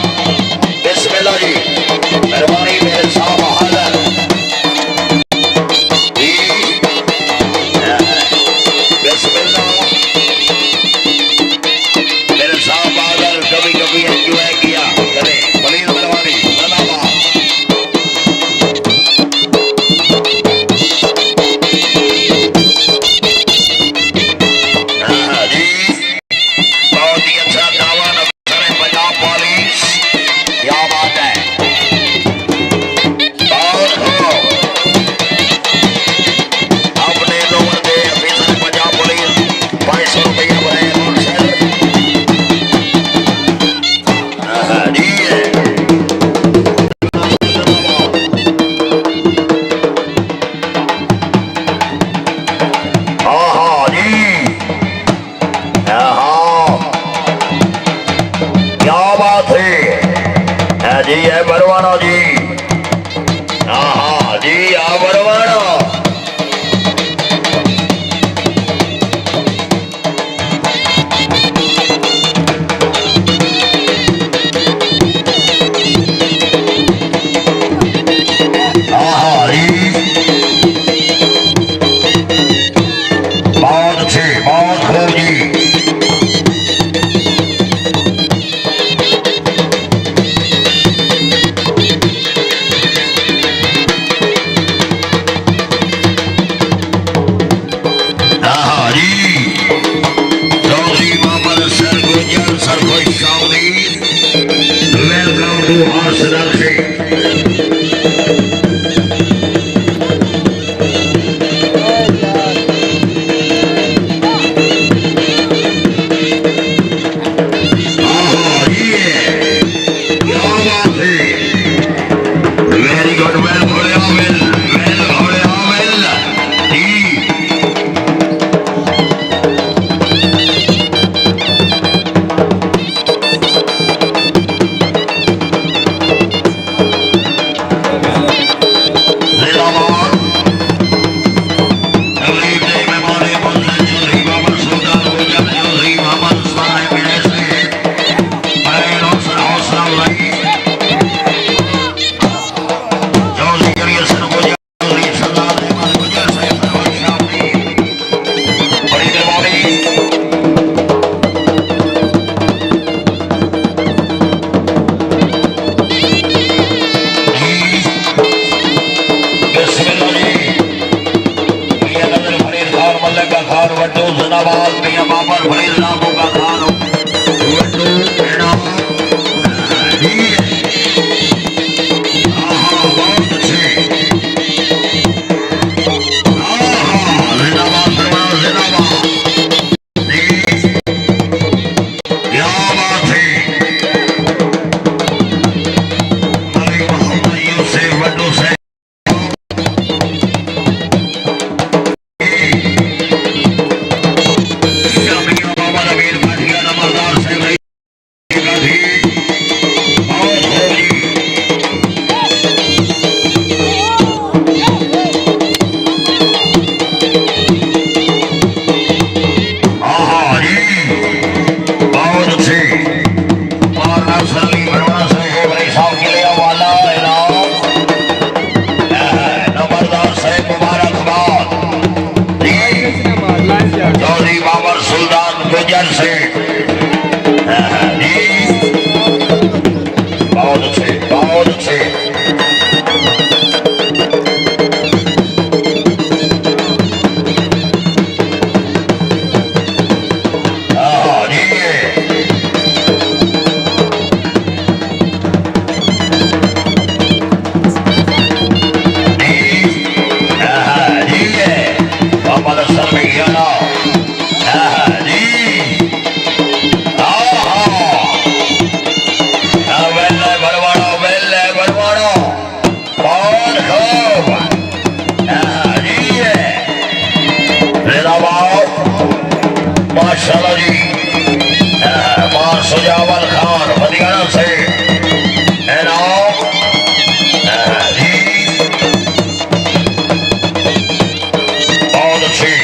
बिस्मिल्लाह जी मेहरबानी मेरे साहब हाजिर जी। बिस्मिल्लाह मेरे साहब हाजिर। कभी कभी एंजॉय किया करें प्लीज मेहरबानी धन्यवाद। जी बहुत ही अच्छा दावा नफीसर पंजाब पुलिस। क्या बात है। बहुत खूब अपने लोगों ने अफीसर पंजाब पुलिस 500 रुपया बने जी है। हाँ जी हाँ क्या बात है जी है बरवाना जी। हाँ जी हाँ बरवाना। हाँ जी बहुत अच्छे बहुत खूब जी। से जी बहुत अच्छे बहुत अच्छे माशाल्लाह जी मां सुजावल खान हरियाणा से जी बहुत अच्छी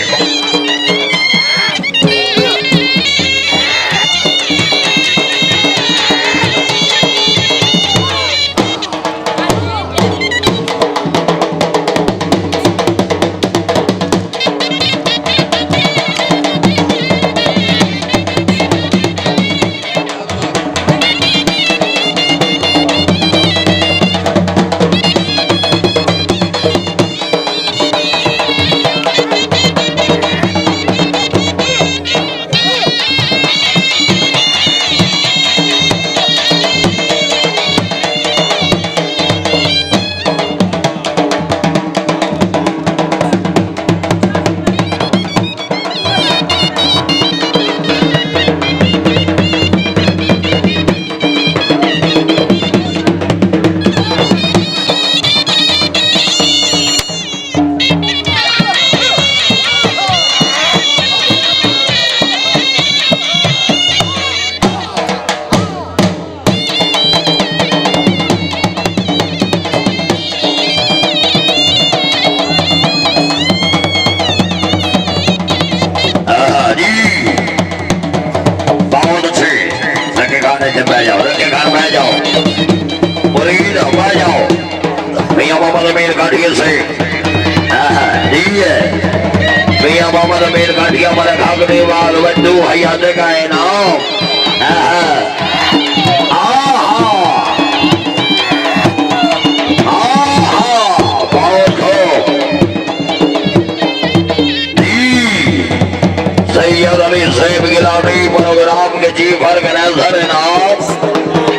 बह जाओ रखे घर बह जाओ मुरीद बह जाओ मियाँ मोहम्मद अमीर काठिया से जी है मियाँ मोहम्मद अमीर काठिया मरे खाकने वाल बंधु हयात का इनाम सैयद अली सैब गिलानी प्रोग्राम के जी भर के नजर इनाम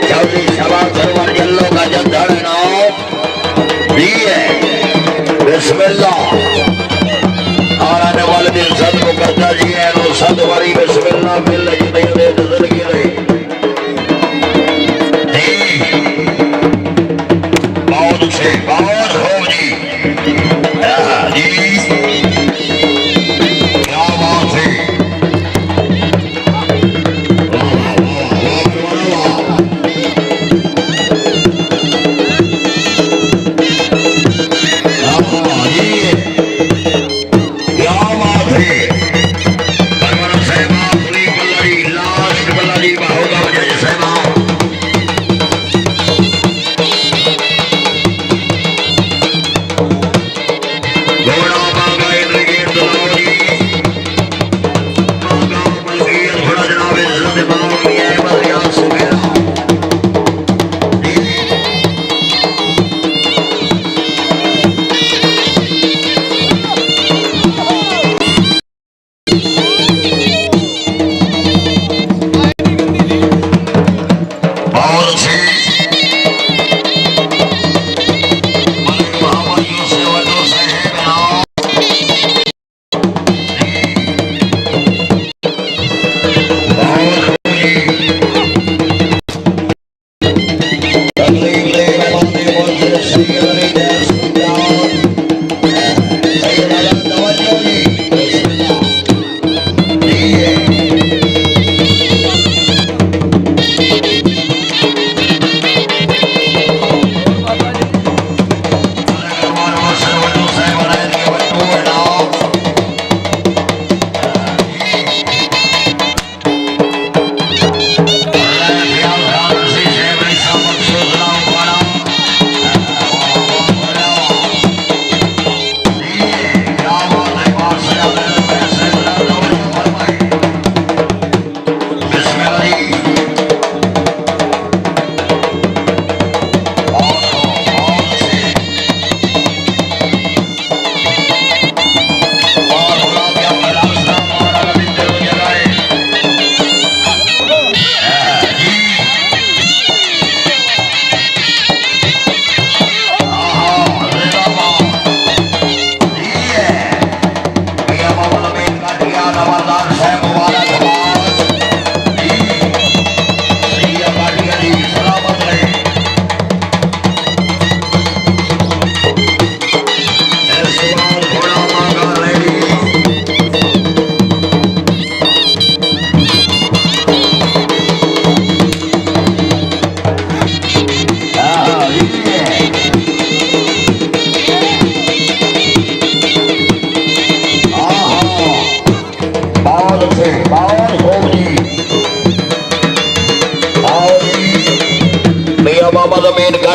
चौधरी सभा सरवर जल्लो का जद्दर इनाम दिए बिस्मिल्लाह और आने वाले दिन सद को करता जी है नो सद वाली बिस्मिल्लाह मिल रही नहीं दे नजर की रही बहुत अच्छे बहुत खूब जी जी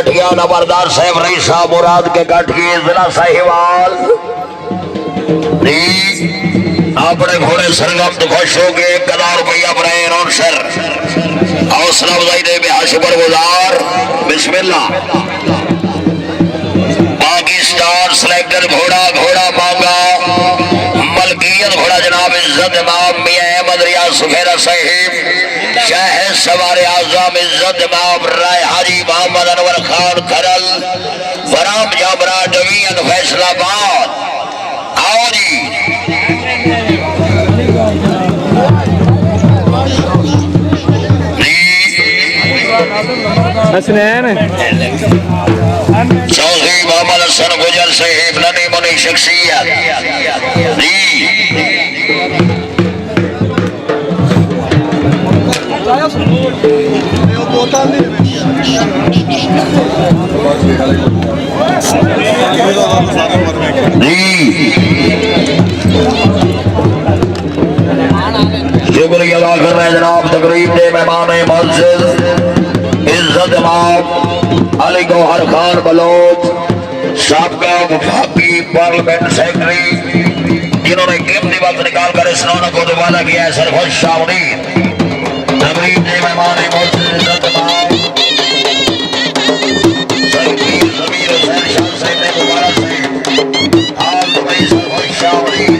गठिया नंबरदार साहब रईसा मुराद के गठिए जिला साहिवाल अपने घोड़े सरगम तो खुश हो गए 1,000 रुपया बनाए अनाउंसर हौसला अफजाई दे बेहाश पर गुजार बिस्मिल्लाह पाकिस्तान सिलेक्टर घोड़ा घोड़ा मांगा मलकियत घोड़ा जनाब इज्जत इमाम मियां अहमद रियाज सुखेरा साहिब शाह सवार आजम इज्जत इमाम राय हाजी मोहम्मद अनवर खान खरल फराम जाबरा डिवीजन फैसलाबाद आओ जी हसनैन चौधरी मोहम्मद हसन गुजर साहिब ननी मुनी शख्सियत शुक्रिया अदा कर रहे हैं जनाब तकरीब दे मेहमान मस्जिद इज्जत इमाम अली गौहर खान बलोच साबका वफाकी पार्लियामेंट सेक्रेटरी जिन्होंने कीमती वक्त निकाल कर इस रौनक को दोबारा किया है सरफराज शाहउद्दीन तकरीब दे मेहमान मस्जिद इज्जत इमाम सरकीर जमीर हुसैन शाह साहब ने दोबारा से हाल दुबई सरफराज शाहउद्दीन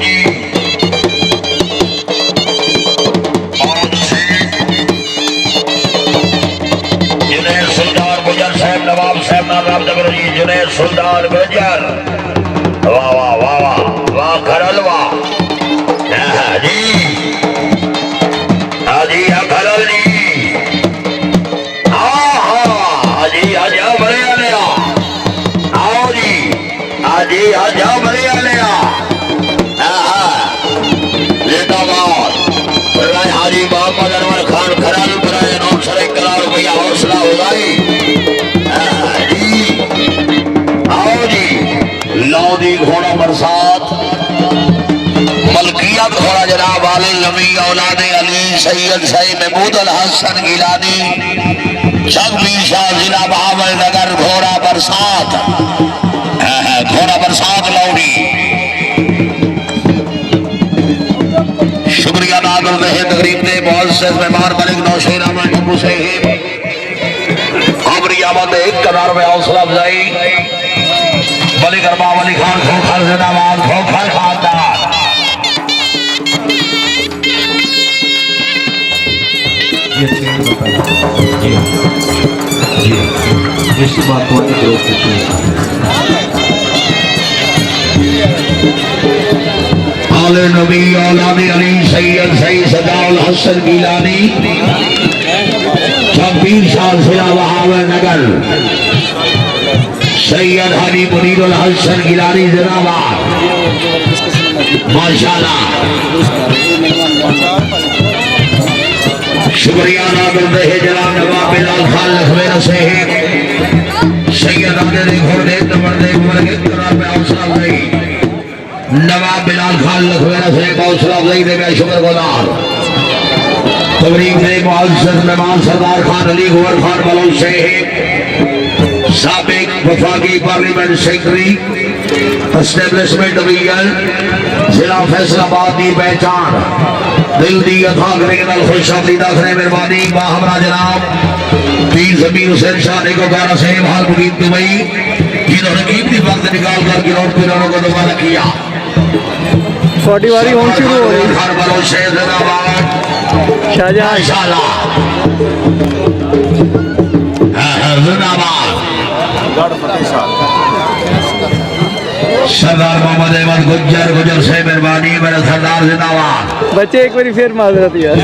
जी और से जुनैद सुल्तान गुजर साहब नवाब साहब नाम रामनगर जी जुनैद सुल्तान गुजर वाह वाह वाह वाह वाह खरल वाह जी हाजी खरल जी हाजी आजा बड़े आले आओ जी हाजी आजा बड़े आले हाजी मोहम्मद अनवर खान खराल बनाए 9 करोड़ रुपया हौसला उगाई आओ जी लौदी घोड़ा बरसात मलकियत घोड़ा जनाब आले नबी औलादे अली सैयद सईद महमूद अल हसन गिलानी जगबीर शाह जिला बहावल नगर घोड़ा बरसात लौड़ी शुक्रिया अदा करते हैं तकरीब के बहुत से मेहमान मलिक नौशेर अहमद टप्पू साहिब आबरी आमद 1 करोड़ में हौसला अफजाई मलिक अरबाब अली खान खोखर जिंदाबाद खोखर खानदान इसी बात को आले नबी औलादे अली सैयद सईद सदाउल हसन गिलानी जगबीर शाह जिला बहावल नगर सैयद हनी मुनीरुल हसन गिलानी जिंदाबाद माशाल्लाह शुक्रिया अदा करते हैं जनाब नवाब बिलाल खान लखवेरा साहिब सैयद आदे घोड़े तमरदे उमर के करार में हौसला अफजाई नवाब बिलाल खान लखवेरा साहिब हौसला अफजाई दे शुक्रगुजार तबरीक से मुअज़्ज़ज़ मेहमान सरदार खान अली गौहर खान बलोच साहिब साबिक वफाकी पार्लियामेंट सेक्रेटरी एस्टेब्लिशमेंट डिवीजन जिला फैसलाबाद की पहचान दिल दी अथा करने खुश आमदीदा खरे मेहरबानी बा हमरा जनाब पीर ज़मीर हुसैन शाह नेकोकारा साहिब हाल मुकीम दुबई जिन्होंने कीमती वक्त निकाल कर गिरौर पिरों को दोबारा किया छोटी वारी होनी शुरू हो रही खान बलोच साहिब जिंदाबाद शाहजहां माशाल्लाह जिंदाबाद सरदार मोहम्मद अहमद गुजर से मेहरबानी मेरा सरदार जिंदाबाद बच्चे एक बार फिर माजरत यार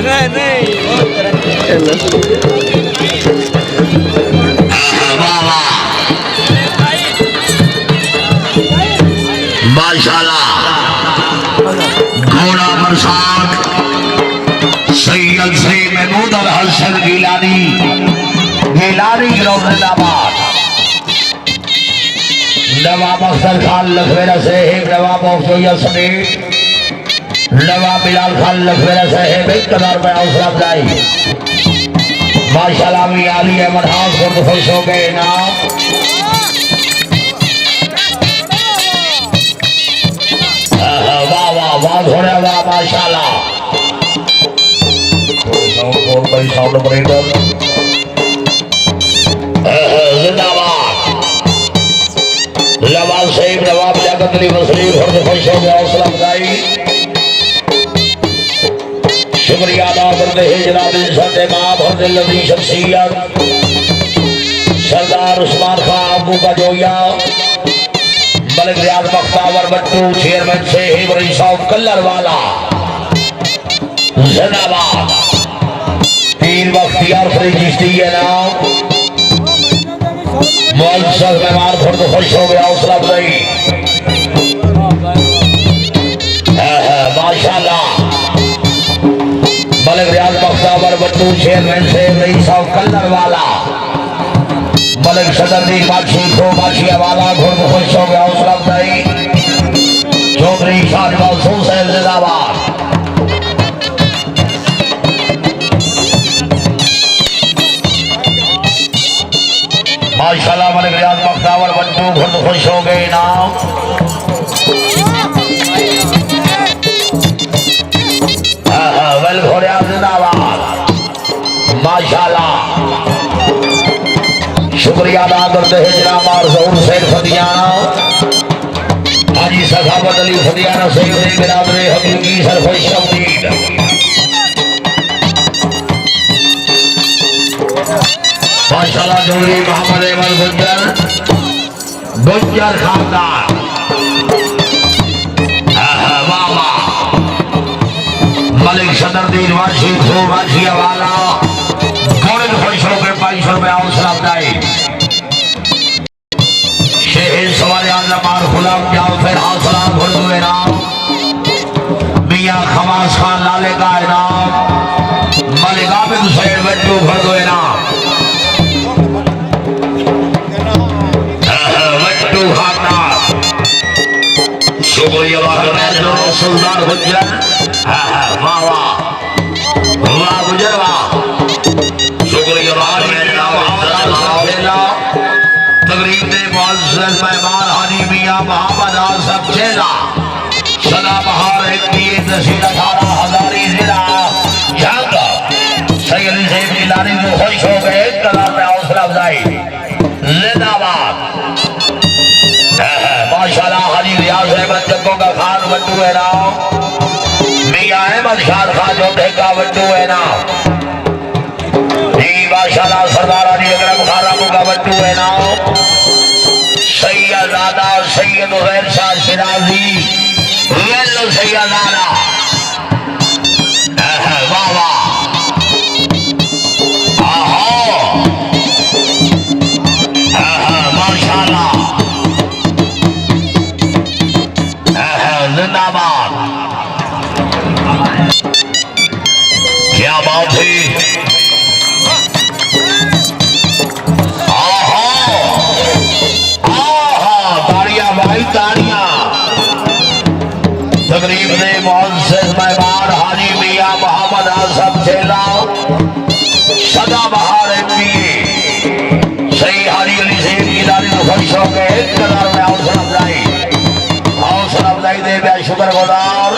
माशाल्लाह घोड़ा बरसात सैयद सईद महमूद अल हसन गिलानी जिंदाबाद नवाब अख्तर खान लखवेरा साहिब नवाब अफजोया समेत नवाब बिलाल खान लखवेरा साहिब 1 करोड़ में हौसला अफजाई माशाल्लाह भी आली अहमद खान को खुश हो गए नाम वाह वाह वाह घोड़े वाह माशाल्लाह साउंड ऑपरेटर जिंदाबाद नवाब साहिब नवाब लियाकत अली वसीम खुश हो गया हौसला अफजाई शुक्रिया अदा करते हैं जनाब इज्जत इमाम हज़रत लज़ी शख्सियत सरदार उस्मान खान अबू का जोया मलिक रियाज बख्तावर बट्टू चेयरमैन साहिब रईस ऑफ कल्लर वाला जिंदाबाद पीर बख्तियार फरीद चिश्ती है नाम मुअज़्ज़ज़ मेहमान खुश हो गया हौसला अफजाई माशाल्लाह मलिक रियाज बख्तावर बट्टू चेयरमैन साहिब रईस ऑफ कल्लर वाला मलिक सदरदी बादशी को बादशिया वाला खुश हो गया हौसला अफजाई चौधरी शाहनवाज साहिब जिंदाबाद माशाल्लाह मलिक रियाज बख्तावर बट्टू खुश हो गए नाम वेल घोड़िया जिंदाबाद माशाल्लाह शुक्रिया अदा करते हैं जनाब जहूर सैद फतियाना हाजी सखावत अली फतियाना सैयद बिरादर हकीकी सरफरोश शमदीद माशाल्लाह चौधरी मोहम्मद अहमद गुज्जर खानदान वाह मलिक सदरुद्दीन वाशी खो वाशिया वाला गोरख फैसलों के 500 रुपये हौसला अफजाई शेख सवार आजम और गुलाम जाओ फिर हौसला भुलवे नाम मियाँ खमास खान लाले का इनाम मलिक आबिद हुसैन बच्चू भरदो इनाम बच्चू खानदान शुक्रिया सुल्तान गुज्जर वाह वाह गुजर वाह शुक्रिया तकरीब दे मुअज़्ज़ज़ मेहमान हाजी मियां मोहम्मद आसफ चेला सदा बहार एक नसीर 18,000 जिला जंग सैयद अली सैयद गिलानी को खुश हो गए एक कलाम में हौसला अफजाई जिंदाबाद माशाल्लाह हाजी रियाज अहमद जग्गो का खान बट्टू है नाम मियां अहमद शाह खान जो ढेका बट्टू है नाम जी माशाल्लाह सरदार अली अकरम खान रामू का बट्टू है नाम सैयद दादा सैयद हुसैन शाह शिराजी वेलो सैयद दादा वाह वाह माशाल्लाह जिंदाबाद क्या बात है ताड़ियां भाई ताड़ियां तकरीब ने मुअज़्ज़ज़ मेहमान हाजी मियां मोहम्मद आसफ चेला सदा बहार एमपी सही हाजी अली सैयद गिलानी को खुश हो गए एक कदर में हौसला अफजाई दे मैं शुक्रगुजार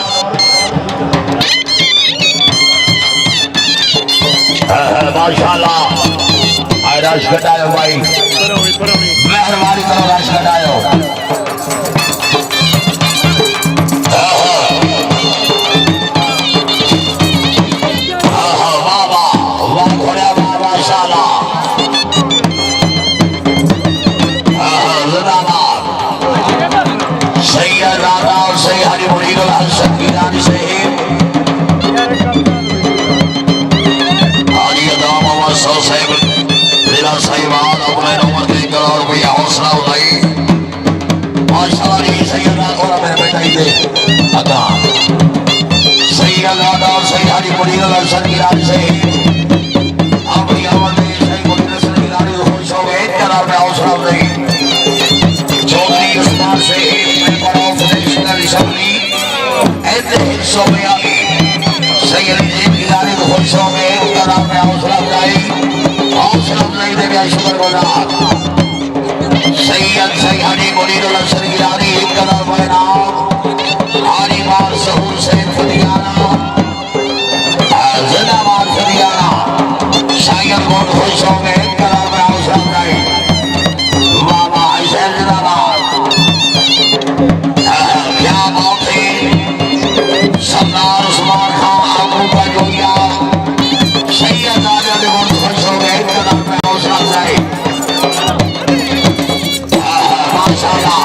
माशाल्लाह रश घटायो भाई मेहरबानी करो रश घटायो सैयद राधा और सही हरी मुरीद हसन गिलानी सहीद साहिबान अपने नंबर देकर और कोई हौसला उठाई माशाल्लाह सैयद थोड़ा मेरे बेटा ही दे अदा सैयद राधा और सही हरी मुरीद हसन गिलानी सहीद अपनी आवाज में सही मुरीद हसन गिलानी को खुश हो गए करार में हौसला उठाई चौधरी उस्मान सहीद शबली ऐसे हिस्सों में आ गई सैयद अली गिलानी को खुश हो गए उनका नाम में हौसला अफजाई हौसला अफजाई दे गया शुक्रगुजार सैयद सही हनी मुरीद हसन गिलानी एक कदर में नाम हाजी बार सहूर सैयद फतियाना जिंदाबाद फतियाना शायद बहुत खुश हो गए एक कदर में हौसला अफजाई वाह वाह हुसैन जिंदाबाद सरदार उस्मान खान आगू का जोगिया सैयद राजा ने बहुत खुश हो गए कदम में हौसला अफजाई माशाल्लाह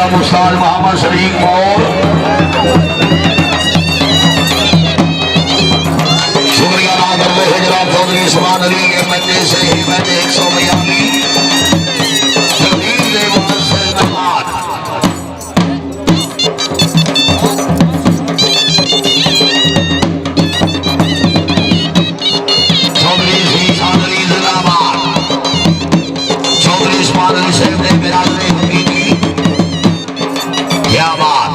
आजम उस्ताद मोहम्मद शरीफ मौल, शुक्रिया अदा करते हैं जनाब चौधरी उस्मान अली के बंदे से ही मैंने 100 रुपया की जमीन दे मुतसिल नमाज चौधरी उस्मान अली जिंदाबाद, चौधरी उस्मान अली साहब ने बिरादरी हकीकी क्या बात।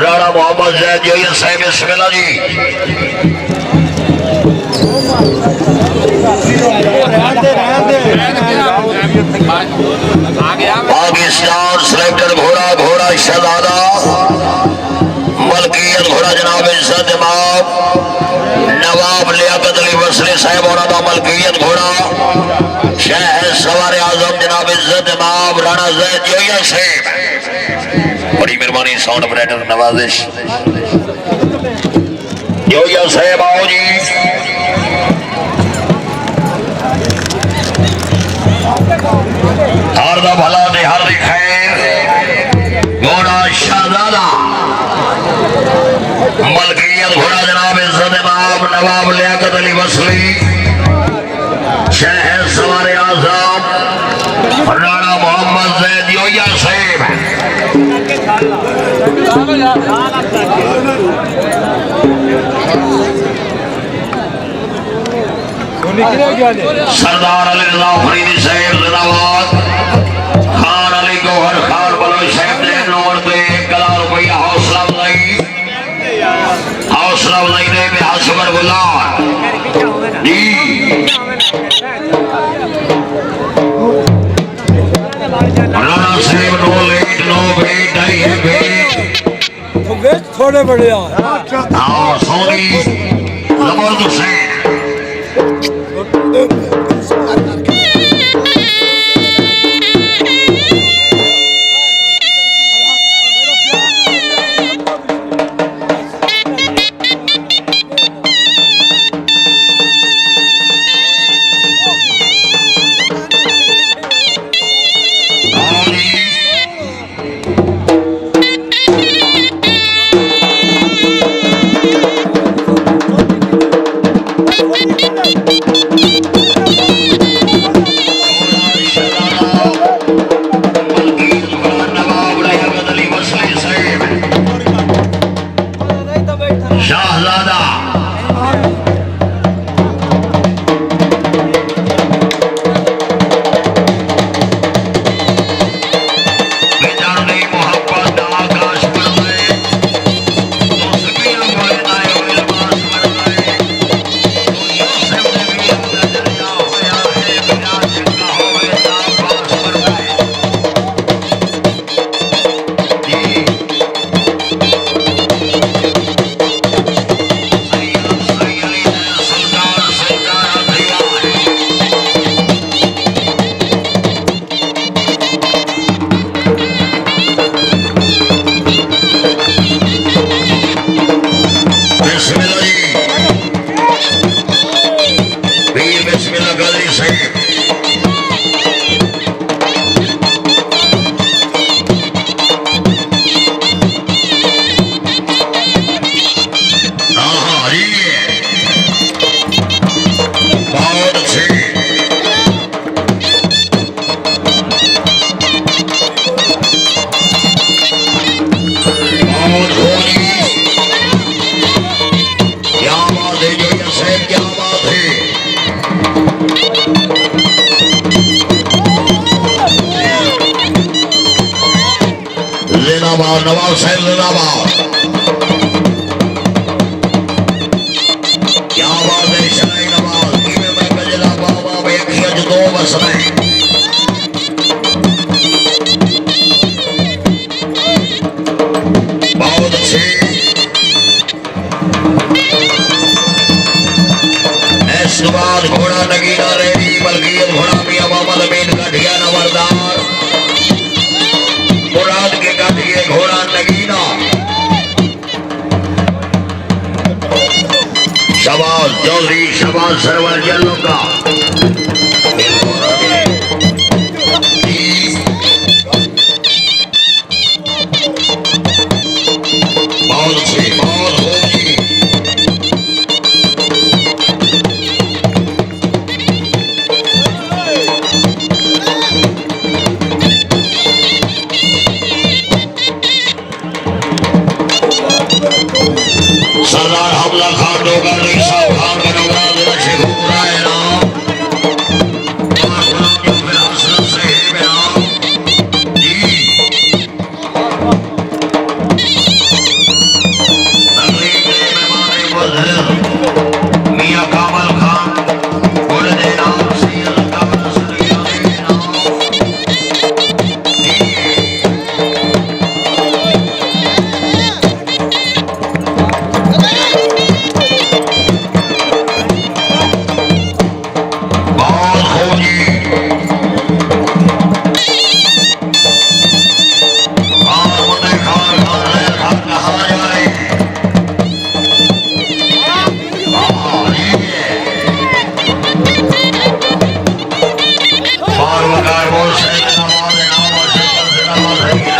राणा मोहम्मद जैद जी साहब बिस्मिल्लाह जी। पाकिस्तान सिलेक्टर घोड़ा घोड़ा शहजादा मलकियत घोड़ा जनाब इज्जत इमाम नवाब लियाकत अली वसली साहब और मलकियत घोड़ा शहर सवार आजम जनाब इज्जत इमाम राणा जैद जोया साहब। बड़ी मेहरबानी साउंड ऑपरेटर नवाजिश जोया साहब आओ जी। हर दा भला ने हर दी खैर घोड़ा शहजादा मलकियत घोड़ा जनाब इज्जत इमाम नवाब लियाकत अली वसली शहर सवार आजम राणा मोहम्मद जैद जोया साहब। सरदार अली रज़ा फरीदी साहब जिंदाबाद, खान अली गौहर खान बलोच साहब ने नोट पे 1 लाख रुपया हौसला अफजाई ने बेहसबर गुलाम जी। राणा साहब नो लेट नो वेट आई है वेट थोड़े बड़े हाँ सोनी जबरदस्त है। क्या बात है। सरदार नवाब साहब जिंदाबाद। क्या बात है शाही नवाज कीमे में गजला बाबा में अखियज दो बस में बहुत अच्छे इसके बाद घोड़ा नगीना रेडी बल्कि घोड़ा मियां मोहम्मद अमीन गठिया नंबरदार मुराद के गठिए घोड़ा नगीना शबाज चौधरी शबाज सरवर जल्लो का बहुत अच्छे बहुत होगी सरदार हमला खान डोगर साहब खान का नवराज शेख राय राम जो फिर हसरत से है बेनाम जी तकलीफ में मेहमान मुजहिर मियां कामल खान बोल दे नाम सैयद कामल सरिया के नाम बहुत होगी और मुन्ने खान खान है खान कहा जाए और वकार बोल से नवाज नाम और शक्ल से नवाज है कि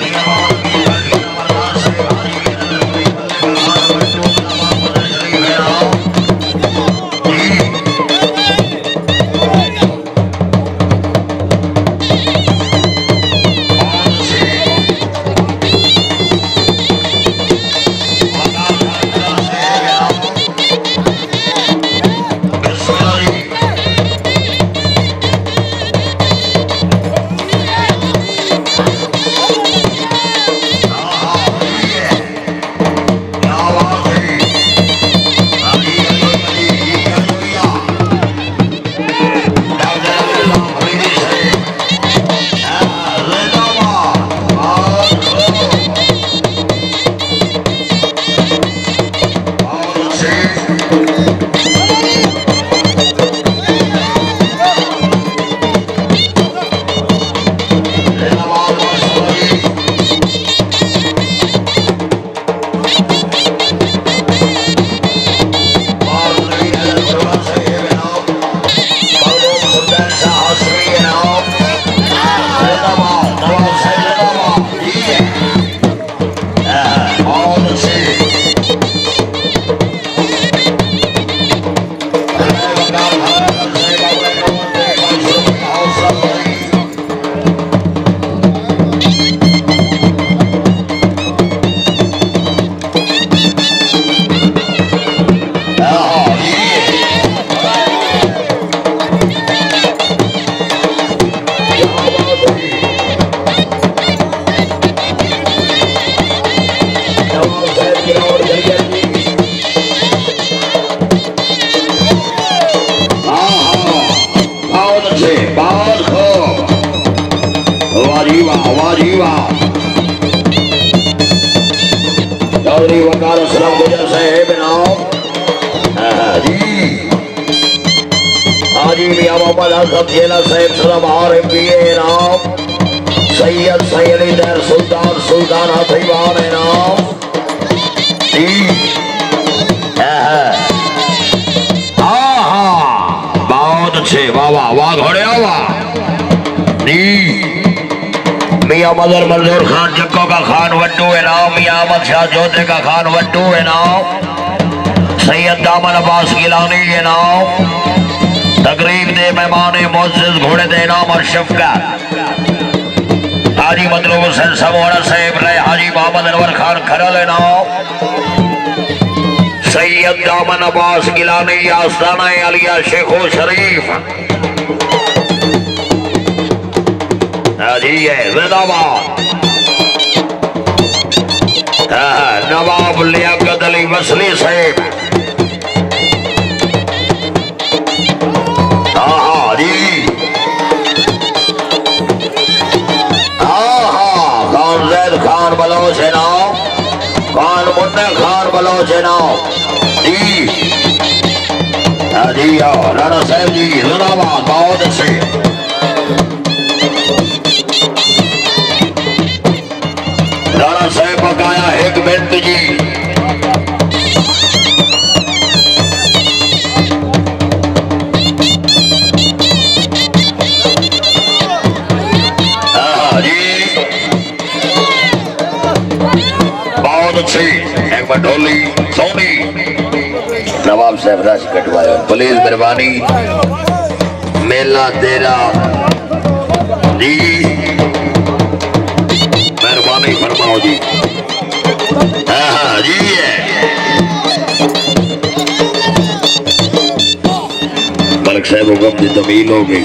मियां मोहम्मद की गाड़ी नंबरदार से भारी के नजर कोई बल्ले का हाथ बट्टू नवाब मदर शरीफ है राम चौधरी वकार असलम गुजर साहेब नाम जी हाजी मियां मोहम्मद हसन जेला साहेब सलाम और MBA नाम सैयद सैयद दर सुल्तान सुल्तान हथीवान नाम जी बहुत अच्छे वाह वाह वाह घोड़े वाह जी मियां मदर मंजूर खान जक्को का खान वड्डू है नाम मियां अहमद शाह जोधे का खान वड्डू है नाम सैयद दामन अब्बास गिलानी है नाम तकरीब दे मेहमान मोअज़्ज़िज़ घोड़े दे नाम और शफकत हाजी मतलूब हुसैन समोड़ा साहेब रहे हाजी मोहम्मद अनवर खान खरल है नाम सैयद दामन अब्बास गिलानी आस्ताना अलिया शेखो शरीफ जी है जिंदाबाद। नवाब लियाकत अली वसली साहब। हाँ जी, हाँ खान जैद खान बलोच है नाम, खान मुन्ना खान बलोच है नाम जी। हाँ जी, हाँ राणा साहब जी जिंदाबाद, बहुत अच्छे। राणा साहब बकाया एक मिनट जी। हाँ जी, बहुत अच्छी। एक बार ढोली सोनी नवाब साहब रश कटवाया, प्लीज मेहरबानी, मेला तेरा जी, मेहरबानी फरमाओ जी। हाँ जी है मलिक साहब हुक्म की तमील हो गई।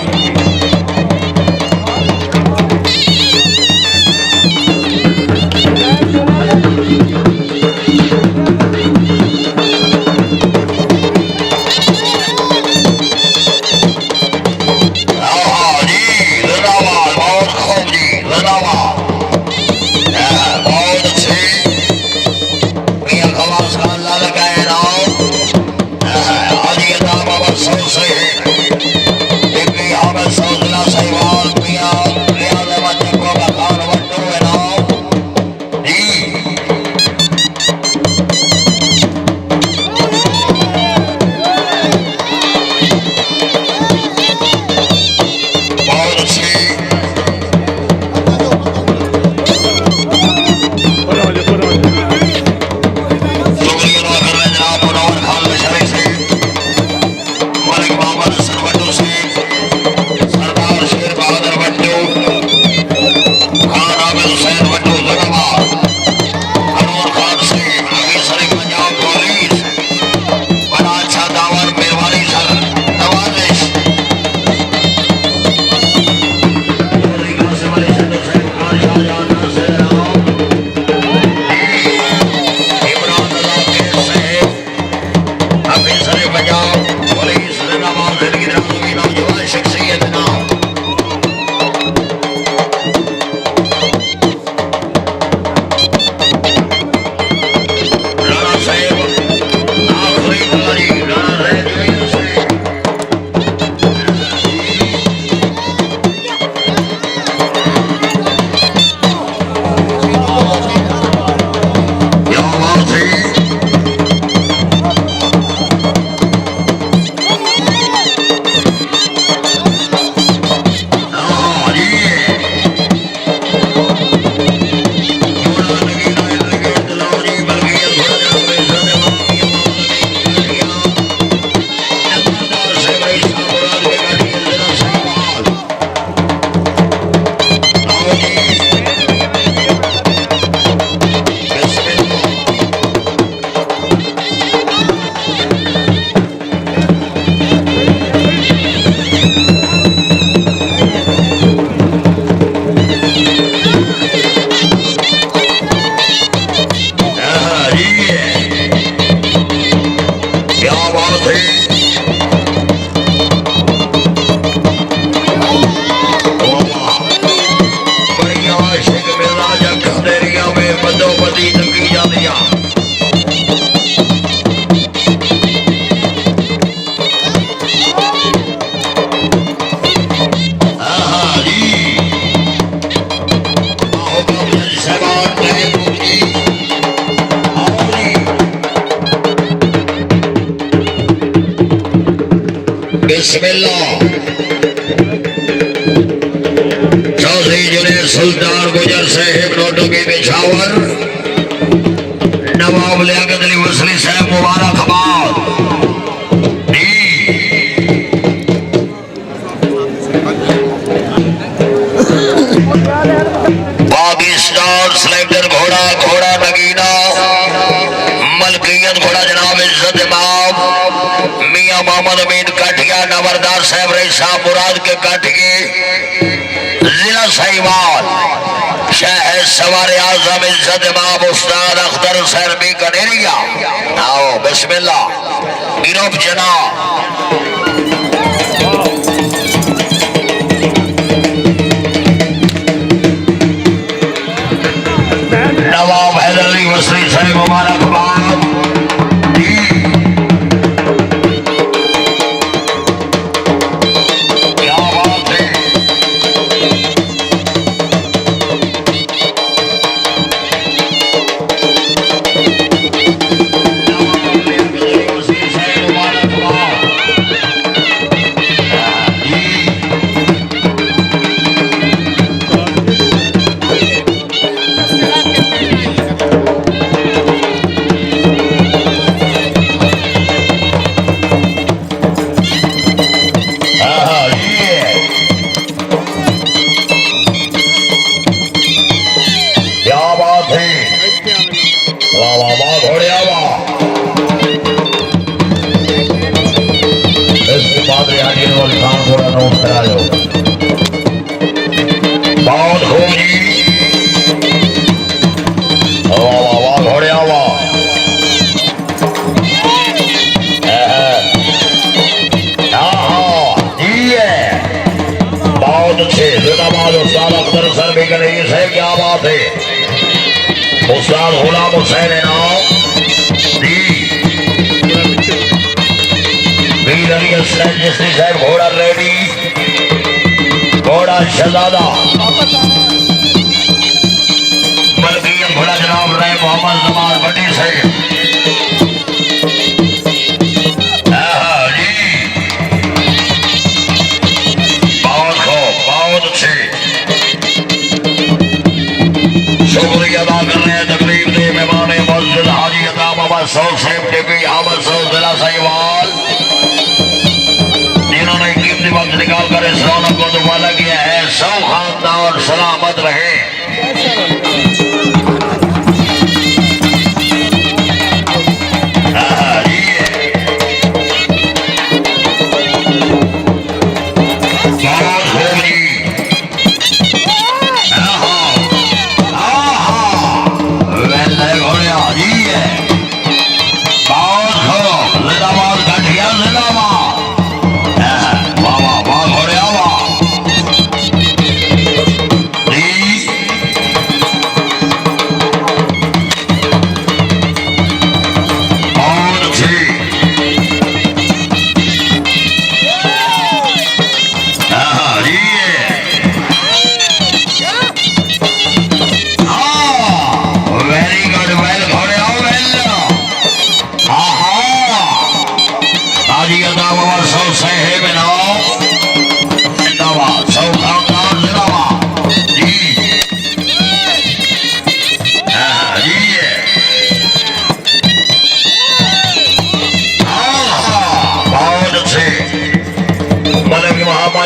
बिस्मिल्लाह। चौधरी जुनेद सुल्तान गुजर साहिब नोटों के पेशावर, नवाब लियाकत अली वसली साहब मुबारकबाद। पाकिस्तान सिलेक्टर घोड़ा घोड़ा नगीना मलकियत घोड़ा जनाब इज्जत इमाम मियां मोहम्मद अमीन काठिया नवरदार साहब रईसा मुराद के काठिए जिला साहिवाल शहर सवार आजम इज्जत इमाम उस्ताद अख्तर हुसैन भी कनेरिया। आओ बिस्मिल्लाह गिरफ जनाब। नवाब हैदर अली वसरी साहब मुबारकबाद। क्या बात है। थोड़ा नोट करा लो। बहुत खूब जी। वाह वाह वाह घोड़े वाह। बहुत अच्छे जिंदाबाद उस्ताद अख्तर सर भी करें है। क्या बात है। उस्ताद गुलाम हुसैन नाम जी वीर अली हसन जिसने साहब घोड़ा रेडी घोड़ा शहजादा मलकियत घोड़ा जनाब रहे मोहम्मद जमाल बड़ी साहब। शुक्रिया अदा कर रहे हैं तकलीफ दे मेहमान मस्जिद हाजी अता बाबा सौ साहब टीपी अहमद सौ जिला साहिवाल जिन्होंने कीमती वक्त निकाल कर इस रौनक को दुबारा किया है। सौ खानदान सलामत रहे।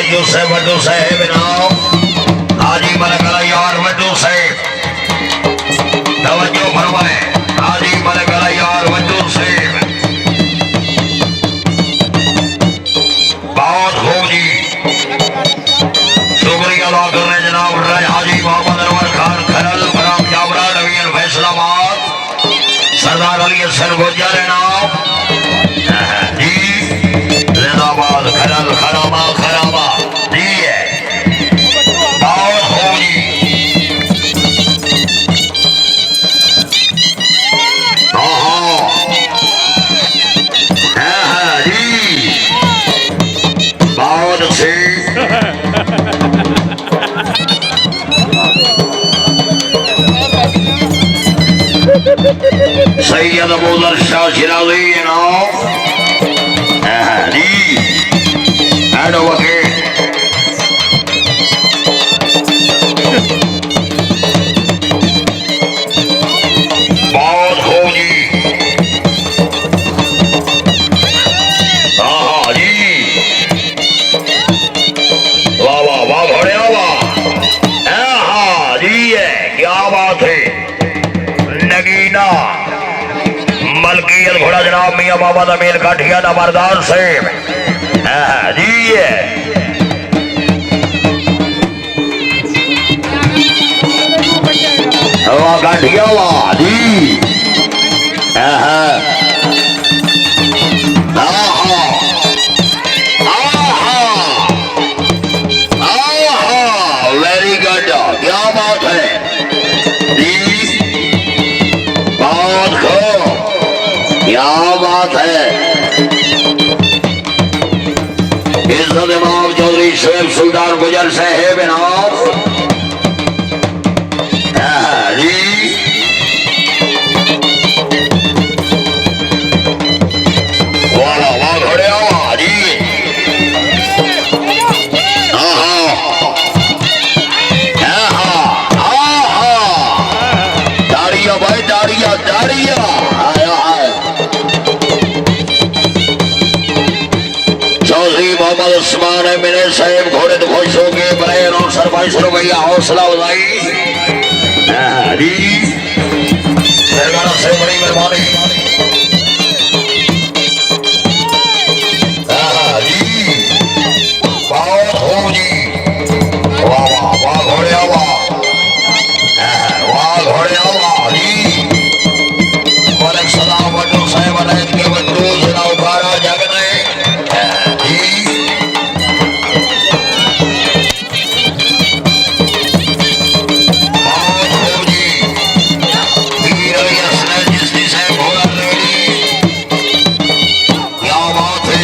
यूसुफ वड्डू साहब नाम हाजी मलक यार वड्डू साहब तवज्जो फरमाए। हाजी मलक यार वड्डू साहब बहुत खूब जी। शुक्रिया अदा कर रहे जनाब हाजी मोहम्मद अनवर खान खरल फराम जाबरा नवीन फैसलाबाद सरदार अली हसन गुजर नाम जी जिंदाबाद खरल खराबा खराबा सैयद अबूजर शाह शिराजी एडवोकेट बहुत खूब जी। हाँ जी वाह वाह वाह घोड़े वाह। हाँ जी है क्या बात है। नगीना मलकियत घोड़ा जनाब मियां मोहम्मद अमीन काठिया नंबरदार साहब जी है। वाह गाठिया वाह जी। आहा आहा आहा वेरी गुड क्या बात है जी। बहुत खूब क्या बात है। इज्जत इमाम चौधरी शोएब सुल्तान गुजर साहेब इनाम जी। वाह वाह घोड़े आवा जी। दाड़िया भाई दाड़िया दाड़िया चौधरी मोहम्मद उस्मान मिने साहेब घोड़े तो खुश हो गए बड़े और सरपंच रुपया हौसला उठाई जी। से बड़ी मेहरबानी जी। बहुत खूब जी। वाह वाह वाह घोड़े वाह वाह घोड़े वाह जी। मलिक सलाम बटू साहेब अनैत के बटू जिला उखाड़ा जग जी। बहुत खूब जी। वीर अली असलम जिसने साहब घोड़ा रेडी क्या बात है।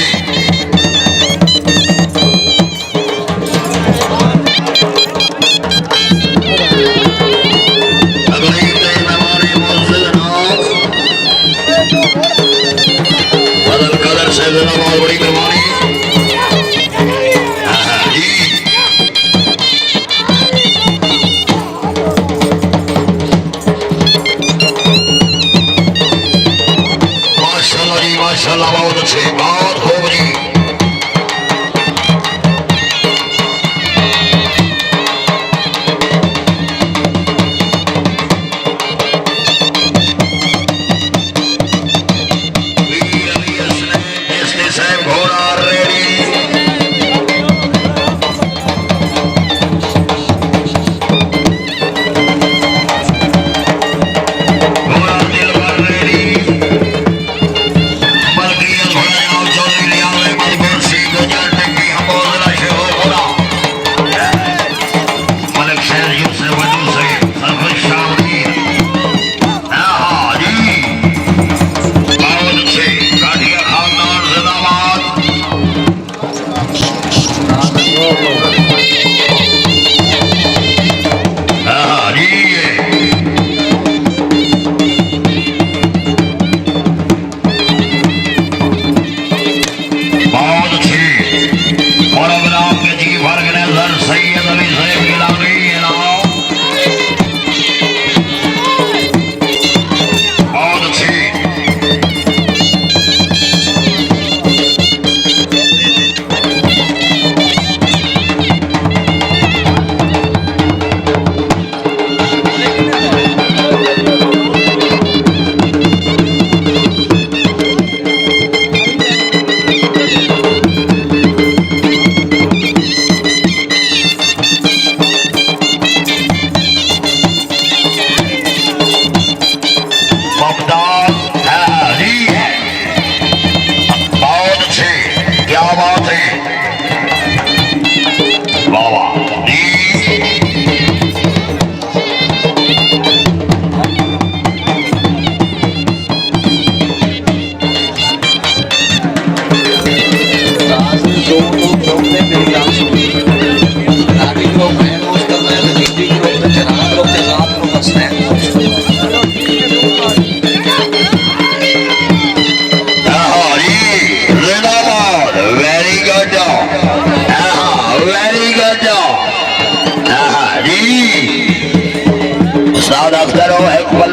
बहुत बड़ी मेहरबानी जी। माशाल्लाह जी माशाल्लाह बहुत अच्छे बहुत खूब जी।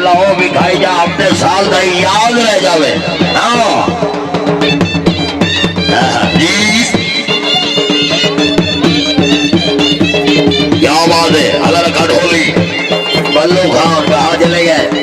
हो भी खाई जा अपने साल का याद रह जावे। क्या बात है। अगर कठोली बल्लू खान कहा चले गए।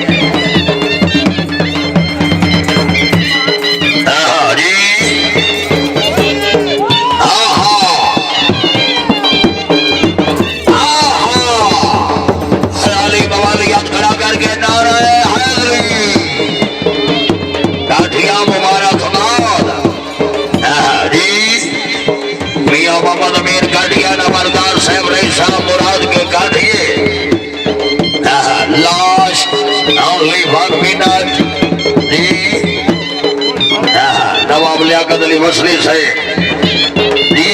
वाली मछली से जी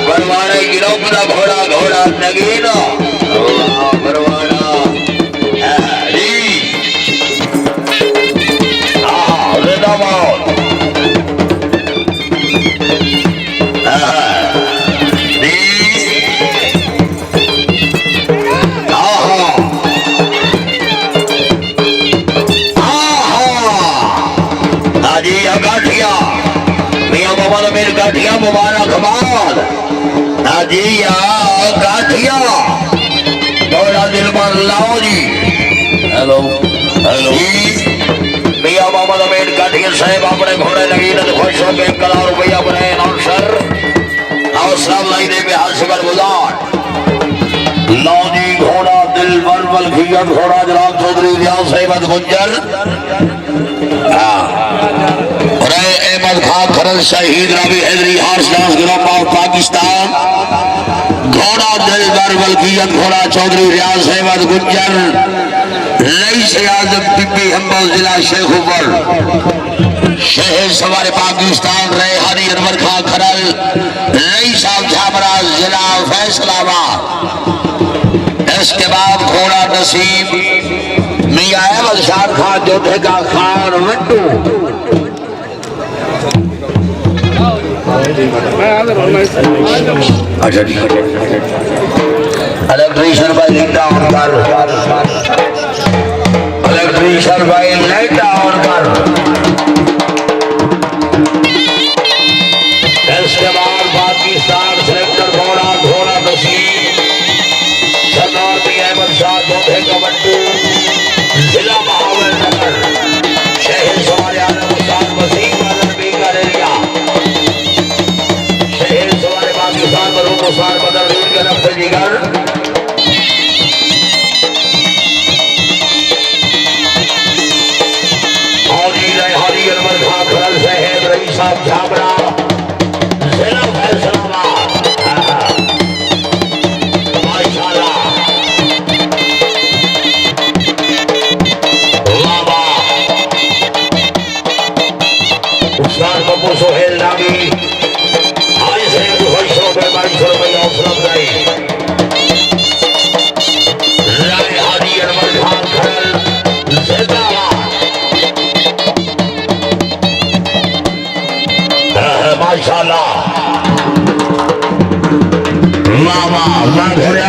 बरवाड़े गिरो का घोड़ा घोड़ा नगीनो बरवाड़ा जी जिंदाबाद गाठिया मुबारकबाद हाजिया गाठिया बड़ा दिल पर लाओ जी हेलो हेलो मियाँ मोहम्मद अमीर गाठिया साहब अपने घोड़े लगी न खुश हो के 1 करोड़ रुपया बने और सर और सब लाइने में हाथ से गुजार लो जी घोड़ा दिल पर बल्कियत घोड़ा जनाब चौधरी रियाज साहब गुंजर अहमद खान खरल शहीद रवि हैदरी हार्सडांस ग्रुप ऑफ पाकिस्तान घोड़ा दिल बर बल्कियत घोड़ा चौधरी रियाज अहमद गुंजर रईस आजम टिप्पी हम्बल जिला शेखुपुर शहर सवार पाकिस्तान रेहानी अनवर खान खरल रईस झाबरा जिला फैसलाबाद इसके बाद घोड़ा नसीब मियां अहमद शाह खान जोधेगा खान वट्टू अच्छा जी इलेक्ट्रीशियन भाई लाइट ऑन कर इलेक्ट्रीशियन भाई लाइट ऑन कर इसके बाद पाकिस्तान सेलेक्टर घोड़ा घोड़ा नसीब शरणार्थी अहमद शाह जोधे का बट्टू जिला बहावलनगर शहर सवार आलम उस्ताद वसीम आलम बेकर एरिया सार बदल रील के नफ्स जिगर हरी अनवर खान खरल साहब रईस साहब झाबरा जिला फैसलाबाद माशाल्लाह वाह उस्ताद बब्बू सोहेल नागी माशाल्लाह वाह वाह वाह घोड़े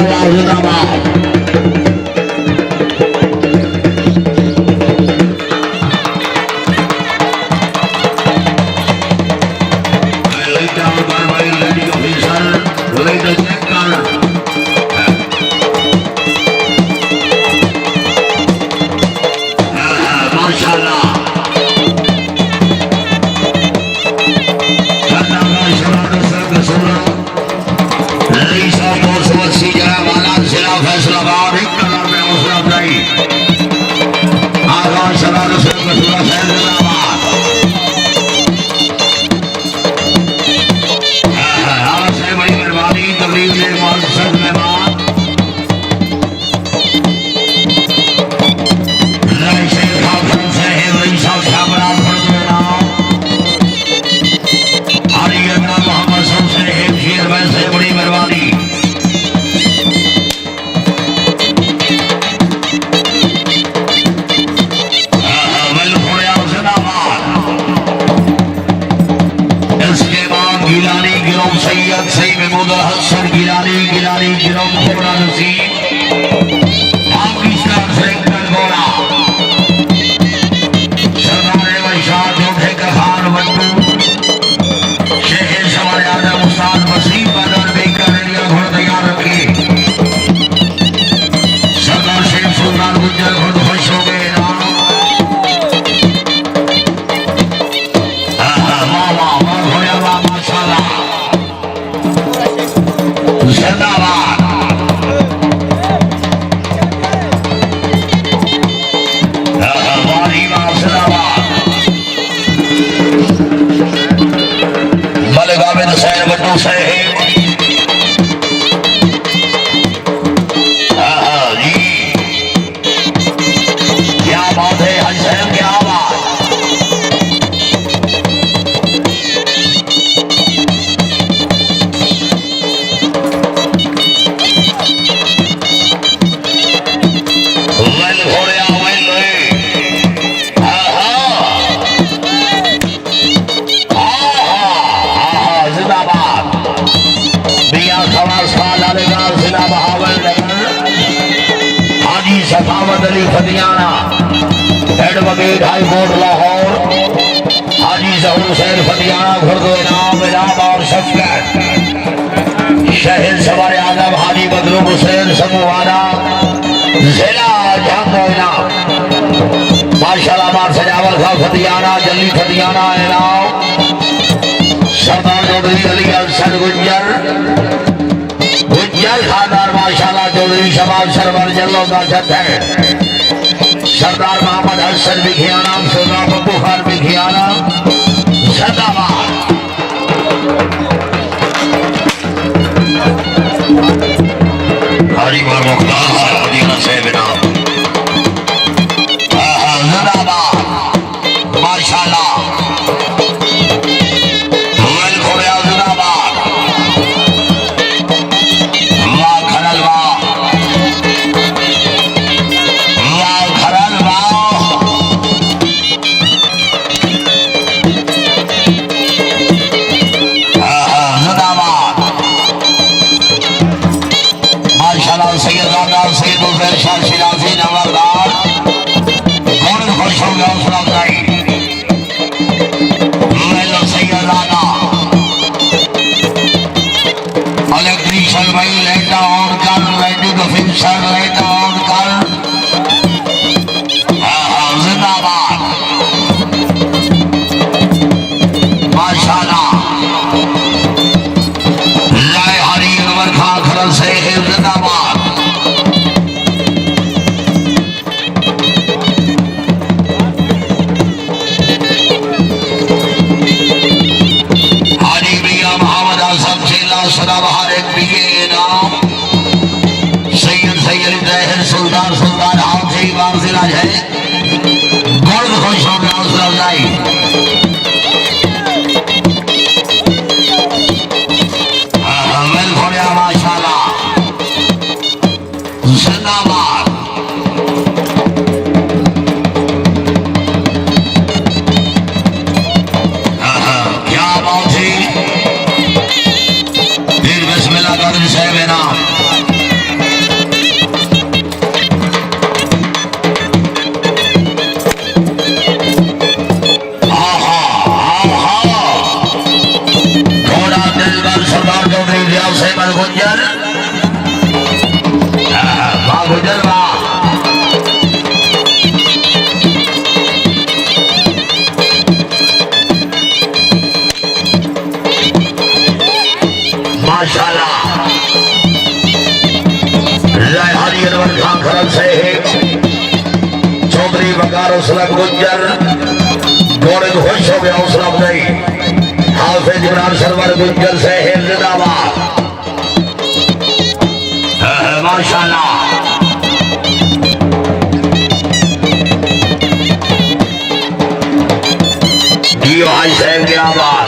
जिंदाबाद Sakhawat Ali Fatiana, advocate high court Lahore, Haji Zahoor Hussain Fatiana, खुर्द इनाम इनाम और शफकत, शहर सवार आजम हाजी बदरुल हुसैन समूहाना, जिला जहांगीर, माशाल्लाह मार सजावल खा फतियाना, जल्दी फतियाना इनाम, सरदार चौधरी अली अहसन गुज्जर, गुज्जर खानदार माशाल्लाह चौधरी शबाब सरवर जल्लो का जद है, सरदार मोहम्मद हसन बिखियाना, सरदार बब्बू खान बिखियाना, जिंदाबाद। हरी बार मुख्तार हरियाणा से बिना जिंदाबाद माशाल्लाह। चौधरी बकार गुज्जर घोड़े खुश हो गया हौसला अफजाई, हाफिज इमरान सरवर गुज्जर से जिंदाबाद माशाल्लाह। जी भाई साहब की आवाज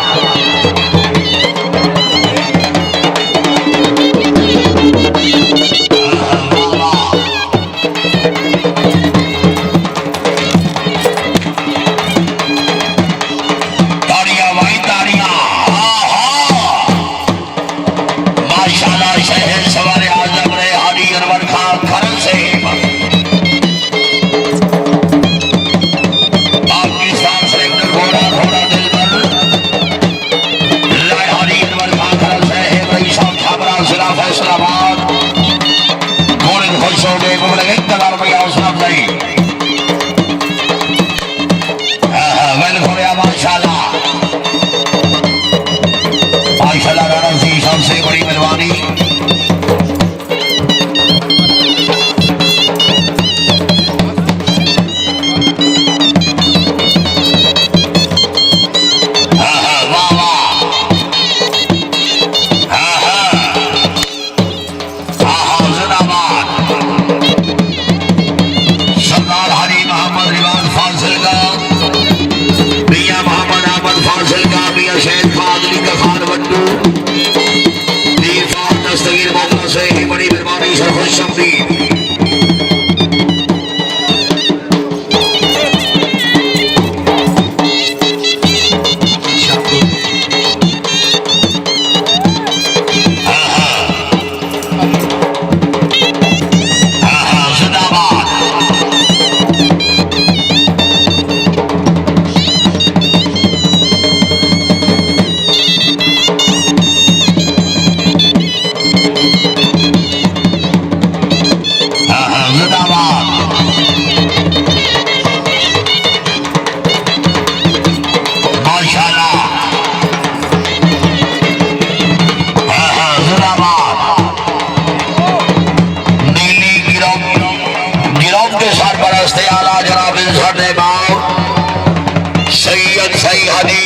भाई हाजी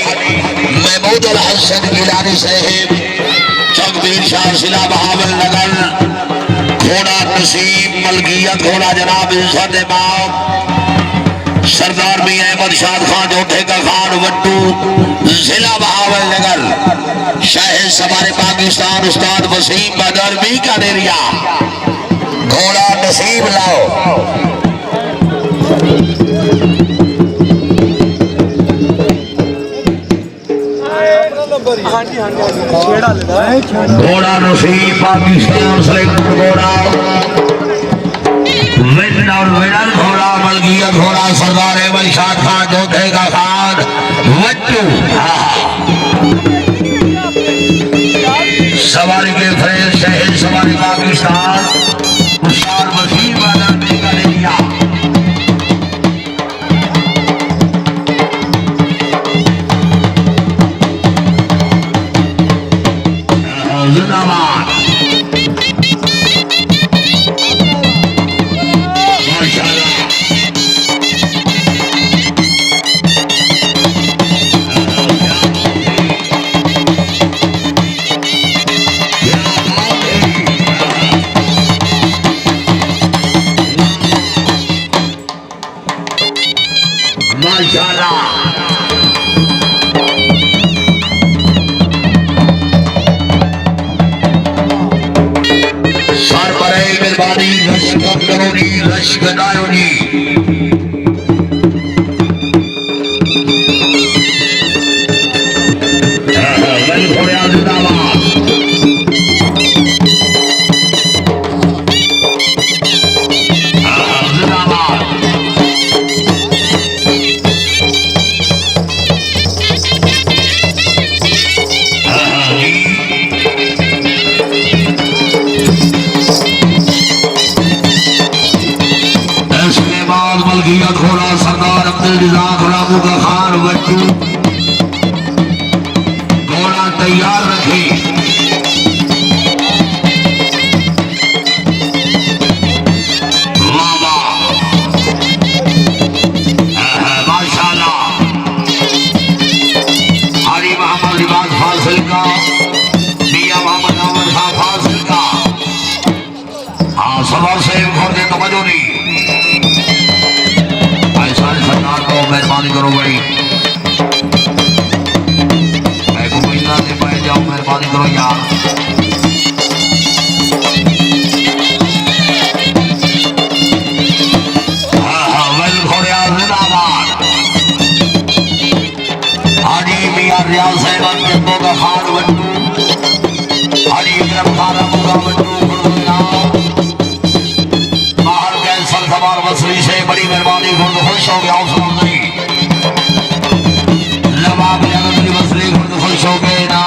महमूद अल हसन गिलानी साहब चकबीर शाह जिला बहावल नगर घोड़ा नसीब मलकियत घोड़ा जनाब इज्जत इमाम सरदार मियां अहमद शाह खान जोठे का खान वट्टू जिला बहावल नगर शाह सवारे पाकिस्तान उस्ताद वसीम बदर बीकानेरिया घोड़ा नसीब लाओ। घोड़ा नसीब पाकिस्तान सेलेक्ट घोड़ा विन और विनर घोड़ा मलकियत घोड़ा सरदार अहमद शाह खान जोधे का खान वट्टू सवारी के फ्रेंड शहर सवारी पाकिस्तान उस्ताद वसीम बदर बीकानेरिया जिंदाबाद माशाल्लाह माशाल्लाह मेहरबानी रश्क करोनी रश्क नायोनी घोड़ा सरदार अब्दुल रज़ाक रामू का खान वट्टू घोड़ा तैयार रखे माशाल्लाह हाजी मोहम्मद लिबास फासिल का मियां मोहम्मद अहमद खान फासिल का सवार से घोड़ दे तवज्जो नहीं सरकार को मेहरबानी करो भाई मैं को महीना दे पाए जाओ मेहरबानी करो यार वेल घोड़िया जिंदाबाद हाजी मियां रियाज साहब जब्बो का खान वट्टू हाजी इकरम खान का वट्टू बाहर कैंसर सवार वसली से बड़ी मेहरबानी खुद खुश हो गया नवाब वसली खुद खुश हो गए ना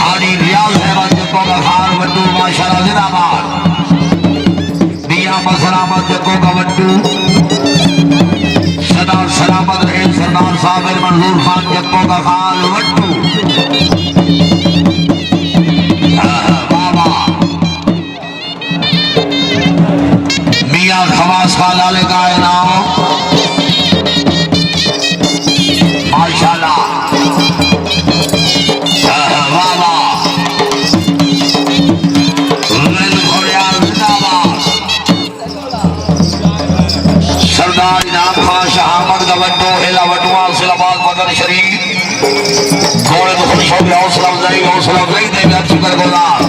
हाजी रियाज अहमद जग्गो का खान वट्टू माशाल्लाह जिंदाबाद मियां मसलामत जग्गो का वट्टू सदा सलामत रहे सरदार साबिर मंजूर खान जग्गो का खान वट्टू मियां खवास का लाले का नाम माशाल्लाह सरदार इनाम खान शाह अहमद का वट्टू हेला वटुआ सिलाबाद मदर शरीफ घोड़े को खुश हो गया हौसला अफजाई देगा शुक्र गुजार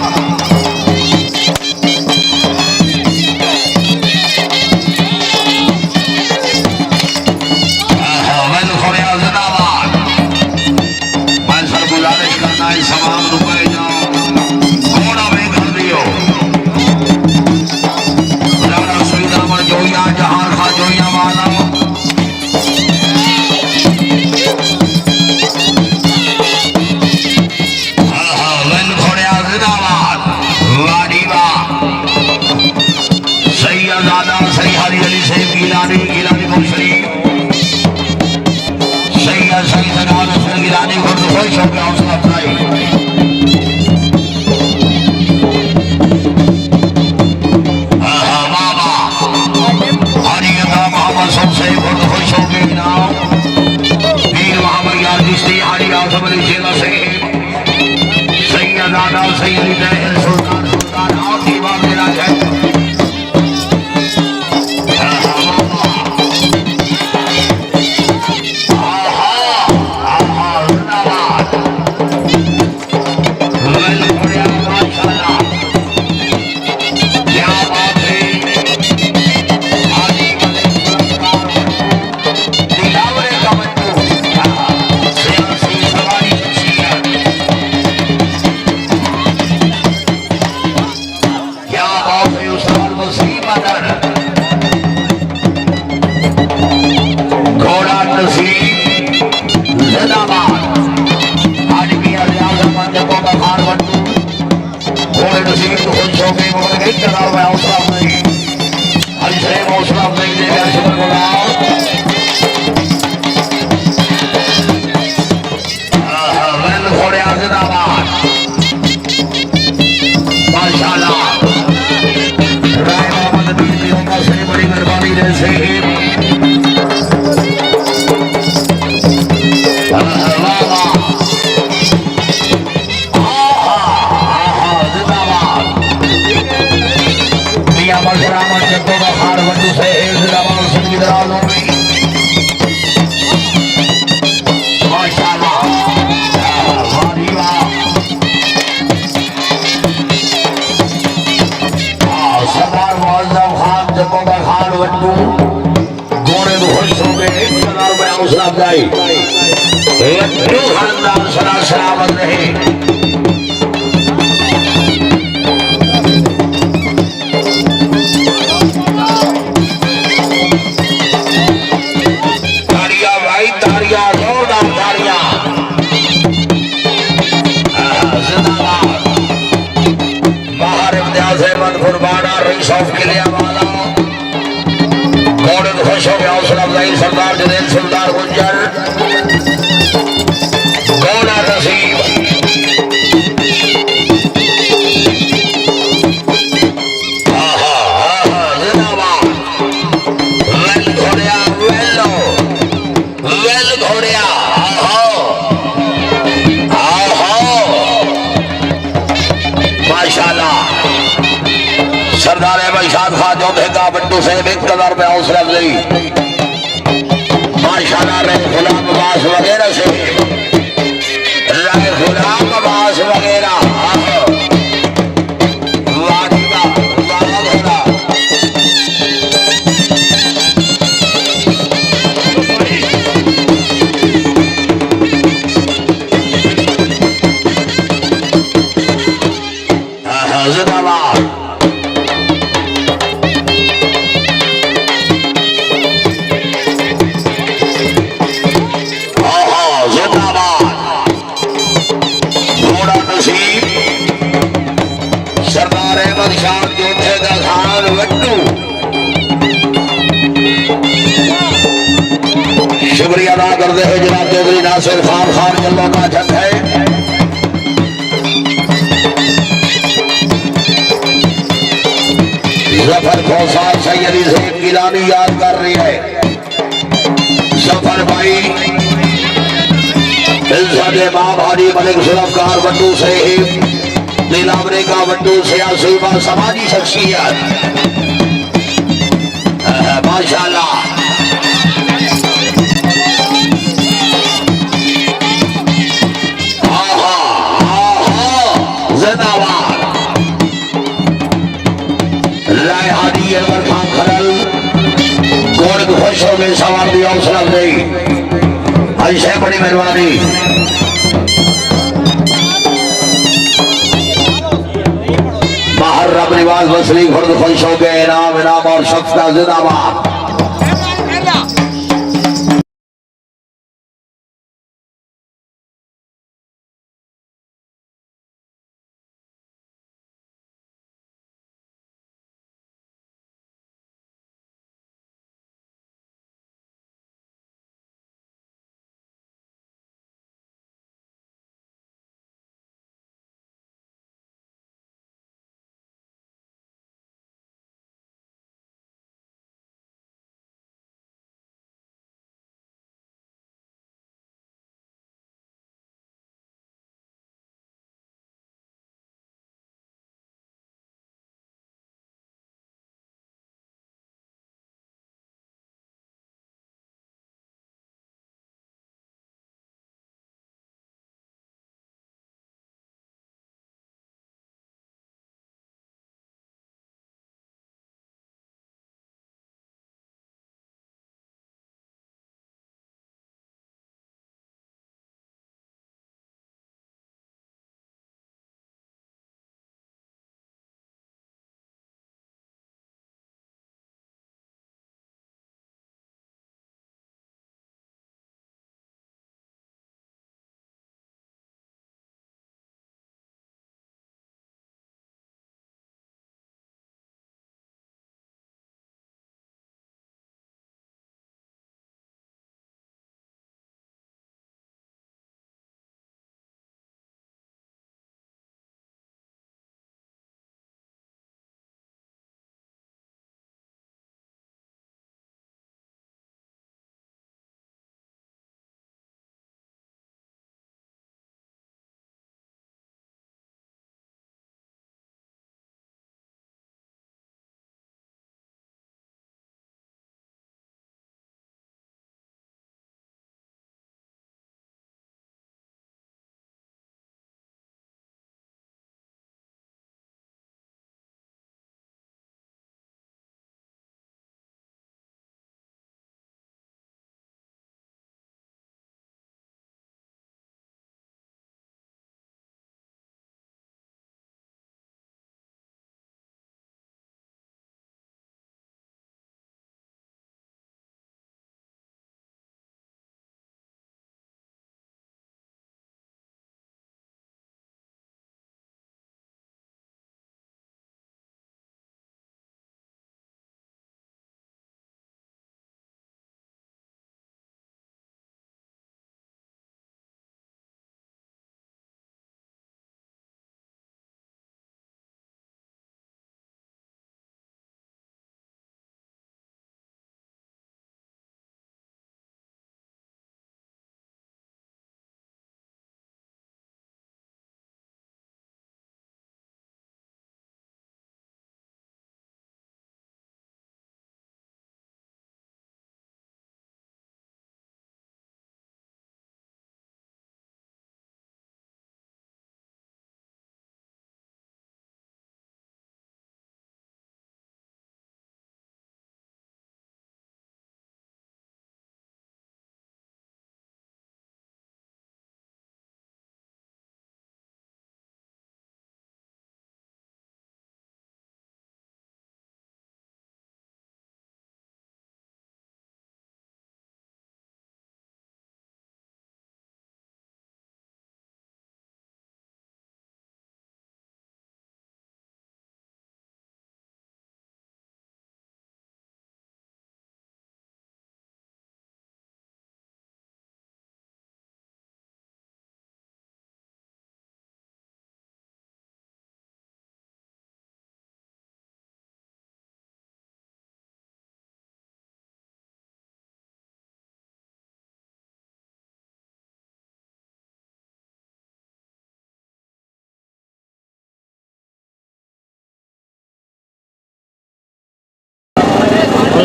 सवाल रुपए जाओ घोड़ा में कर दियो सुविधा में जोया जहां खा जोया वाला घोड़े जिंदाबाद वाडीवा सही आजादा सही हरी अली से गिलानी को शरीफ सही सगाल गिलानी को खुश हो गया हौसला अफजाई सबसे खुश हो गई ना श्री जय हिंद सुल्तान सुल्तान आपकी बात मेरा जय सलामत रहे। तारिया भाई तारिया जोरदार तारिया जिंदाबाद। बाहर इम्तियाज अहमद फुरबाना रईस ऑफ किलिया वाला घोड़े खुश हो गया हौसला अफजाई सरदार जुनैद सुल्तान गुंजर घोड़ा नसीब जिंदाबाद। वेल घोड़िया वेलो वेल घोड़िया माशाल्लाह। सरदार बशाद खां जोधे का बट्टू से 1,000 हौसला अफजाई माशाल्लाह। रे गुलाम अब्बास वगैरह से गुलाम अब्बास वगैरह जिंदाबाद। सरदार अहमद शाह जोधे का खान वट्टू शुक्रिया अदा करते हुए जनाब चौधरी नासिर खान जल्लों का छत है। जफर फौसार सैयदी से गिलानी याद कर रही है। जफर भाई इज्जत मां भारी मलिक सुलभकार वट्टू से नीलावरे का वट्टू सियासी व समाजी शख्सियत माशाल्लाह। जिंदाबाद। राय हादी अमर खान खरल गोड़ खुश हो गए सवाल भी हौसला अफजाई ऐसे बड़ी मेहरबानी। बाहर रब निवाज बसरी खुर्द खुश हो गए इनाम इनाम और शख्स का जिंदाबाद।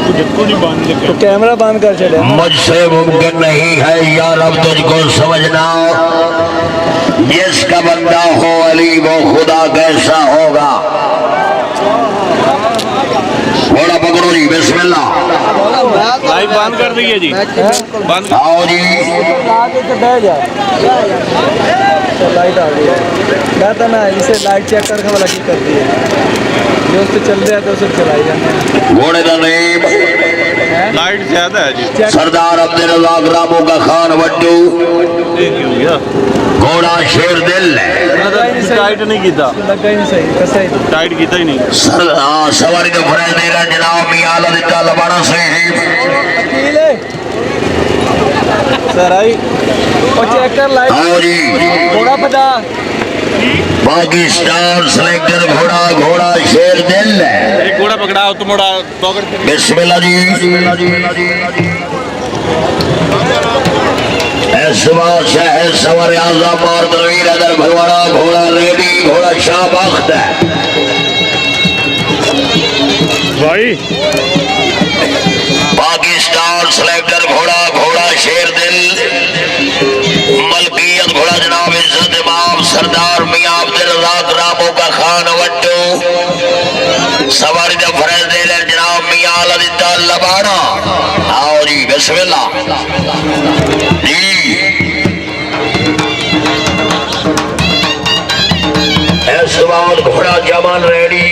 तो कैमरा बंद कर चले। मुझसे मुमकिन नहीं है यार अब तुझको समझना, जिसका बंदा हो अली वो खुदा कैसा होगा। घोड़ा पकड़ो जी, बिस्मिल्लाह। लाइव बंद कर दीजिए जी, बंद। आओ जी, बैठ जा। लाइट आ गई है, कहता ना इसे लाइट चेक करके वाला की करती है, जो उस पर चल रहा है तो उसे चलाई जाते हैं। घोड़े का नेम लाइट ज्यादा है जी। सरदार अब्दुल रज़ाक रामू का खान वड्डू, घोड़ा शेर दिल है। टाइट नहीं कीता, लगा ही नहीं सही, कैसा ही टाइट कीता ही नहीं। सवारी तो फरेज दे रहा जनाब मियां आला दिता लबाना से सर आई और चेक कर लाइट। आओ जी, थोड़ा पता पाकिस्तान सेलेक्टर घोड़ा, घोड़ा शेर दिल है। एक घोड़ा पकड़ा तो मोड़ा पकड़ के। बिस्मिल्लाह जी। शहर सवर आजम और तनवीर अदर भगवाना, घोड़ा रेडी, घोड़ा शाहबख्त है भाई। पाकिस्तान सेलेक्टर घोड़ा, घोड़ा शेर दिल, मलकियत घोड़ा जनाब इज्जत इमाम सरदार मियां अब्दुल रज़ाक रामू का खान वट्टू, सवारी द फरेज दे ले जनाब मियां आला दिता लबाना। आओ जी, बिस्मिल्लाह जी। इस बार घोड़ा जवान रेडी,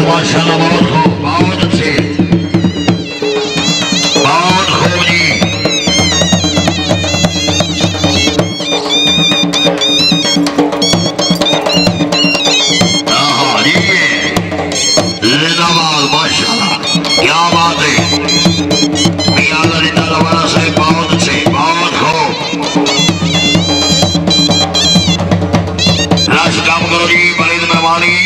माशाल्लाह बहुत खूब, बहुत अच्छे, बहुत खूब जी। हाँ जी, जिंदाबाद, माशाल्लाह, क्या बात है। मियां अली तलवारा से बहुत अच्छे, बहुत खूब। रश काम करो जी, बरीद मेहमानी।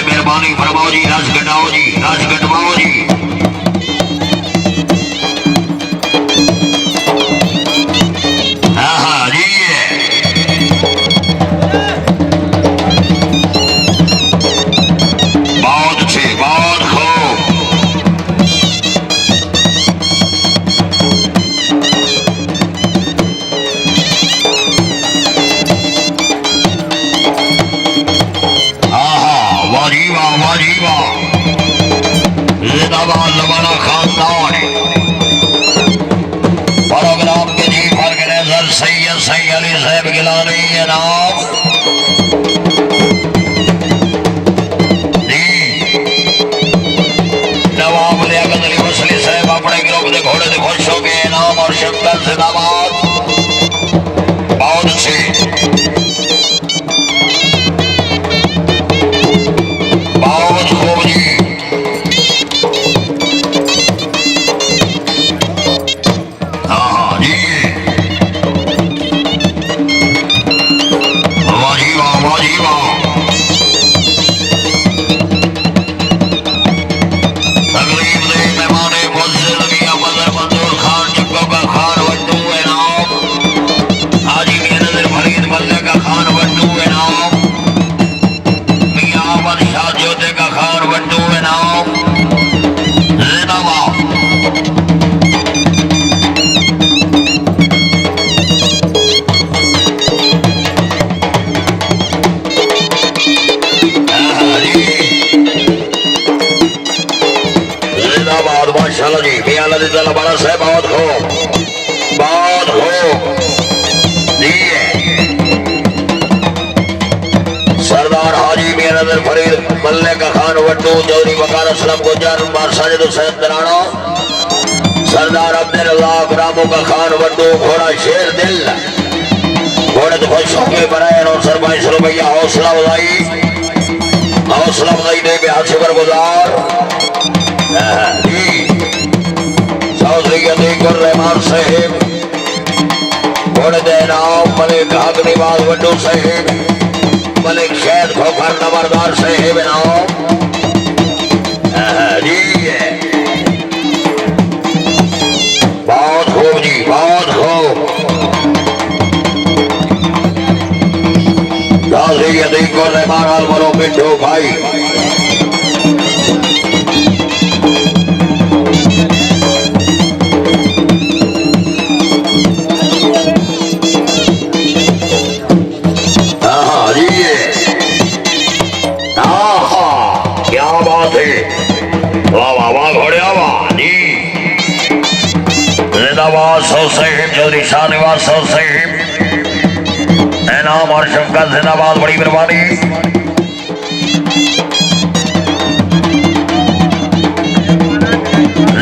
मेहरबानी फरमाओ जी, रस घटाओ जी, रस घटवाओ जी। हाँ जी, बहुत अच्छे, बहुत खूब। जिंदाबाद लबाना खानदान। प्रोग्राम के जी ऑर्गेनाइजर सैयद सैयद अली साहब गिलानी जनाब नवाब लियाकत अली वसली साहब अपने ग्रुप के घोड़े के खुश हो गए इनाम और शक्कर जिंदाबाद, बहुत अच्छे, बहुत खूब जी। माशाल्लाह जी, मियां अली तलवारा से बहुत खूब, बहुत खूब जी। सरदार हाजी मियां नजर फरीद मल्ले का खान वट्टू, चौधरी वकार असलम गुजर साजिद हुसैन दराना, सरदार अब्दुल रज़ाक रामू का खान वट्टू, घोड़ा शेर दिल, घोड़े तो खुश होके बनाए और सरबाई रुपया हौसला अफजाई दे के हाथ से गुजार। चौधरी अतीकुर रहमान साहिब घोड़े दे नाम मलिक हक निवाज वड्डू साहिब मलिक शहद खोखर नंबरदार साहिब नाम जी बहुत खूब जी बहुत खूब चौधरी अतीकुर रहमान आल बोलो मिठू भाई क्या बात है वाह वाह वाह घोड़े वाह जी जिंदाबाद सौ साहिब चौधरी शाहनवाज सौ साहिब नाम और शफकत जिंदाबाद बड़ी मेहरबानी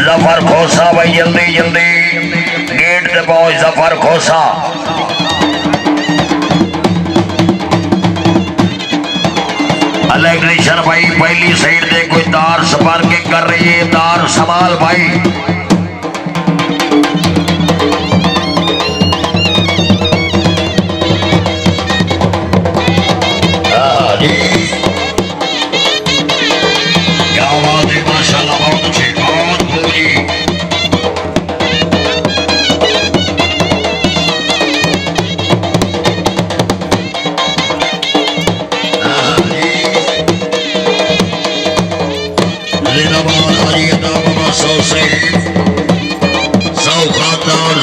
जफर खोसा भाई जल्दी जल्दी गेट से पहुंच जफर खोसा इलेक्ट्रीशियन भाई पहली साइड से कोई तार स्पार्किंग कर रही है तार संभाल भाई क्या बात है माशाल्लाह बहुत अच्छी बहुत पूरी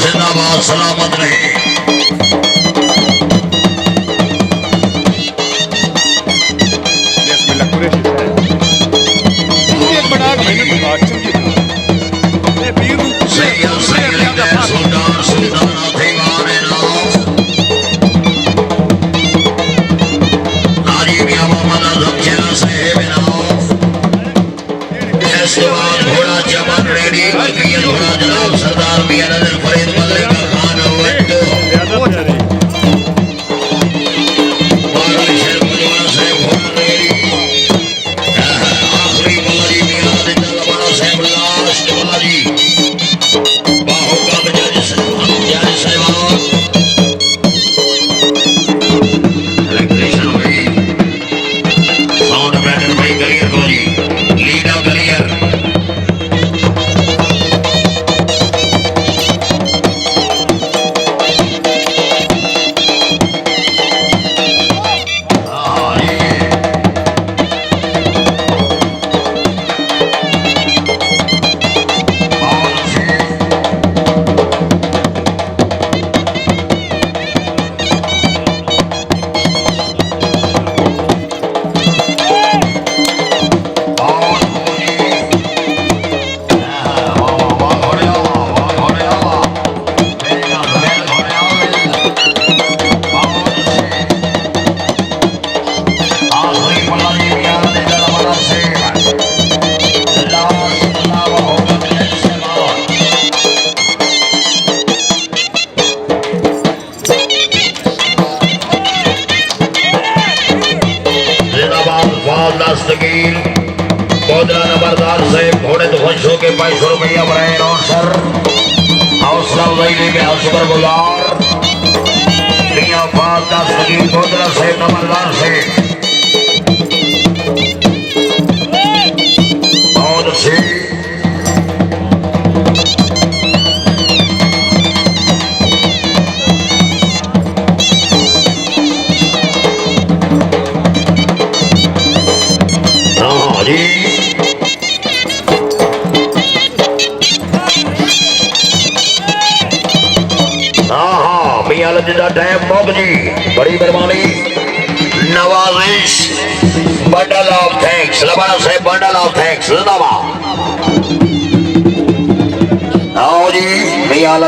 जिंदाबाद सलामत रहे घोड़ा जवान रेडी घोड़ा जनाब सरदार मियां नजर फरीद मदरी का खान आखिरी बाजी मियां नजर साहब लास्ट बाजी बाहू का जज साहब इलेक्ट्रीशियन भाई साउंड बैटर भाई करियर को जी लीडर करियर दस्तगीर बोदरा नंबरदार से घोड़े तो खुश हो के 500 रुपया बढ़ाए और सर हौसला अफजाई में असगर गुजार दुनिया फाल दस्तगीर बोदरा से नंबरदार से बहुत अच्छी टाइम मोग जी बड़ी मेहरबानी नवाजिश बंडल ऑफ थैंक्स लबाना से बंडल ऑफ थैंक्स जिंदाबाद आओ जी मियां